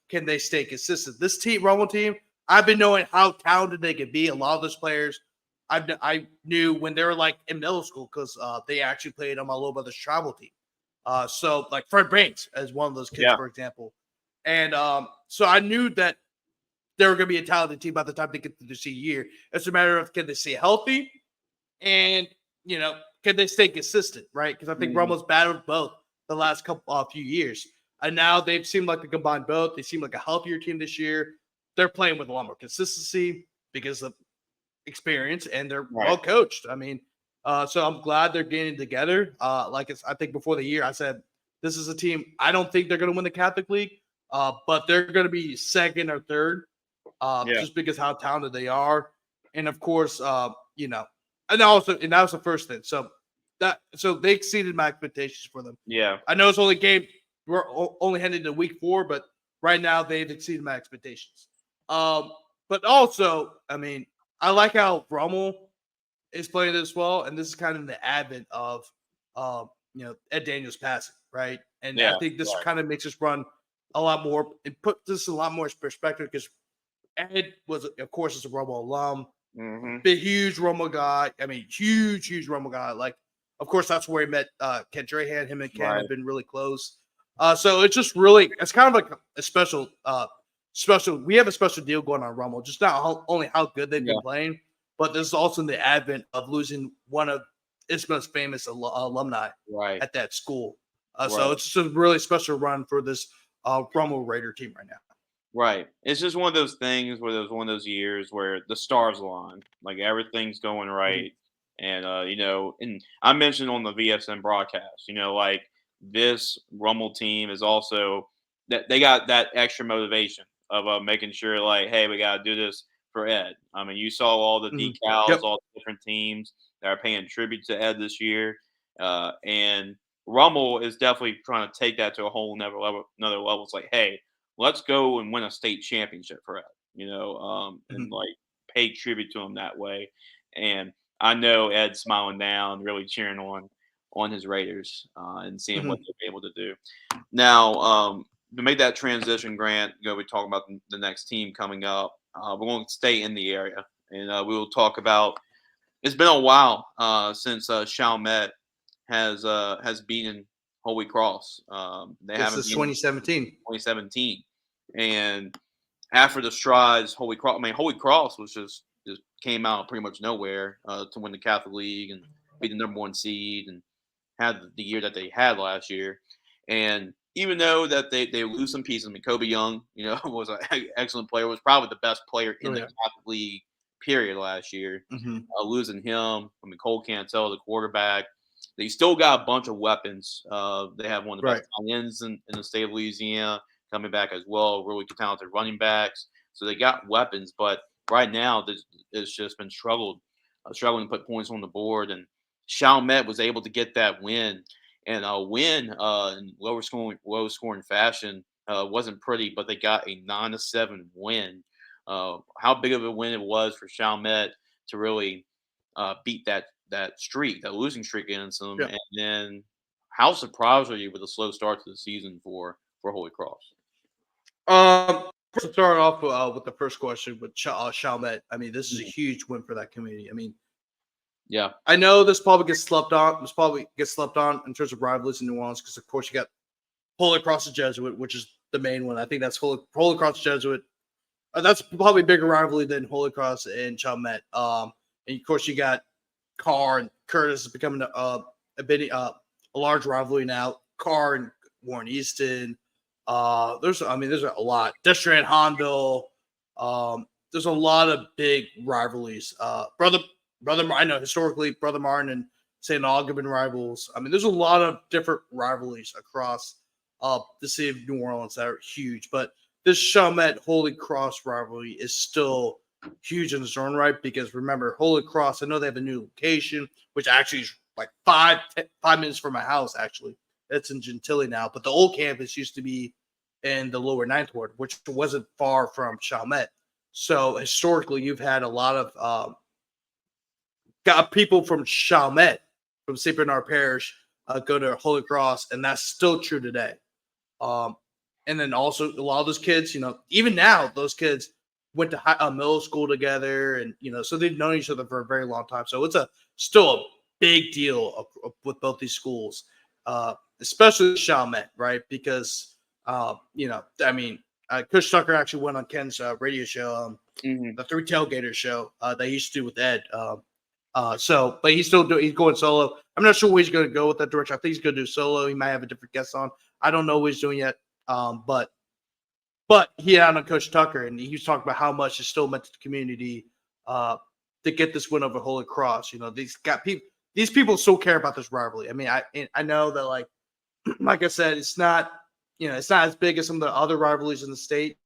can they stay consistent? This Rummel team, I've been knowing how talented they could be. A lot of those players, I knew when they were in middle school because they actually played on my little brother's travel team. So Fred Banks as one of those kids, for example. And so I knew that they were going to be a talented team by the time they get to the senior year. It's a matter of can they stay healthy and, can they stay consistent, right? Because I think Rummel's battled both the last few years. And now they've seemed like they combine both. They seem like a healthier team this year. They're playing with a lot more consistency because of experience, and they're well coached. So I'm glad they're getting together. I think before the year, I said, this is a team. I don't think they're going to win the Catholic League, but they're going to be second or third just because how talented they are. And of course, and that was the first thing. So they exceeded my expectations for them. Yeah. I know we're only heading to week 4, but right now they've exceeded my expectations. But also, I like how Rummel is playing this well, and this is kind of the advent of Ed Daniels passing, right? And I think this kind of makes us run a lot more and put this a lot more in perspective because Ed was, of course, is a Rummel alum, big huge Rummel guy. Huge Rummel guy. Of course, that's where he met Chandrehan. Him and Ken Right. have been really close. So it's just really, it's kind of like a special. We have a special deal going on Rummel. Just not only how good they've been playing, but there's also the advent of losing one of its most famous alumni at that school. So it's just a really special run for this Rummel Raider team right now. Right. It's just one of those things where there's one of those years where the stars align, like everything's going right. And, and I mentioned on the VSN broadcast, like this Rummel team is also that they got that extra motivation of making sure, like, hey, we got to do this for Ed. I mean, you saw all the decals, all the different teams that are paying tribute to Ed this year. And Rummel is definitely trying to take that to a whole another level. It's like, hey, let's go and win a state championship for Ed, and like pay tribute to him that way. And I know Ed's smiling down, really cheering on his Raiders and seeing what they're able to do. Now, to make that transition, Grant, we talk about the next team coming up. We're going to stay in the area, and we will talk about. It's been a while since Chalmette has beaten Holy Cross. This is 2017. 2017, and after the strides, Holy Cross was just came out pretty much nowhere to win the Catholic League and be the number 1 seed and had the year that they had last year. And even though that they lose some pieces, Kobe Young, was an excellent player, was probably the best player in the Catholic League period last year. Losing him, Cole Cantel, the quarterback. They still got a bunch of weapons. They have one of the best tight ends in the state of Louisiana coming back as well. Really talented running backs. So they got weapons, but right now it's just been struggling to put points on the board. And Chalmette was able to get that win, and a win in low scoring fashion. Wasn't pretty, but they got a 9-7 win. How big of a win it was for Chalmette to really beat that losing streak against them. And then how surprised are you with a slow start to the season for Holy Cross? First, starting off with the first question with Chalmette, I mean, this is a huge win for that community. I mean, I know this probably gets slept on. In terms of rivalries in New Orleans because, of course, you got Holy Cross and Jesuit, which is the main one. I think that's Holy Cross Jesuit. That's probably a bigger rivalry than Holy Cross and Chalmette. And of course, you got Carr and Curtis is becoming a large rivalry now. Carr and Warren Easton. There's a lot. Destrehan, Honville. There's a lot of big rivalries. Brother, I know historically, Brother Martin and St. Aug have been rivals. I mean, there's a lot of different rivalries across the city of New Orleans that are huge. But this Chalmette Holy Cross rivalry is still huge in its own right because remember, Holy Cross, I know they have a new location, which actually is like 5 minutes from my house, actually. It's in Gentilly now. But the old campus used to be in the lower Ninth Ward, which wasn't far from Chalmette. So historically, you've had a lot of got people from Chalmette, from St. Bernard Parish, go to Holy Cross, and that's still true today. And then also a lot of those kids, even now, those kids went to middle school together, and so they've known each other for a very long time. So it's still a big deal with both these schools, especially Chalmette, right? Because Coach Tucker actually went on Ken's radio show, the Three Tailgaters show that he used to do with Ed. But he's going solo. I'm not sure where he's going to go with that direction. I think he's going to do solo. He might have a different guest on. I don't know what he's doing yet. But he had on Coach Tucker, and he was talking about how much it still meant to the community to get this win over Holy Cross. These people still care about this rivalry. I mean, I know that like I said, it's not as big as some of the other rivalries in the state.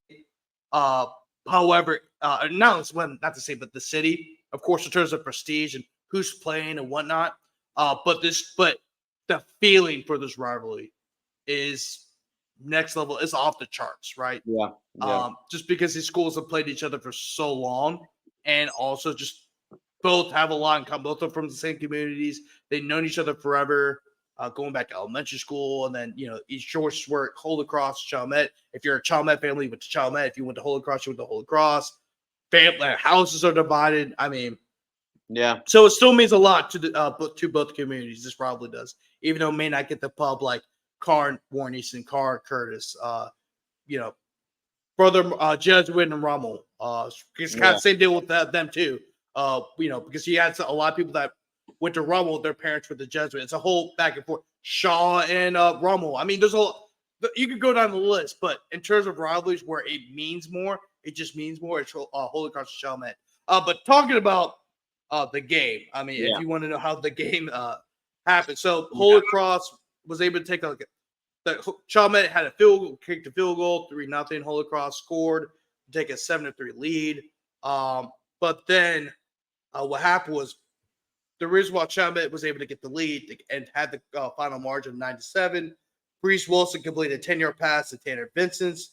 However, not to say, but the city, of course, in terms of prestige and who's playing and whatnot. But the feeling for this rivalry is next level. It's off the charts, right? Yeah. Just because these schools have played each other for so long, and also just both have a lot in common. Both are from the same communities. They've known each other forever, going back to elementary school, and then East George work, Holy Cross, Chalmette. If you're a Chalmette family, you went to Chalmette. If you went to Holy Cross, you went to Holy Cross. Family houses are divided. I mean, Yeah. So it still means a lot to both communities. This probably does, even though it may not get the pub like Carr, Warren Easton, Carr, Curtis, brother Jesuit and Rummel. It's kind of the same deal with them too. Because he had a lot of people that went to Rummel, their parents were the Jesuit. It's a whole back and forth. Shaw and Rummel. I mean, there's you could go down the list, but in terms of rivalries where it means more, it just means more. It's Holy Cross and Chalmette. But talking about the game, I mean, if you want to know how the game happened, so Holy Cross was able to take Chalmette had kicked a field goal, 3-0. Holy Cross scored to take a 7-3 lead. But then what happened was the reason why Chalmette was able to get the lead and had the final margin of 9-7. Brees Wilson completed a 10-yard pass to Tanner Vincent's,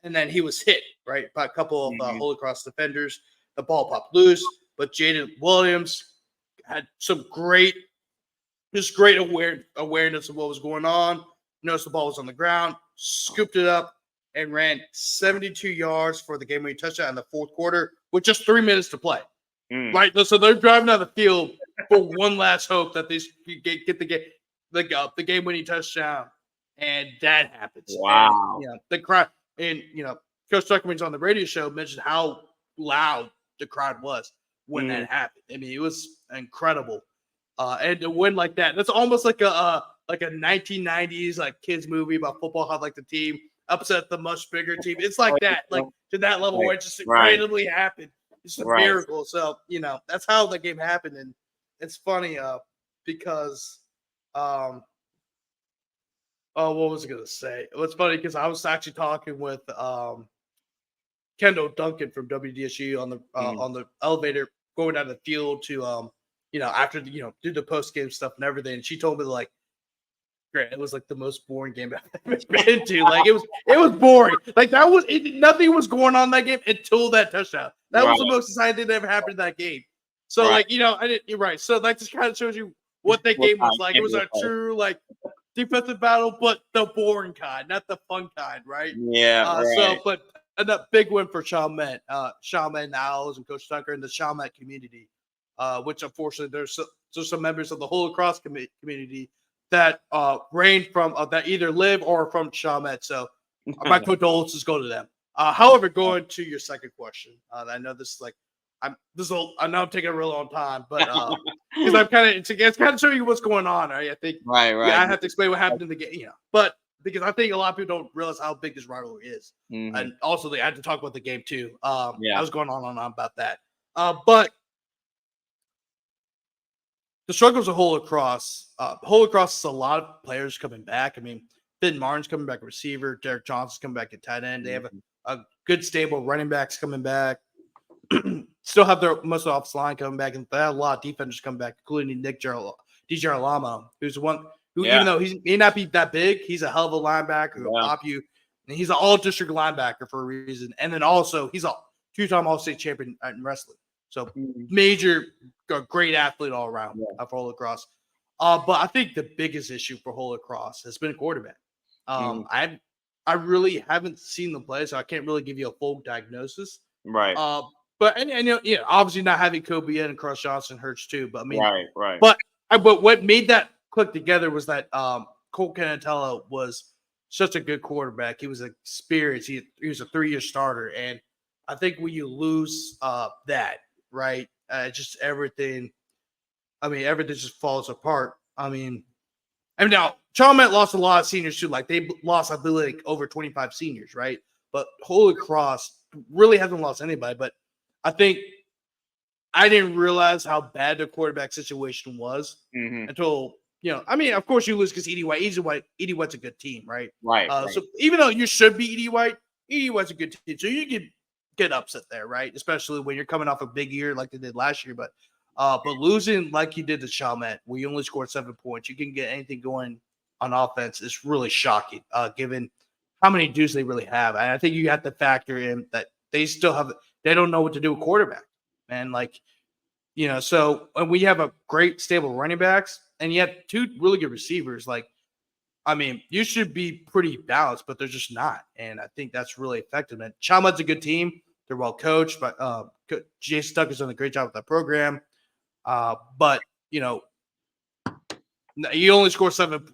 and then he was hit right by a couple of Holy Cross defenders. The ball popped loose, but Jaden Williams had some great awareness of what was going on. Noticed the ball was on the ground, scooped it up, and ran 72 yards for the game-winning touchdown in the fourth quarter with just 3 minutes to play. Right, so they're driving out of the field for one last hope that they get the game-winning touchdown, and that happens. Wow. And, the crowd, and Coach Tuckerman's on the radio show mentioned how loud the crowd was when that happened. I mean, it was incredible, and to win like that—that's almost like a 1990s like kids movie about football. How like the team upset the much bigger team. It's like that, like to that level where it just randomly happened. It's a miracle. So that's how the game happened, and it's funny because what was I gonna say? It was funny because I was actually talking with Kendall Duncan from WDSU on the elevator going down the field to after do the post game stuff and everything, and she told me like, great, it was like the most boring game I've ever been to. Like it was boring. Like nothing was going on in that game until that touchdown. That was the most exciting thing that ever happened in that game. So I didn't. You're right. So that just kind of shows you what that game was like. It was a true like defensive battle, but the boring kind, not the fun kind, right? Yeah. So, but a big win for Chalmette, and Owls and Coach Tucker and the Chalmette community, which unfortunately there's some members of the Holy Cross community that range from that either live or from Chalmette. So my condolences go to them. However, going to your second question, I know this is like I know I'm taking a real long time, but because I'm it's kind of showing you what's going on. Right? I think right. Yeah, I have to explain what happened in the game. But because I think a lot of people don't realize how big this rivalry is, and also I had to talk about the game too. I was going on and on about that, but the struggles of Holy Cross is a lot of players coming back. I mean, Finn Martin's coming back at receiver. Derek Johnson's coming back at tight end. They have a good stable of running backs coming back. Still have their most of the offensive line coming back, and they have a lot of defenders coming back, including DJ Alamo, who's one who, even though he may not be that big, he's a hell of a linebacker who'll pop you. And he's an all-district linebacker for a reason. And then also, he's a two-time All-State champion in wrestling. So great athlete all around for Holy Cross. But I think the biggest issue for Holy Cross has been quarterback. I really haven't seen them play, so I can't really give you a full diagnosis. Right. But obviously not having Kobe and Cross Johnson hurts too. But I mean, right. But what made that click together was that Colt Canatello was such a good quarterback. He was experienced. He was a 3-year starter, and I think when you lose that, right, just everything. I mean, everything just falls apart. I mean now Chalmette lost a lot of seniors too. Like they lost, I believe, like over 25 seniors, right? But Holy Cross really hasn't lost anybody. But I think I didn't realize how bad the quarterback situation was until I mean, of course you lose because Edie White's a good team, right? Right. So even though you should be Edie White's a good team, so you can get upset there, right? Especially when you're coming off a big year like they did last year, but losing like you did to Chalmette, where you only scored 7 points, you can get anything going on offense. Is really shocking, given how many dudes they really have. And I think you have to factor in that they don't know what to do with quarterback, and so when we have a great stable running backs and you have 2 really good receivers, like, I mean, you should be pretty balanced, but they're just not. And I think that's really effective. And Chalmette's a good team. They're well coached, but Jason Tucker's done a great job with that program. But you know, he only scored 7.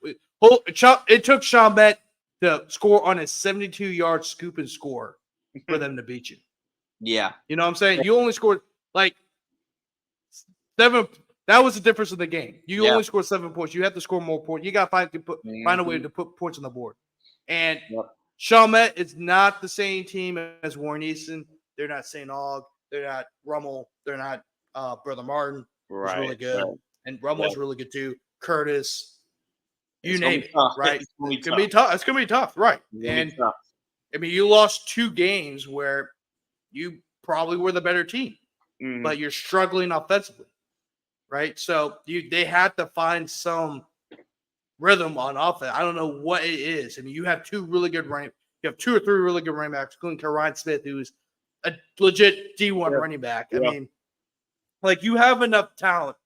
It took Chalmette to score on a 72-yard scoop and score for them to beat you. Yeah. You know what I'm saying? You only scored like 7. That was the difference in the game. You only scored 7 points. You have to score more points. You got to find a way to put points on the board. And Chalmette is not the same team as Warren Easton. They're not St. Aug. They're not Rummel. They're not Brother Martin. Who's really good. Right. And Rummel's really good too. Curtis. You name it, right? It's going to be tough. It's going to be tough, right? And I mean, you lost 2 games where you probably were the better team, but you're struggling offensively, right? So they had to find some rhythm on offense. I don't know what it is. I mean, you have 2 really good you have 2 or 3 really good running backs, including Carencro Smith, who's a legit D1 running back. I mean, like you have enough talent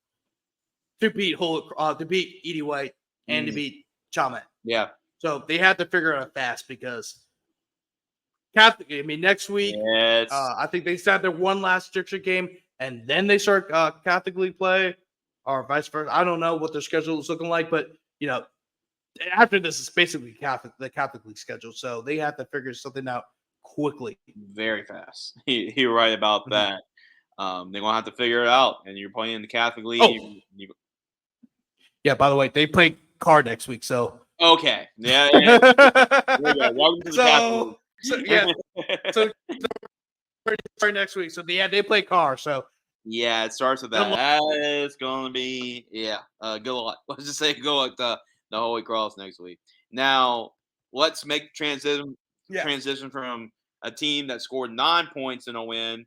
to beat Edie White and to beat Chalmette. Yeah. So they had to figure it out fast because Catholic. I mean, next week, I think they start their one last district game, and then they start Catholic League play, or vice versa. I don't know what their schedule is looking like, but you know, after this is basically the Catholic League schedule, so they have to figure something out quickly, very fast. You're right about that. They're gonna have to figure it out, and you're playing in the Catholic League. Yeah. By the way, they play card next week, so okay. Yeah. Welcome to the Catholic League. So next week. So they play car. So yeah, it starts with that. It's gonna be good luck. Let's just say good luck to the Holy Cross next week. Now let's make transition from a team that scored 9 points in a win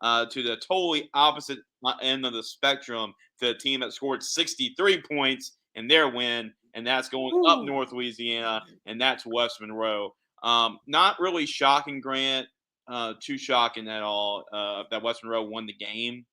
to the totally opposite end of the spectrum, to a team that scored 63 points in their win, and that's going up North Louisiana, and that's West Monroe. Not really shocking, Grant. Too shocking at all that West Monroe won the game.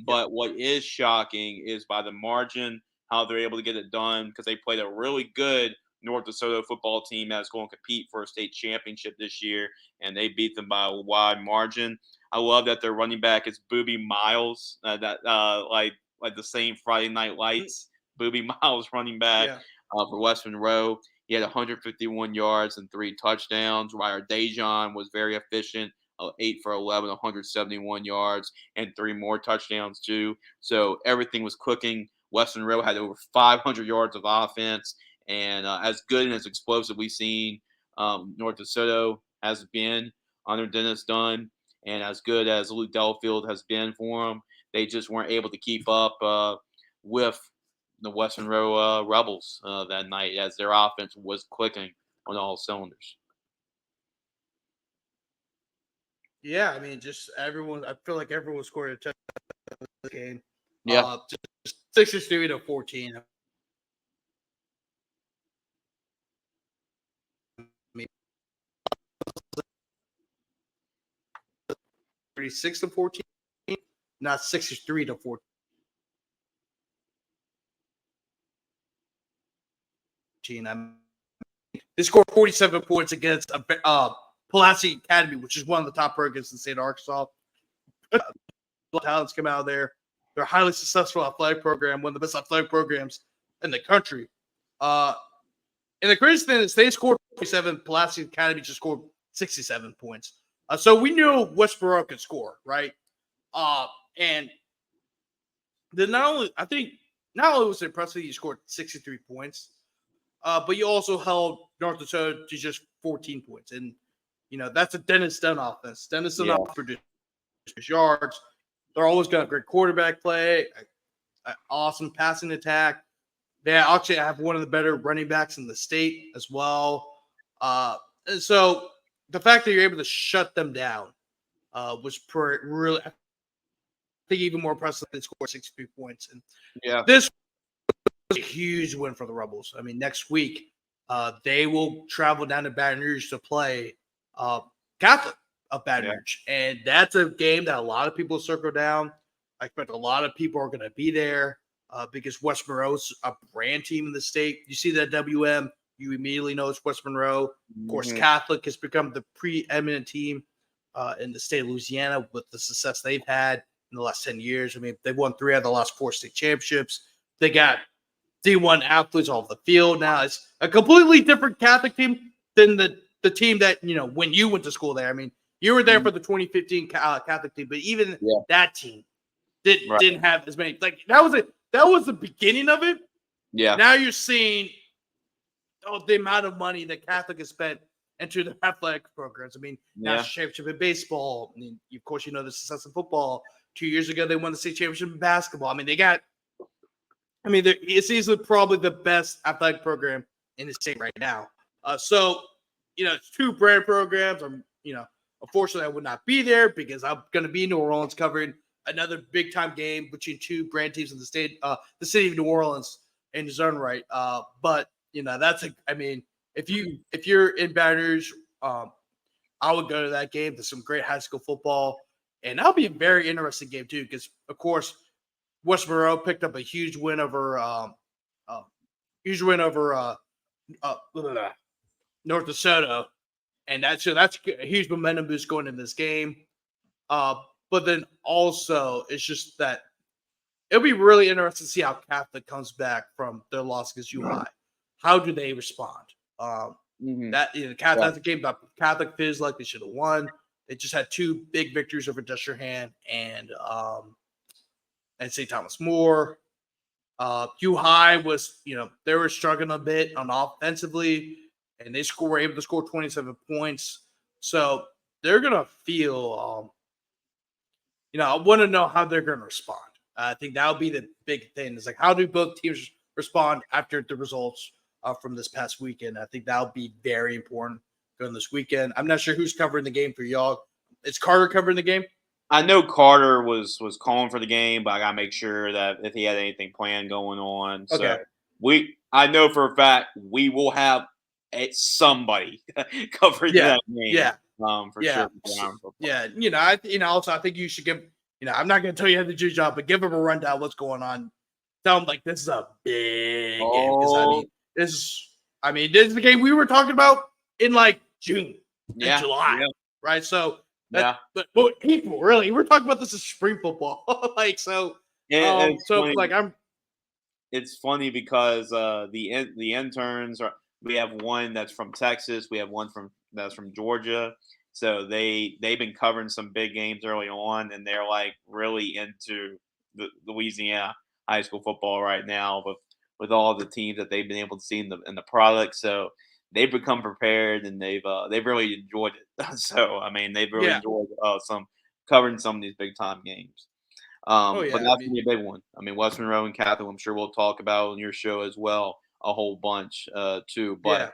But what is shocking is by the margin how they're able to get it done, because they played a really good North DeSoto football team that's going to compete for a state championship this year, and they beat them by a wide margin. I love that their running back is Booby Miles, like the same Friday Night Lights. Booby Miles running back for West Monroe. He had 151 yards and 3 touchdowns. Ryder Dejan was very efficient, 8 for 11, 171 yards, and 3 more touchdowns too. So everything was cooking. West Monroe had over 500 yards of offense, and as good and as explosive we've seen North DeSoto has been under Dennis Dunn, and as good as Luke Delafield has been for them, they just weren't able to keep up with the West Monroe Rebels that night, as their offense was clicking on all cylinders. Yeah, I mean, just everyone. I feel like everyone scored a touchdown in the game. Yeah, just 63 to 14. I mean, 36 to 14, not 63 to 14. They scored 47 points against Pulaski Academy, which is one of the top programs in the state of Arkansas. Talents come out of there. They're a highly successful athletic program, one of the best athletic programs in the country. And the crazy thing is they scored 47. Pulaski Academy just scored 67 points. So we knew West Monroe could score, right? And then not only was it impressive you scored 63 points, but you also held North DeSoto to just 14 points. And, you know, that's a Dennis Dunn offense. Dennis Dunn produced yards. They're always got a great quarterback play, an awesome passing attack. They actually have one of the better running backs in the state as well. And so the fact that you're able to shut them down was really, I think, even more impressive. They scored 63 points. And this was a huge win for the Rebels. I mean, next week, they will travel down to Baton Rouge to play Catholic of Baton Rouge. And that's a game that a lot of people circle down. I expect a lot of people are going to be there because West Monroe's a brand team in the state. You see that WM, you immediately know it's West Monroe. Of course, Catholic has become the preeminent team in the state of Louisiana with the success they've had. in the last 10 years. I mean, they've won 3 out of the last 4 state championships. They got D1 athletes off the field. Now it's a completely different Catholic team than the team that, when you went to school there. I mean, you were there for the 2015 Catholic team, but even that team didn't have as many. Like that was the beginning of it. Yeah. Now you're seeing the amount of money that Catholic has spent into their athletic programs. I mean, national championship in baseball. I mean, of course, the success in football. 2 years ago, they won the state championship in basketball. I mean, it's easily probably the best athletic program in the state right now. So, it's 2 brand programs. Unfortunately, I would not be there because I'm going to be in New Orleans covering another big time game between 2 brand teams in the state, the city of New Orleans in his own right. But if you're in Baton Rouge, I would go to that game. There's some great high school football, and that'll be a very interesting game too. Because of course, West Monroe picked up a huge win over North DeSoto, and that's a huge momentum boost going in this game. But then also, it's just that it'll be really interesting to see how Catholic comes back from their loss against UI. How do they respond? Catholic game, but Catholic feels like they should have won. They just had 2 big victories over Destrehan and St. Thomas More. UI was, they were struggling a bit on offensively, and they were able to score 27 points. So they're gonna feel, I want to know how they're gonna respond. I think that'll be the big thing. Is like, how do both teams respond after the results from this past weekend? I think that'll be very important going this weekend. I'm not sure who's covering the game for y'all. Is Carter covering the game? I know Carter was calling for the game, but I gotta make sure that if he had anything planned going on. Okay. So I know for a fact we will have somebody covering that game. Yeah. For sure. Yeah. Also, I think you should give. I'm not going to tell you how to do your job, but give them a rundown. What's going on? Tell them like this is a big game. This is the game we were talking about in like June and July, right? So, but people really, we're talking about this as spring football, It's funny because the interns are. We have one that's from Texas. We have one that's from Georgia. So they've been covering some big games early on, and they're like really into the Louisiana high school football right now with all the teams that they've been able to see in the product. So they've become prepared, and they've really enjoyed it. So they've really enjoyed covering some of these big time games. But that's gonna be a big one. West Monroe and Catholic, I'm sure we'll talk about on your show as well a whole bunch too. But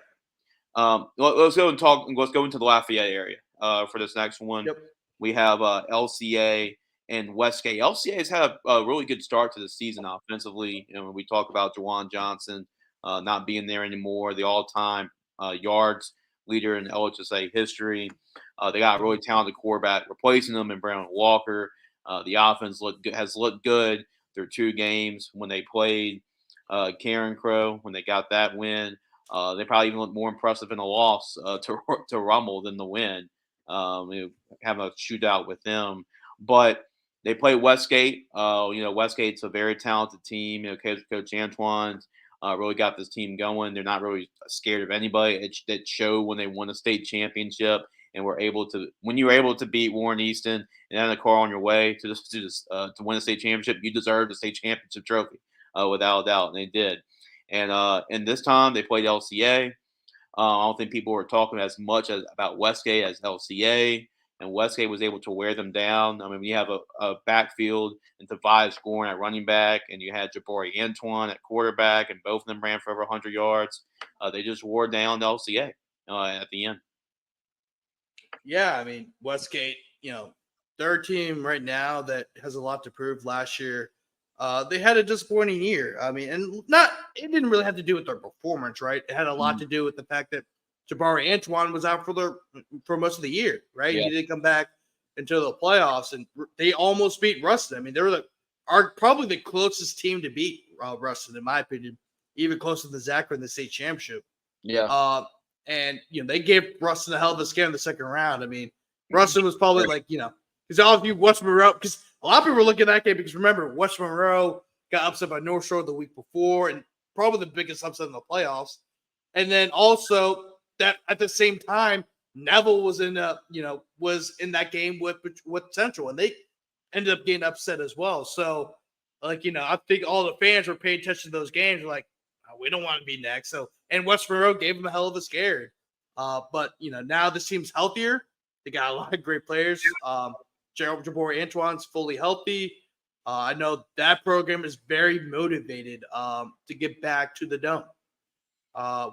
let's go into the Lafayette area for this next one. Yep. We have LCA and Westgate. LCA has had a really good start to the season offensively. When we talk about Juwan Johnson not being there anymore, the all-time yards leader in LHSA history. They got a really talented quarterback replacing them in Brandon Walker. The offense has looked good through 2 games when they played Carencro, when they got that win. They probably even look more impressive in the loss to Rummel than the win. Having a shootout with them, but they play Westgate. Westgate's a very talented team. Coach Antoine's really got this team going. They're not really scared of anybody. It showed when they won a state championship and when you were able to beat Warren Easton and then the car on your way to win a state championship, you deserve the state championship trophy without a doubt, and they did. And this time they played LCA. I don't think people were talking as much about Westgate as LCA, and Westgate was able to wear them down. We have a backfield and Tobias scoring at running back, and you had Jabari Antoine at quarterback, and both of them ran for over 100 yards. They just wore down LCA at the end. Yeah, Westgate, third team right now that has a lot to prove. Last year, they had a disappointing year. It didn't really have to do with their performance, right? It had a lot to do with the fact that Jabari Antoine was out for most of the year, right? Yeah. He didn't come back until the playoffs, and they almost beat Ruston. They were probably the closest team to beat Ruston, in my opinion, even closer than Zachary in the state championship. Yeah. And they gave Ruston a hell of a scare in the second round. Ruston was probably because all of you West Monroe, because a lot of people were looking at that game because remember, West Monroe got upset by North Shore the week before, and probably the biggest upset in the playoffs. And then also that at the same time, Neville was in that game with Central, and they ended up getting upset as well. So, I think all the fans were paying attention to those games. Were like, oh, we don't want to be next. So, and West Monroe gave them a hell of a scare. But now this team's healthier. They got a lot of great players. Gerald Jabori Antoine's fully healthy. I know that program is very motivated to get back to the Dome,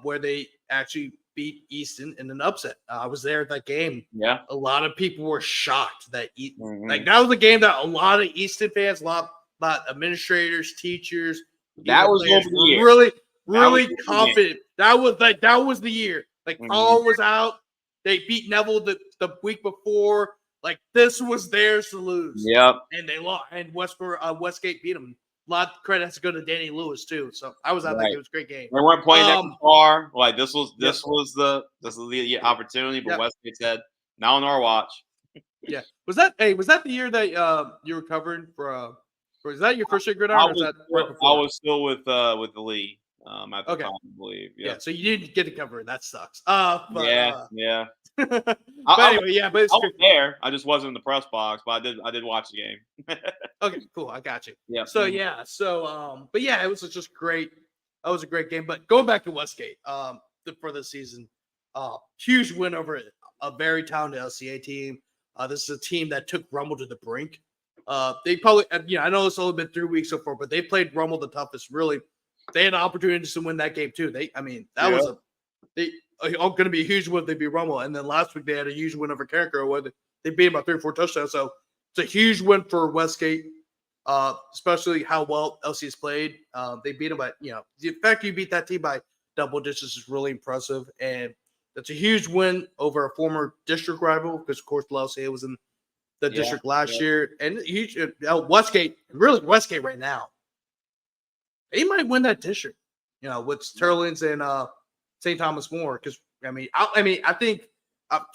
where they actually beat Easton in an upset. I was there at that game. Yeah. A lot of people were shocked that that was a game that a lot of Easton fans, a lot administrators, teachers, that was really confident. That was the year. Like Power was out. They beat Neville the week before. Like this was theirs to lose. Yep. And they lost. And Westgate beat them. A lot of credit has to go to Danny Lewis too. So I was out there. It was a great game. They weren't playing that far. Like this was the opportunity, but Westgate said, "Now on our watch." Yeah. Was that the year that you were covering for? Was that your first year gridiron? Or was that right before? I was still with the league at the time, I believe. Yeah. So you didn't get to cover it. That sucks. Yeah. But I was there. I just wasn't in the press box, but I did watch the game. Okay, cool. I got you. Yeah. So but yeah, it was just great. That was a great game. But going back to Westgate, for the season, huge win over a very talented LCA team. This is a team that took Rummel to the brink. They probably, I know it's only been 3 weeks so far, but they played Rummel the toughest. Really, they had opportunities to win that game too. Was going to be a huge win if they beat Rummel. And then last week they had a huge win over Carencro where they beat him by 3 or 4 touchdowns. So it's a huge win for Westgate, especially how well LCS played. They beat him by, the fact you beat that team by double digits is really impressive. And that's a huge win over a former district rival because, of course, LCA was in the district last year. And huge, Westgate right now, they might win that district, with Turlings and St. Thomas More, because I think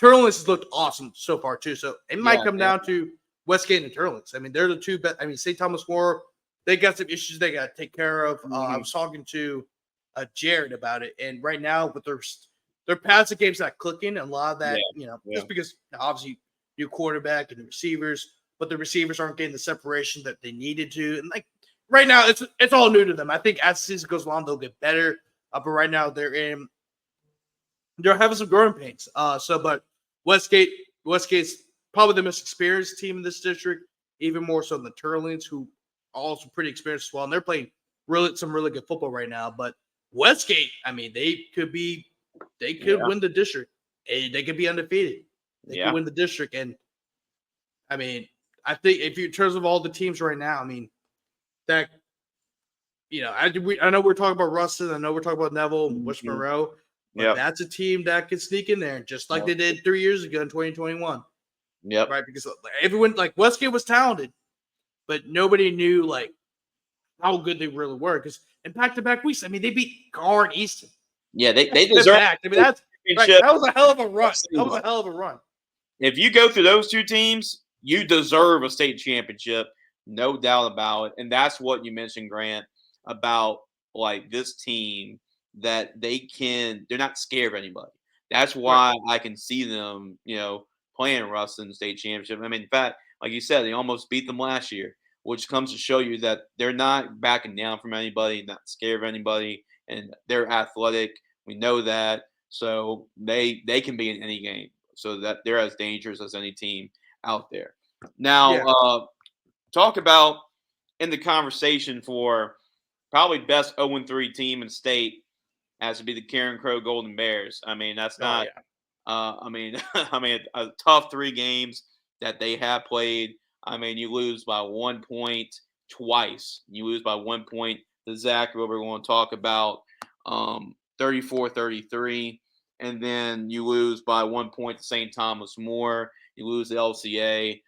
Turlings has looked awesome so far too. So it might come down to Westgate and Turlings. They're the two best. St. Thomas More, they got some issues they got to take care of. I was talking to Jared about it, and right now with their passing game's not clicking. And a lot of that, just because obviously new quarterback and the receivers, but the receivers aren't getting the separation that they needed to. And like right now, it's all new to them. I think as the season goes on, they'll get better. But right now they're having some growing pains. But Westgate's probably the most experienced team in this district, even more so than the Turlings, who are also pretty experienced as well. And they're playing some really good football right now. But Westgate, they could win the district. They could be undefeated. They could win the district. And I think in terms of all the teams right now, that I know we're talking about Ruston. I know we're talking about Neville, West Monroe. But that's a team that could sneak in there, just like they did 3 years ago in 2021. Yep. Right, because everyone Westgate was talented, but nobody knew how good they really were. Because in back-to-back weeks, they beat Gar and Easton. Yeah, they deserve. That was a hell of a run. That was a hell of a run. If you go through those two teams, you deserve a state championship, no doubt about it. And that's what you mentioned, Grant, about this team, that they're not scared of anybody. That's why I can see them, playing Ruston state championship. In fact, like you said, they almost beat them last year, which comes to show you that they're not backing down from anybody, not scared of anybody, and they're athletic. We know that. So they can be in any game. So that they're as dangerous as any team out there. Now, talk about in the conversation for probably best 0-3 team in state has to be the Carencro Golden Bears. That's not. A tough 3 games that they have played. You lose by 1 point twice. You lose by 1 point to Zachary, what we're going to talk about, 34-33. And then you lose by 1 point to St. Thomas More. You lose the LCA.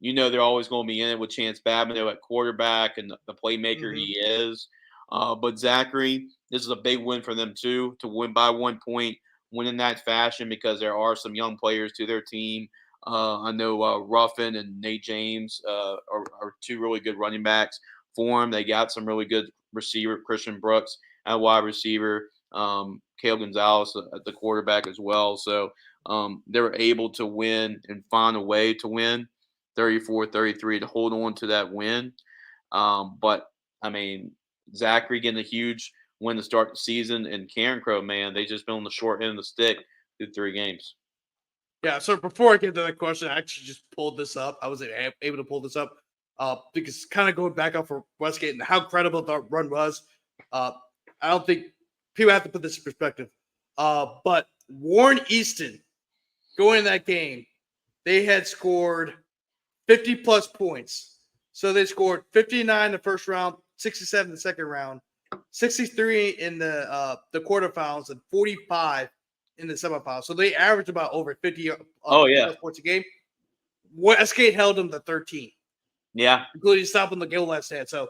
They're always going to be in it with Chance Babineau at quarterback and the playmaker he is. But Zachary, this is a big win for them too, to win by 1 point, win in that fashion, because there are some young players to their team. I know Ruffin and Nate James are two really good running backs for him. They got some really good receiver, Christian Brooks at wide receiver, Cale Gonzalez at the quarterback as well. So they were able to win and find a way to win 34-33 to hold on to that win. But, I mean, Zachary getting a huge win to start the season, and Carencro, man, they just been on the short end of the stick through 3 games. Yeah, so before I get to that question, I actually just pulled this up. I was able to pull this up because kind of going back up for Westgate and how credible the run was. I don't think people have to put this in perspective. But Warren Easton, going in that game, they had scored 50-plus points. So they scored 59 in the first round, 67 in the second round, 63 in the quarterfinals, and 45 in the semifinals. So they averaged about over 50 plus points a game. Westgate held them to 13. Yeah. Including stopping the goal last stand. So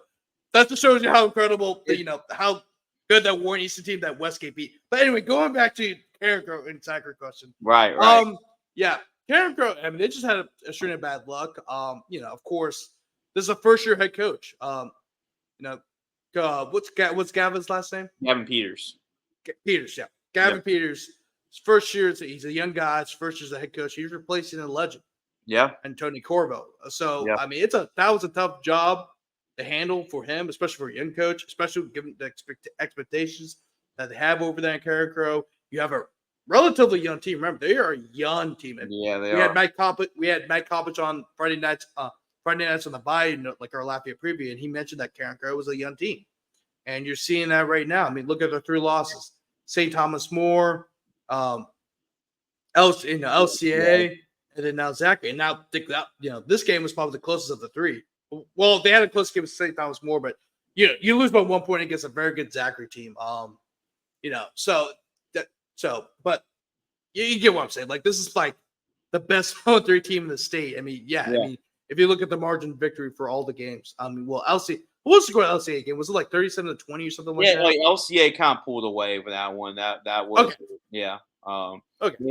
that just shows you how incredible, how good that Warren Easton team that Westgate beat. But anyway, going back to Carencro and Zachary question. Right. Yeah, Carencro, I mean, they just had a string of bad luck. Of course, this is a first-year head coach. What's Gavin's last name? Gavin Peters. Peters, yeah. Gavin Peters. His first year, he's a young guy. His first year as a head coach. He's replacing a legend. Yeah. And Tony Corvo. So, I mean, that was a tough job to handle for him, especially for a young coach, especially given the expectations that they have over there in Carencro. You have a relatively young team. Remember, they are a young team. Yeah, they are. We had Mike Coppich on Friday nights on the Bayou, like our Lafayette preview, and he mentioned that Carencro was a young team. And you're seeing that right now. I mean, look at their 3 losses. St. Thomas More, LCA, and then now Zachary. And now, this game was probably the closest of the 3. Well, they had a close game with St. Thomas More, but you lose by 1 point against a very good Zachary team. But you get what I'm saying. Like, this is like the best 0-3 team in the state. I mean, I mean, if you look at the margin of victory for all the games, LCA. What was the score of the LCA game? Was it like 37-20 or something like that? Yeah, like LCA kind of pulled away with that one. That was They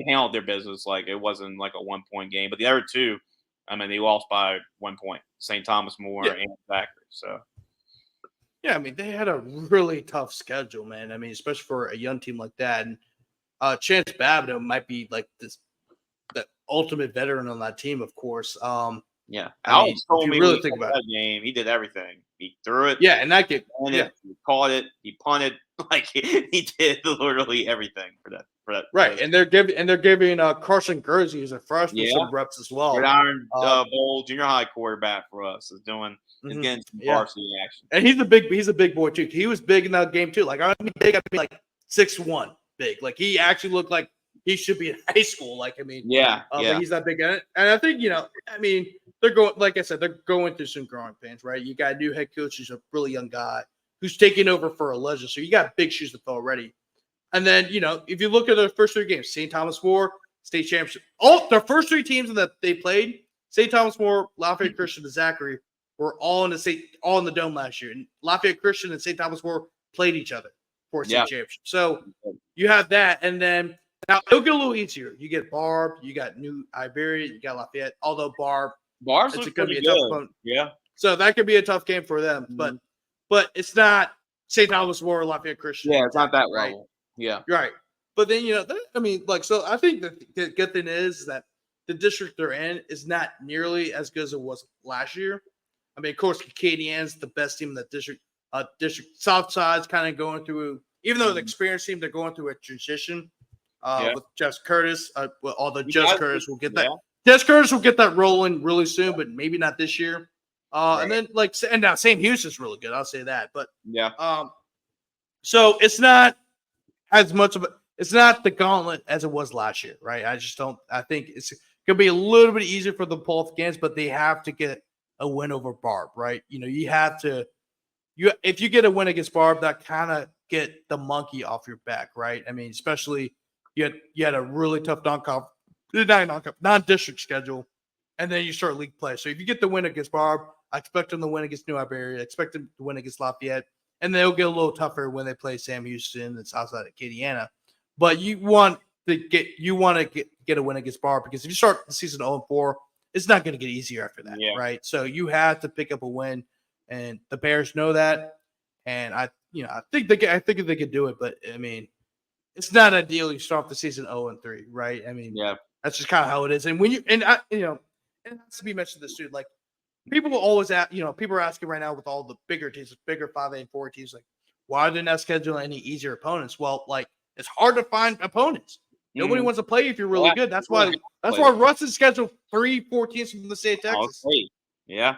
handled their business like it wasn't like a 1-point game. But the other 2, I mean, they lost by 1 point. St. Thomas More and Zachary. So I mean, they had a really tough schedule, man. I mean, especially for a young team like that. And Chance Babineau might be like the ultimate veteran on that team, of course. Alex told me really think about that game. He did everything. He threw it. Yeah, and that game. He caught it. He punted. Like he did literally everything for that. Right, and they're giving Carson Gursey, who's a freshman, some reps as well. Gridiron Bowl junior high quarterback for us is getting some varsity action. And he's a big boy too. He was big in that game too. Like I mean, big. I mean, like 6'1", big. Like he actually looked like he should be in high school. Like I mean, But he's that big. And I think I mean. They're going, like I said, they're going through some growing pains, right? You got a new head coach who's a really young guy who's taking over for a legend. So you got big shoes to fill already. And then, if you look at their first 3 games, St. Thomas More, state championship. Their first 3 teams that they played, St. Thomas More, Lafayette Christian, and Zachary, were all in the dome last year. And Lafayette Christian and St. Thomas More played each other for a state championship. So you have that. And then now it'll get a little easier. You get Barb, you got New Iberia, you got Lafayette, although Barb's going to be a tough opponent. Yeah. So that could be a tough game for them. But it's not St. Thomas More or Lafayette Christian. Yeah, it's not that right. level. Yeah. Right. But then, so I think the good thing is that the district they're in is not nearly as good as it was last year. I mean, of course, Acadiana's the best team in the district. District South Side's kind of going through, even though the experienced team, they're going through a transition with Jess Curtis. Although Jess Curtis will get that. Jess Curtis will get that rolling really soon, but maybe not this year. And then and now Sam Houston's really good. I'll say that. But so it's not as much of it's not the gauntlet as it was last year, right? I think it's gonna be a little bit easier for the both games, but they have to get a win over Barb, right? You have to if you get a win against Barb, that kind of get the monkey off your back, right? I mean, especially you had a really tough non-district schedule, and then you start league play. So if you get the win against Barb, I expect them to win against New Iberia. I expect them to win against Lafayette, and they'll get a little tougher when they play Sam Houston and Southside Acadiana. But you want to get a win against Bar, because if you start the season 0-4, it's not going to get easier after that, right? So you have to pick up a win, and the Bears know that. And I think they could do it, but I mean, it's not ideal. You start the season 0-3, right? I mean, that's just kind of how it is. And when and it has to be mentioned this too. Like, people will always ask, people are asking right now with all the bigger teams, bigger 5A and 4 teams, like, why didn't that schedule any easier opponents? Well, like, it's hard to find opponents. Nobody wants to play if you're really good. That's why Russ has scheduled 3-4 teams from the state of Texas. Yeah.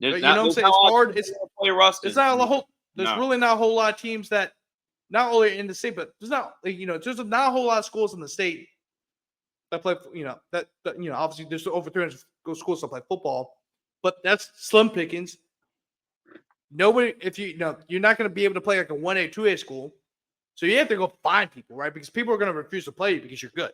But, what I'm saying? It's hard. It's not a whole. There's really not a whole lot of teams that not only in the state, but there's not there's not a whole lot of schools in the state that play. Obviously there's over 300 schools that play football, but that's slim pickings. Nobody, if you're not going to be able to play like a 1A, 2A school, so you have to go find people, right? Because people are going to refuse to play you because you're good.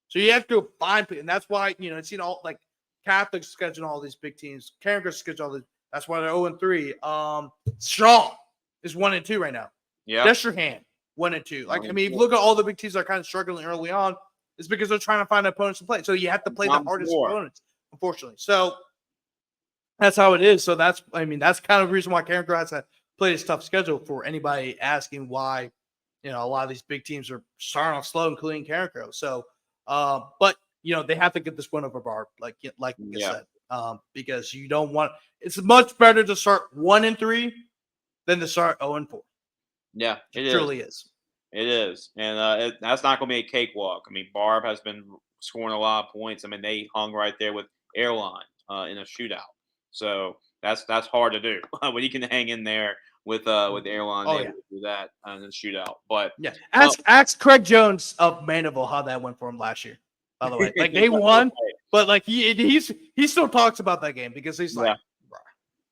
So you have to go find people, and that's why it's all like Catholics schedule all these big teams, Carencro schedule all these. That's why they're 0-3. Shaw is 1-2 right now. Yeah. Destrehan 1-2. Like, I mean, if you look at all the big teams that are kind of struggling early on, it's because they're trying to find opponents to play. So you have to play the hardest opponents, unfortunately. So that's how it is. So that's kind of the reason why Carencro has to play this tough schedule, for anybody asking why, a lot of these big teams are starting off slow, including Carencro. So, but they have to get this win over Bar, like I said, because you don't want. It's much better to start 1-3 than to start 0-4. Yeah, it truly is. It is, and that's not going to be a cakewalk. I mean, Barb has been scoring a lot of points. I mean, they hung right there with Airline in a shootout, so that's hard to do when you can hang in there with Airline. They do that in the shootout. But ask Craig Jones of Mandeville how that went for him last year. By the way, like, they won, but like he still talks about that game because he's like,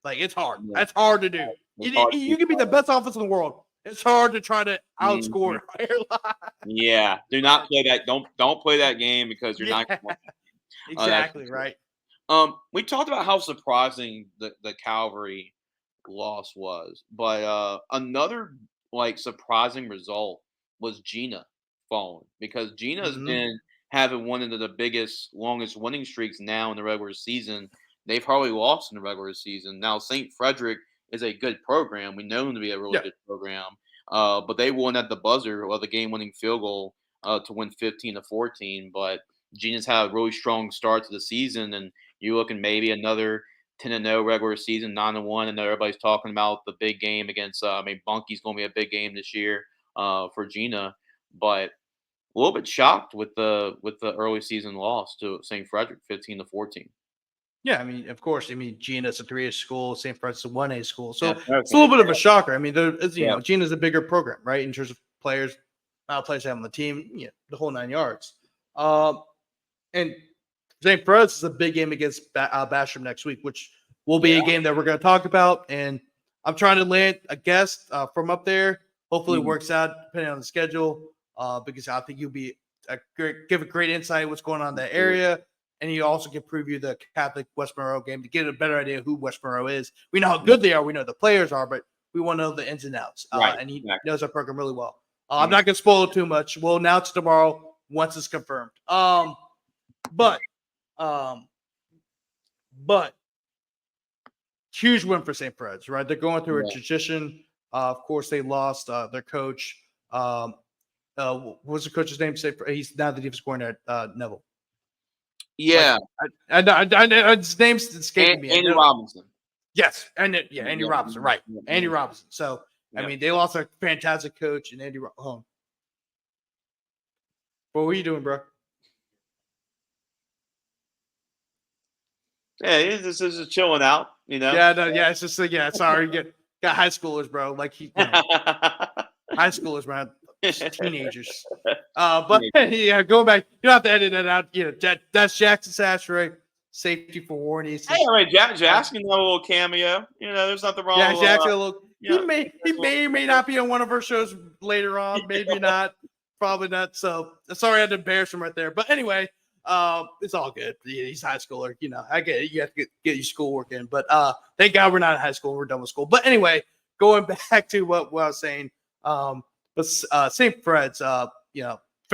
like, it's hard. That's hard to do. You can be the best offense in the world. It's hard to try to outscore Airline. Yeah, do not play that. Don't play that game because you're not. Exactly right. We talked about how surprising the Calvary loss was, but another surprising result was Jena falling, because Jena's been having one of the biggest, longest winning streaks now in the regular season. They've hardly lost in the regular season. Now, St. Frederick is a good program. We know them to be a really good program. But they won at the buzzer of the game-winning field goal to win 15-14. But Jena's had a really strong start to the season, and you're looking maybe another 10-0 regular season, 9-1. And everybody's talking about the big game against. Bunky's going to be a big game this year for Jena, but a little bit shocked with the early season loss to St. Frederick, 15-14. Yeah, I mean, of course. I mean, Jena's a 3A school, St. Fred's a 1A school, so it's a little bit of a shocker. I mean, Jena's a bigger program, right, in terms of players, players have on the team, the whole 9 yards. And St. Fred's is a big game against Basham next week, which will be a game that we're going to talk about. And I'm trying to land a guest from up there. Hopefully, it works out depending on the schedule, because I think you'll be give a great insight of what's going on in that area. And you also can preview the Catholic West Monroe game to get a better idea of who West Monroe is. We know how good they are. We know who the players are, but we want to know the ins and outs. And he knows our program really well. I'm not going to spoil it too much. We'll announce tomorrow once it's confirmed. But huge win for St. Fred's, right? They're going through a transition. Of course, they lost their coach. What was the coach's name? He's now the defense coordinator, Neville. Yeah, his name's escaping me. Andy Robinson. Yes, Andy Robinson, right? Andy Robinson. So I mean, they lost a fantastic coach, and Andy. What were you doing, bro? Yeah, this is chilling out, It's just sorry, got high schoolers, bro. Like high schoolers, man. Teenagers. But going back, you don't have to edit that out. That's Jackson Chachere, safety for Warnies. Hey, all right, Jackson, a little cameo. There's nothing wrong. Yeah, Jackson, a little. He may or may not be on one of our shows later on. Maybe not. Probably not. So sorry I had to embarrass him right there. But anyway, it's all good. He's a high schooler. I get it. You have to get your schoolwork in. But thank God we're not in high school. We're done with school. But anyway, going back to what I was saying. But St. Fred's,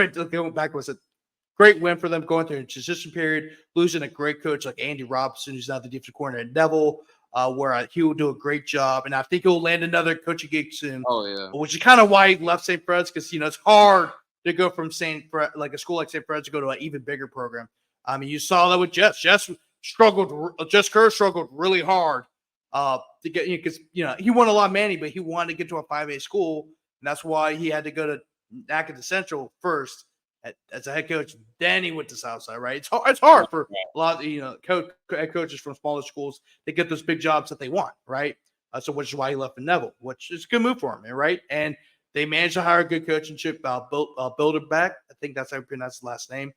going back was a great win for them going through a transition period, losing a great coach like Andy Robinson, who's now the defensive coordinator at Neville, where he will do a great job. And I think he'll land another coaching gig soon. Oh yeah. Which is kind of why he left St. Fred's, because it's hard to go from St. Fred, like a school like St. Fred's, to go to an even bigger program. I mean, you saw that with Jess. Jess Kerr struggled really hard to get, because he won a lot of money, but he wanted to get to a 5A school, and that's why he had to go to Acadiana Central first as a head coach. Then he went to Southside, right? It's hard for a lot of head coaches from smaller schools to get those big jobs that they want, right? So which is why he left in Neville, which is a good move for him, right? And they managed to hire a good coaching chip, Builder back. I think that's how you pronounce his last name.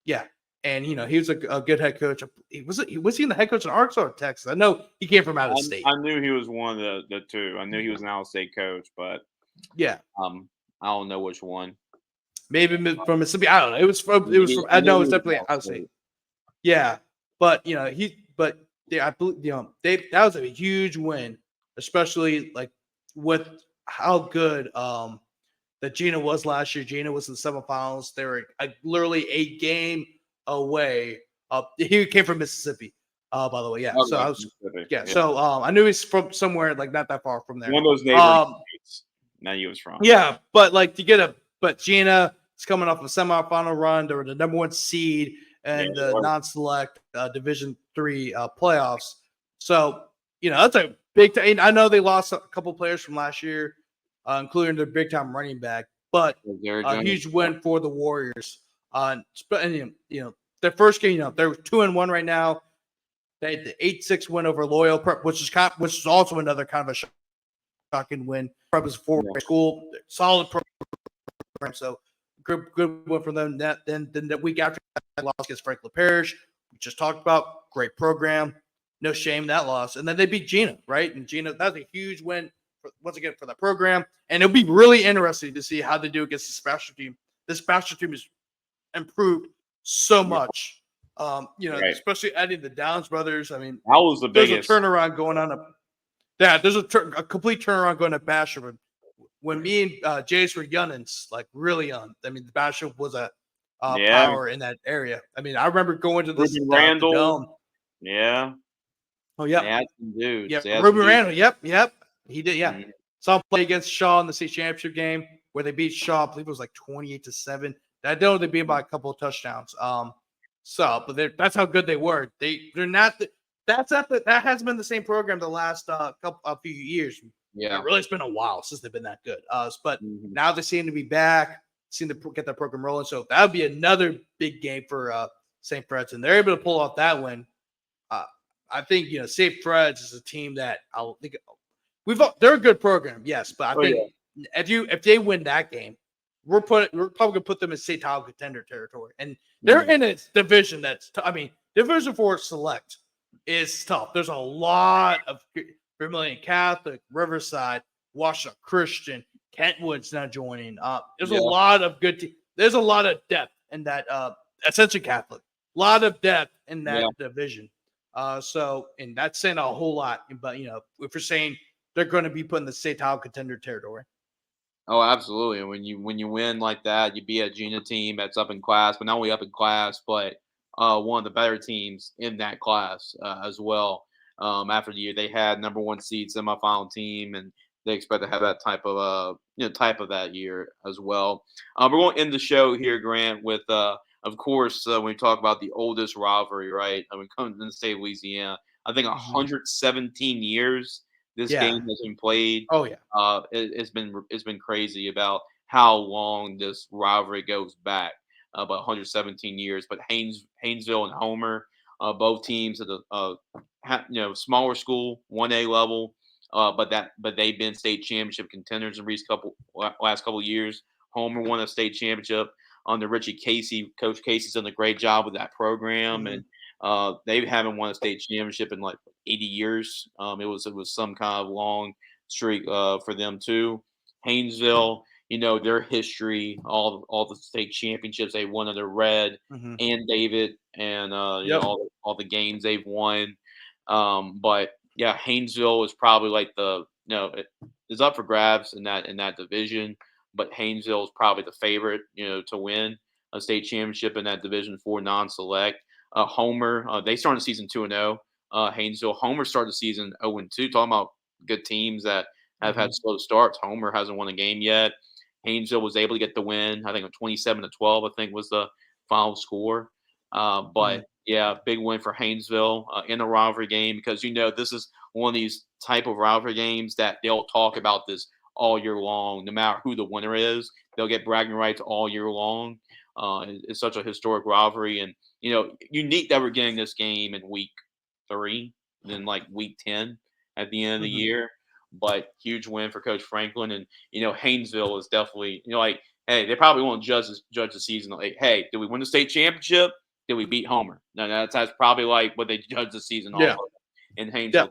Yeah. And he was a good head coach. Was he in the head coach in Arkansas or Texas? I know he came from out of state. I knew he was one of the two. I knew he was an out of state coach, but yeah, I don't know which one. Maybe from Mississippi. I don't know. It was from. I know it was definitely out of state. Yeah, but I believe that was a huge win, especially like with how good that Jena was last year. Jena was in the semifinals. They were literally a game away. He came from Mississippi, by the way. Yeah. Okay. So I was. Yeah. So I knew he's from somewhere like not that far from there. One of those neighboring states. Now he was from. Yeah, but Jena is coming off a semifinal run. They were the number 1 seed and the non-select Division III playoffs. So that's a big time. I know they lost a couple players from last year, including their big time running back, but a huge win for the Warriors. And their first game, they're 2-1 right now. They had the 8-6 win over Loyal Prep, which is also another kind of a shocking win. Prep is a 4A school, solid program, so good win for them. Then the week after that, loss against Franklin Parish, we just talked about, great program, no shame that loss. And then they beat Jena, right? And Jena, that's a huge win once again for the program. And it'll be really interesting to see how they do against the special team. This special team is improved so much. Especially adding the Downs brothers. I mean, that was the biggest. There's a turnaround going on. There's a complete turnaround going to Basher. When me and Jace were youngins, like really young. I mean, Basher was a power in that area. I mean, I remember going to this Randall. Dome. Yeah. Oh yeah. They had some dudes. Yeah. Ruben Randall. Yep. He did. Yeah. Mm-hmm. Saw him play against Shaw in the state championship game where they beat Shaw. I believe it was like 28-7. I know they beat by a couple of touchdowns. But that's how good they were. They're not. That hasn't been the same program the last few years. Yeah, really, it's been a while since they've been that good. But now they seem to be back. Seem to get that program rolling. So that would be another big game for St. Fred's, and they're able to pull off that win. I think St. Fred's is a team that I'll think they're a good program, yes, but I think if they win that game, we're probably gonna put them in state title contender territory, and they're in a division that's Division 4 select is tough. There's a lot of Vermilion Catholic, Riverside, Washington Christian, Kentwood's now joining. There's a lot of good. There's a lot of depth in that Ascension Catholic. A lot of depth in that division. And that's saying a whole lot. But if you're saying they're going to be put in the state title contender territory. Oh, absolutely. When you win like that, you beat a Jena team that's up in class, but not only up in class, but one of the better teams in that class as well. After the year they had number 1 seed semifinal team, and they expect to have that type of that year as well. We're going to end the show here, Grant, with of course when we talk about the oldest rivalry, right? I mean, coming in the state of Louisiana, I think 117 years this game has been played. Oh yeah, it's been crazy about how long this rivalry goes back. About 117 years, but Haynesville and Homer, both teams at the smaller school, 1A level, but they've been state championship contenders in last couple of years. Homer won a state championship under Richie Casey. Coach Casey's done a great job with that program, and they haven't won a state championship in like 80 years. It was some kind of long streak for them too. Haynesville, their history, all the state championships they won under Red and David, and all the games they've won. But yeah, Haynesville is probably like it's up for grabs in that division. but Haynesville is probably the favorite, to win a state championship in that Division IV non-select. Homer, they started the season 2-0. Haynesville, Homer started the season 0-2. Talking about good teams that have had slow starts. Homer hasn't won a game yet. Haynesville was able to get the win. I think 27-12. I think was the final score. But yeah, big win for Haynesville in a rivalry game because this is one of these type of rivalry games that they'll talk about this all year long, no matter who the winner is. They'll get bragging rights all year long. It's such a historic rivalry, and unique that we're getting this game in week 3, then like week 10 at the end of the year. But huge win for Coach Franklin, and Haynesville is definitely hey, they probably won't judge the season like, hey, did we win the state championship? Did we beat Homer? No, that's probably like what they judge the season off of in Haynesville. Yeah.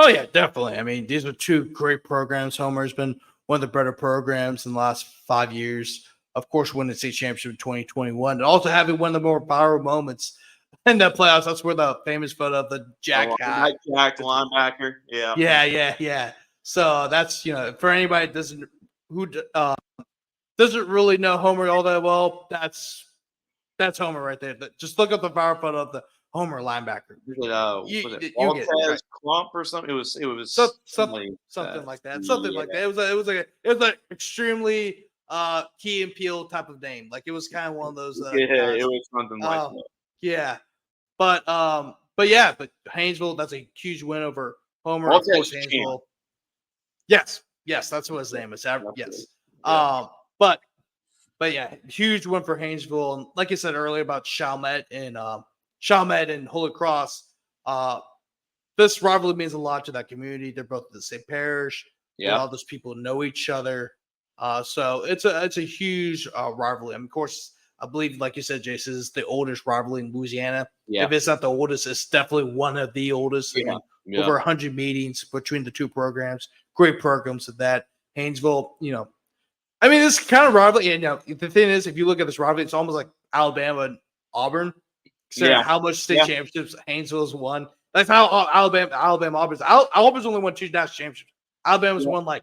Oh yeah, definitely. I mean, these are two great programs. Homer's been one of the better programs in the last 5 years. Of course, winning the state championship in 2021, and also having one of the more viral moments in the playoffs. That's where the famous photo of the Jack hat. Jack, the linebacker. Yeah. Yeah. So that's for anybody that doesn't really know Homer all that well, that's Homer right there. Just look up the viral photo of the Homer linebacker. Was it Clump or something? It was something like that. Something like that. It was like an extremely Key and Peele type of name. Like it was kind of one of those. It was something like that. Yeah, but Haynesville, that's a huge win over Homer. Of course, Haynesville. Yes, that's what his name is. Yes. Yeah. But yeah, huge win for Haynesville. And like I said earlier about Chalmette and Holy Cross, this rivalry means a lot to that community. They're both the same parish. Yeah, all those people know each other. So it's a huge rivalry. I mean, of course, I believe, like you said, Jason, is the oldest rivalry in Louisiana. Yeah. If it's not the oldest, it's definitely one of the oldest. Yeah. I mean, over 100 meetings between the two programs. Great programs at that. Haynesville, I mean, this kind of rivalry. And the thing is, if you look at this rivalry, it's almost like Alabama and Auburn. How much state championships Haynesville's won. That's how Alabama, Auburn's only won 2 national championships. Alabama's won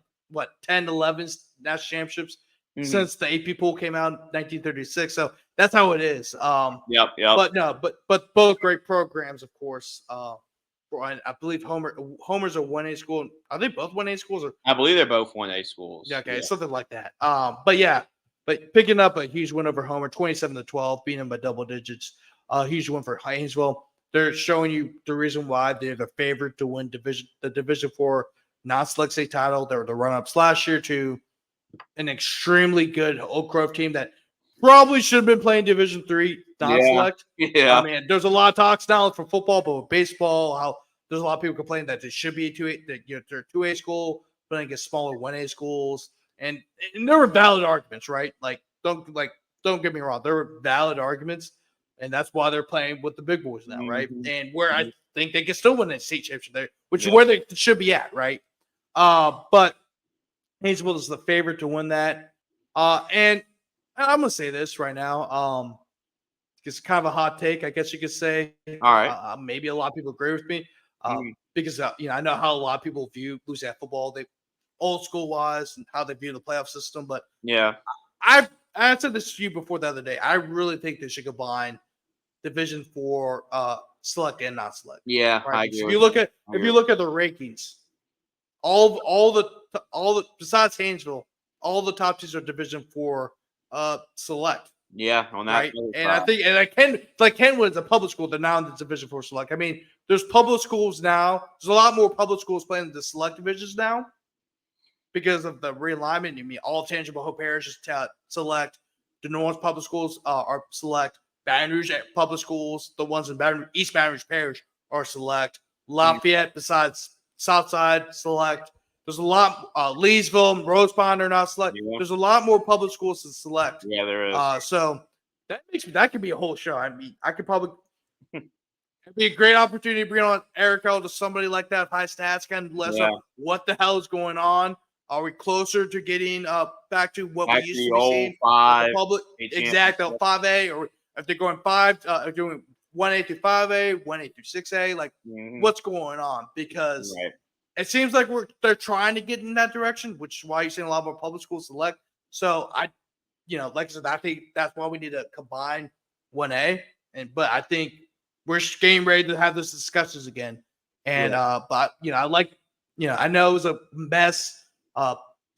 10, 11 national championships since the AP pool came out in 1936. So that's how it is. But both great programs, of course. I believe Homer's a 1A school. Are they both 1A schools? I believe they're both 1A schools. Yeah, okay, something like that. But picking up a huge win over Homer, 27-12, beating them by double digits. Huge win for Haynesville. They're showing you the reason why they're the favorite to win the Division IV non-select state title. They were the run-ups last year to an extremely good Oak Grove team that probably should have been playing Division III non-select. Yeah. I mean, there's a lot of talks now for football, but with baseball, how there's a lot of people complaining that they should be a 2A, that they're a 2A school playing against smaller 1A schools, and there were valid arguments, right? Don't get me wrong, there were valid arguments, and that's why they're playing with the big boys now, right? And where I think they can still win a state championship there, which is where they should be at, right? But Haynesville is the favorite to win that, and I'm gonna say this right now. It's kind of a hot take, I guess you could say. All right. Maybe a lot of people agree with me because I know how a lot of people view Louisiana football, they old school wise, and how they view the playoff system. But I said this to you before the other day. I really think they should combine Division IV select and not select. Yeah, right? I agree. If you look at the rankings, all the besides Haynesville, all the top teams are Division IV select. Yeah, on that. Right? And Kenwood's a public school. They're now in the Division IV select. I mean, there's public schools now. There's a lot more public schools playing the select divisions now because of the realignment. You mean all Tangible Hope Parish is select. The New Orleans public schools are select. Baton Rouge public schools, the ones in East Baton Rouge Parish, are select. Lafayette, besides Southside, select. There's a lot. Leesville and Rose Pond are not select. Yeah. There's a lot more public schools to select. Yeah, there is. So that could be a whole show. I mean, I could probably it'd be a great opportunity to bring on Eric to somebody like that, high stats, kind of let us know what the hell is going on. Are we closer to getting back to what we used to be seeing? 5, public, exactly, 5A, or if they're going 5, if doing 1A through 5A, 1A through 6A, what's going on? Because it seems like they're trying to get in that direction, which is why you're seeing a lot more public schools select. So like I said, I think that's why we need to combine 1A. But I think we're getting ready to have those discussions again. And but I know it was a mess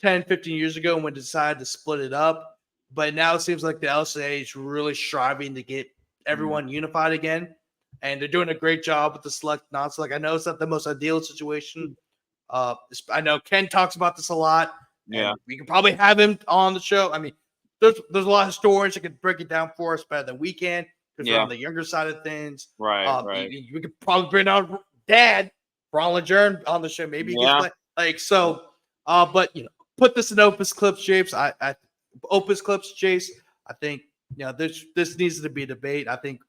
10, 15 years ago when we decided to split it up. But now it seems like the LCA is really striving to get everyone unified again. And they're doing a great job with the select, non-select. I know it's not the most ideal situation. I know Ken talks about this a lot. Yeah. We could probably have him on the show. I mean, there's a lot of historians that can break it down for us better than we can because we're on the younger side of things. Right. We could probably bring our dad, Ronald Jern, on the show. Maybe he can play. But put this in Opus Clips, James. Opus Clips, Chase. I think this needs to be a debate. I think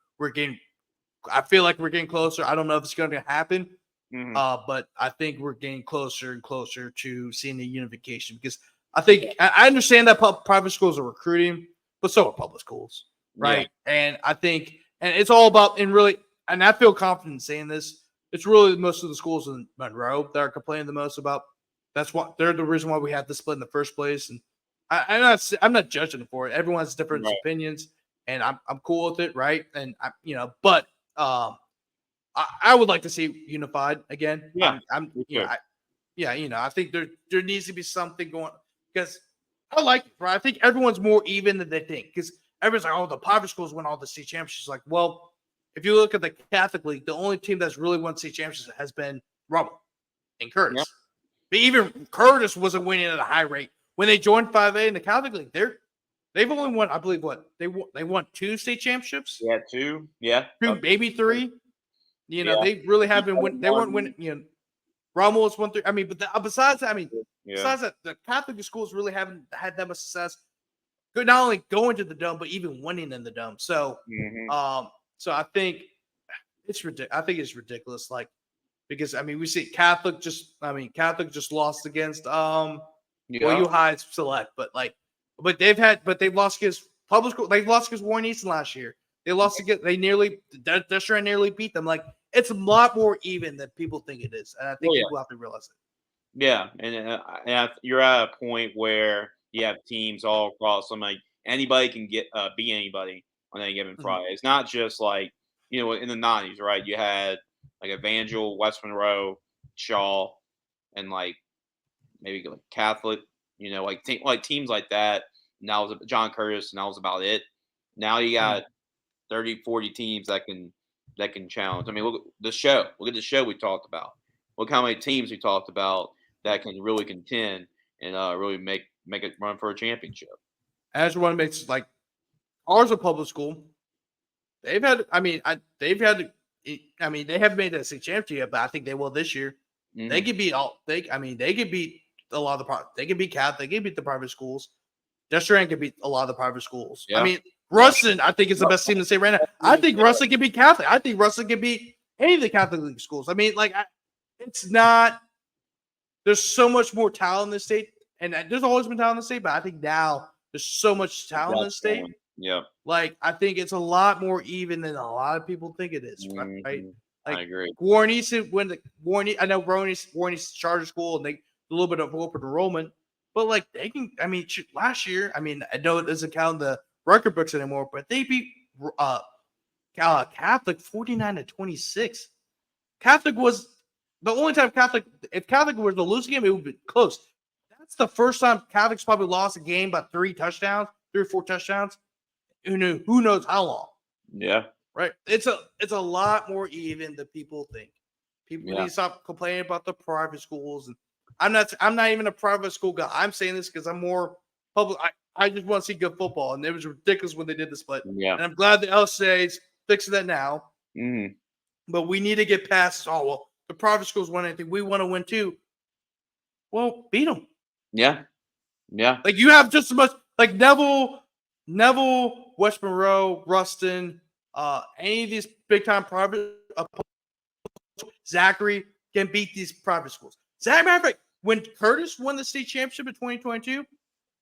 I feel like we're getting closer. I don't know if it's going to happen, but I think we're getting closer and closer to seeing the unification because I think I understand that private schools are recruiting, but so are public schools, right? Yeah. And I think, and it's all about, and I feel confident in saying this. It's really most of the schools in Monroe that are complaining the most about. That's what they're the reason why we had the split in the first place. And I'm not judging them for it. Everyone has different opinions, and I'm cool with it, right? And but I would like to see unified again. Yeah, I think there needs to be something going because I like it, right? I think everyone's more even than they think because everyone's like, oh, the private schools win all the state championships. Like, well, if you look at the Catholic League, the only team that's really won state championships has been Rummel and Curtis. Yeah. But even Curtis wasn't winning at a high rate when they joined 5A in the Catholic League. They've only won, I believe, they won 2 state championships. Yeah, 2. Yeah, 2, maybe 3. They really haven't win. They weren't winning. Rummel was 1-3. I mean, but besides that, the Catholic schools really haven't had that much success. Not only going to the Dome, but even winning in the Dome. So, so I think it's ridiculous. I think it's ridiculous. Like, because we see Catholic just lost against U High Select, but they've lost against public school. They've lost against Warren Easton last year. They lost against. Destrehan nearly beat them. Like, it's a lot more even than people think it is, and I think people have to realize it. Yeah, and you're at a point where you have teams all across. So anybody can beat anybody on any given Friday. It's not just like in the '90s, right? You had like Evangel, West Monroe, Shaw, and maybe Catholic. Teams like that. And that was John Curtis, and that was about it. Now you got 30, 40 teams that can challenge. Look at the show. Look at the show we talked about. Look how many teams we talked about that can really contend and really make it run for a championship. As one makes ours a public school. They've had. They haven't made a state championship yet, but I think they will this year. Mm-hmm. They could beat all. They could beat a lot of the. They could beat Catholic. They could beat the private schools. Destrehan could beat a lot of the private schools. Yeah. Ruston, I think, is the best team to say right now. I think Ruston can beat Catholic. I think Ruston can beat any of the Catholic League schools. It's not. There's so much more talent in the state, and there's always been talent in the state, but I think now there's so much talent in the state. Yeah. I think it's a lot more even than a lot of people think it is. Mm-hmm. Right? I agree. Warren Easton, I know Warren Easton's charter school, and they a little bit of open enrollment, but they can. Last year, I know it doesn't count the record books anymore, but they beat Catholic 49-26. Catholic was the only time if Catholic was the losing game, it would be close. That's the first time Catholic's probably lost a game by 3 or 4 touchdowns. Who knows how long? Yeah. Right. It's a lot more even than people think. People need to stop complaining about the private schools. And I'm not even a private school guy. I'm saying this because I'm more public. I just want to see good football, and it was ridiculous when they did the split. Yeah. And I'm glad the LCA is fixing that now. Mm-hmm. But we need to get past. Oh well, the private schools won anything. We want to win too. Well, beat them. Yeah. Yeah. You have just as much Neville, West Monroe, Ruston, any of these big time private Zachary can beat these private schools. Matter of fact, when Curtis won the state championship in 2022,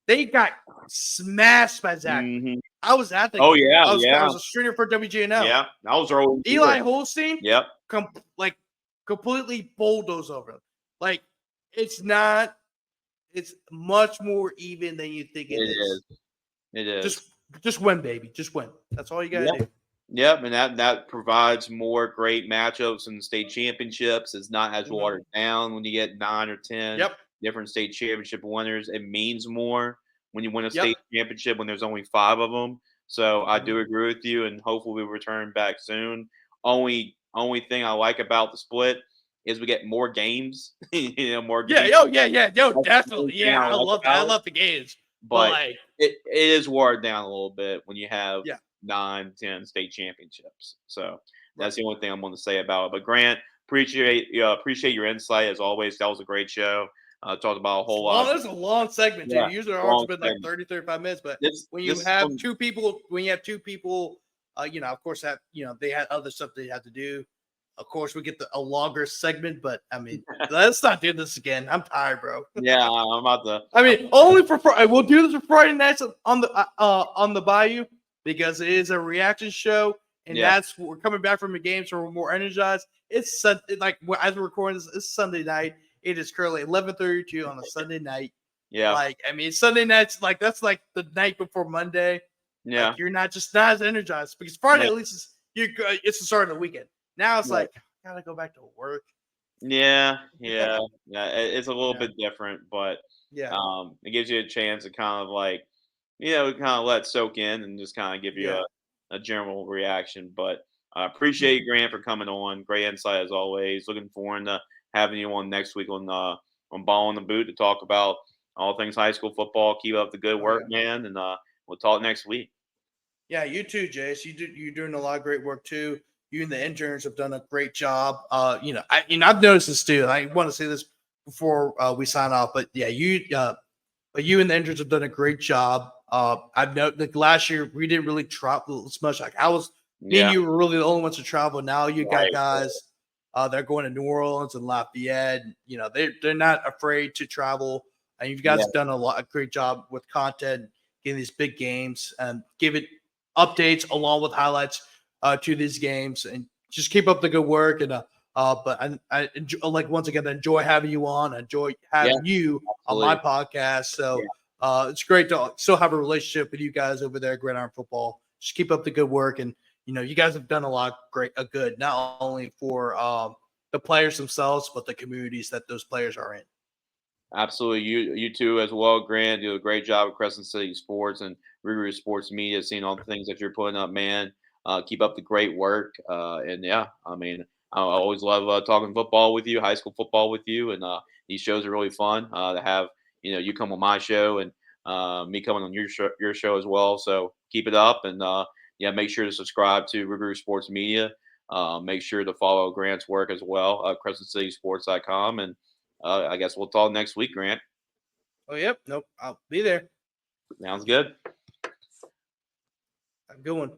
they got smashed by Zachary. Mm-hmm. I was at the game. Oh yeah, I was a stringer for WJNL. Yeah, that was early. Eli Holstein. Yep. Completely bulldozed over them. Like, it's not. It's much more even than you think it is. It is. Just win, baby. Just win. That's all you gotta do. Yep, and that provides more great matchups in the state championships. It's not as watered down when you get 9 or 10 different state championship winners. It means more when you win a state championship when there's only 5 of them. So I do agree with you, and hopefully we return back soon. Only thing I like about the split is we get more games. More games. Yo, definitely. Yeah, I love that. I love the games. But like, it is watered down a little bit when you have 9, 10 state championships. So that's the only thing I'm going to say about it. But Grant, appreciate your insight as always. That was a great show. Talked about a whole lot. That was a long segment, too. Usually ours have been like 30, 35 minutes. But when you have two people, of course, they had other stuff they had to do. Of course, we get a longer segment, but I mean, let's not do this again. I'm tired, bro. Yeah, I'm about to. I mean, only for we'll do this for Friday nights on the Bayou because it is a reaction show, and we're coming back from the game, so we're more energized. It's like as we're recording this, it's Sunday night. It is currently 11:32 on a Sunday night. Yeah, like I mean, Sunday nights that's like the night before Monday. Yeah, like, you're not as energized because Friday at least it's the start of the weekend. Now it's like, I gotta go back to work. Yeah. It's a little bit different, but it gives you a chance to kind of like, kind of let it soak in and just kind of give you a general reaction. But I appreciate you, Grant, for coming on. Great insight as always. Looking forward to having you on next week on Ball in the Boot to talk about all things high school football. Keep up the good work, man, and we'll talk next week. Yeah, you too, Jace. You're doing a lot of great work too. You and the interns have done a great job. I've noticed this too. I want to say this before we sign off, but you and the interns have done a great job. I've noticed like last year we didn't really travel as much. Like me and you were really the only ones to travel. Now you got guys, they're going to New Orleans and Lafayette. They're not afraid to travel. And you guys have done a great job with content, getting these big games and give it updates along with highlights to these games, and just keep up the good work. And but I enjoy, once again, enjoy having you on. Enjoy having you on my podcast. So it's great to still have a relationship with you guys over there at Gridiron Football. Just keep up the good work, and you guys have done a lot of good, not only for the players themselves, but the communities that those players are in. Absolutely. You too as well, Grant. Do a great job at Crescent City Sports and River Sports Media, seeing all the things that you're putting up, man. Keep up the great work. I mean, I always love talking football with you, high school football with you. And these shows are really fun to have, you come on my show and me coming on your show as well. So keep it up. And make sure to subscribe to River Sports Media. Make sure to follow Grant's work as well, CrescentCitySports.com. And I guess we'll talk next week, Grant. Oh, yep. Nope. I'll be there. Sounds good. Have a good one.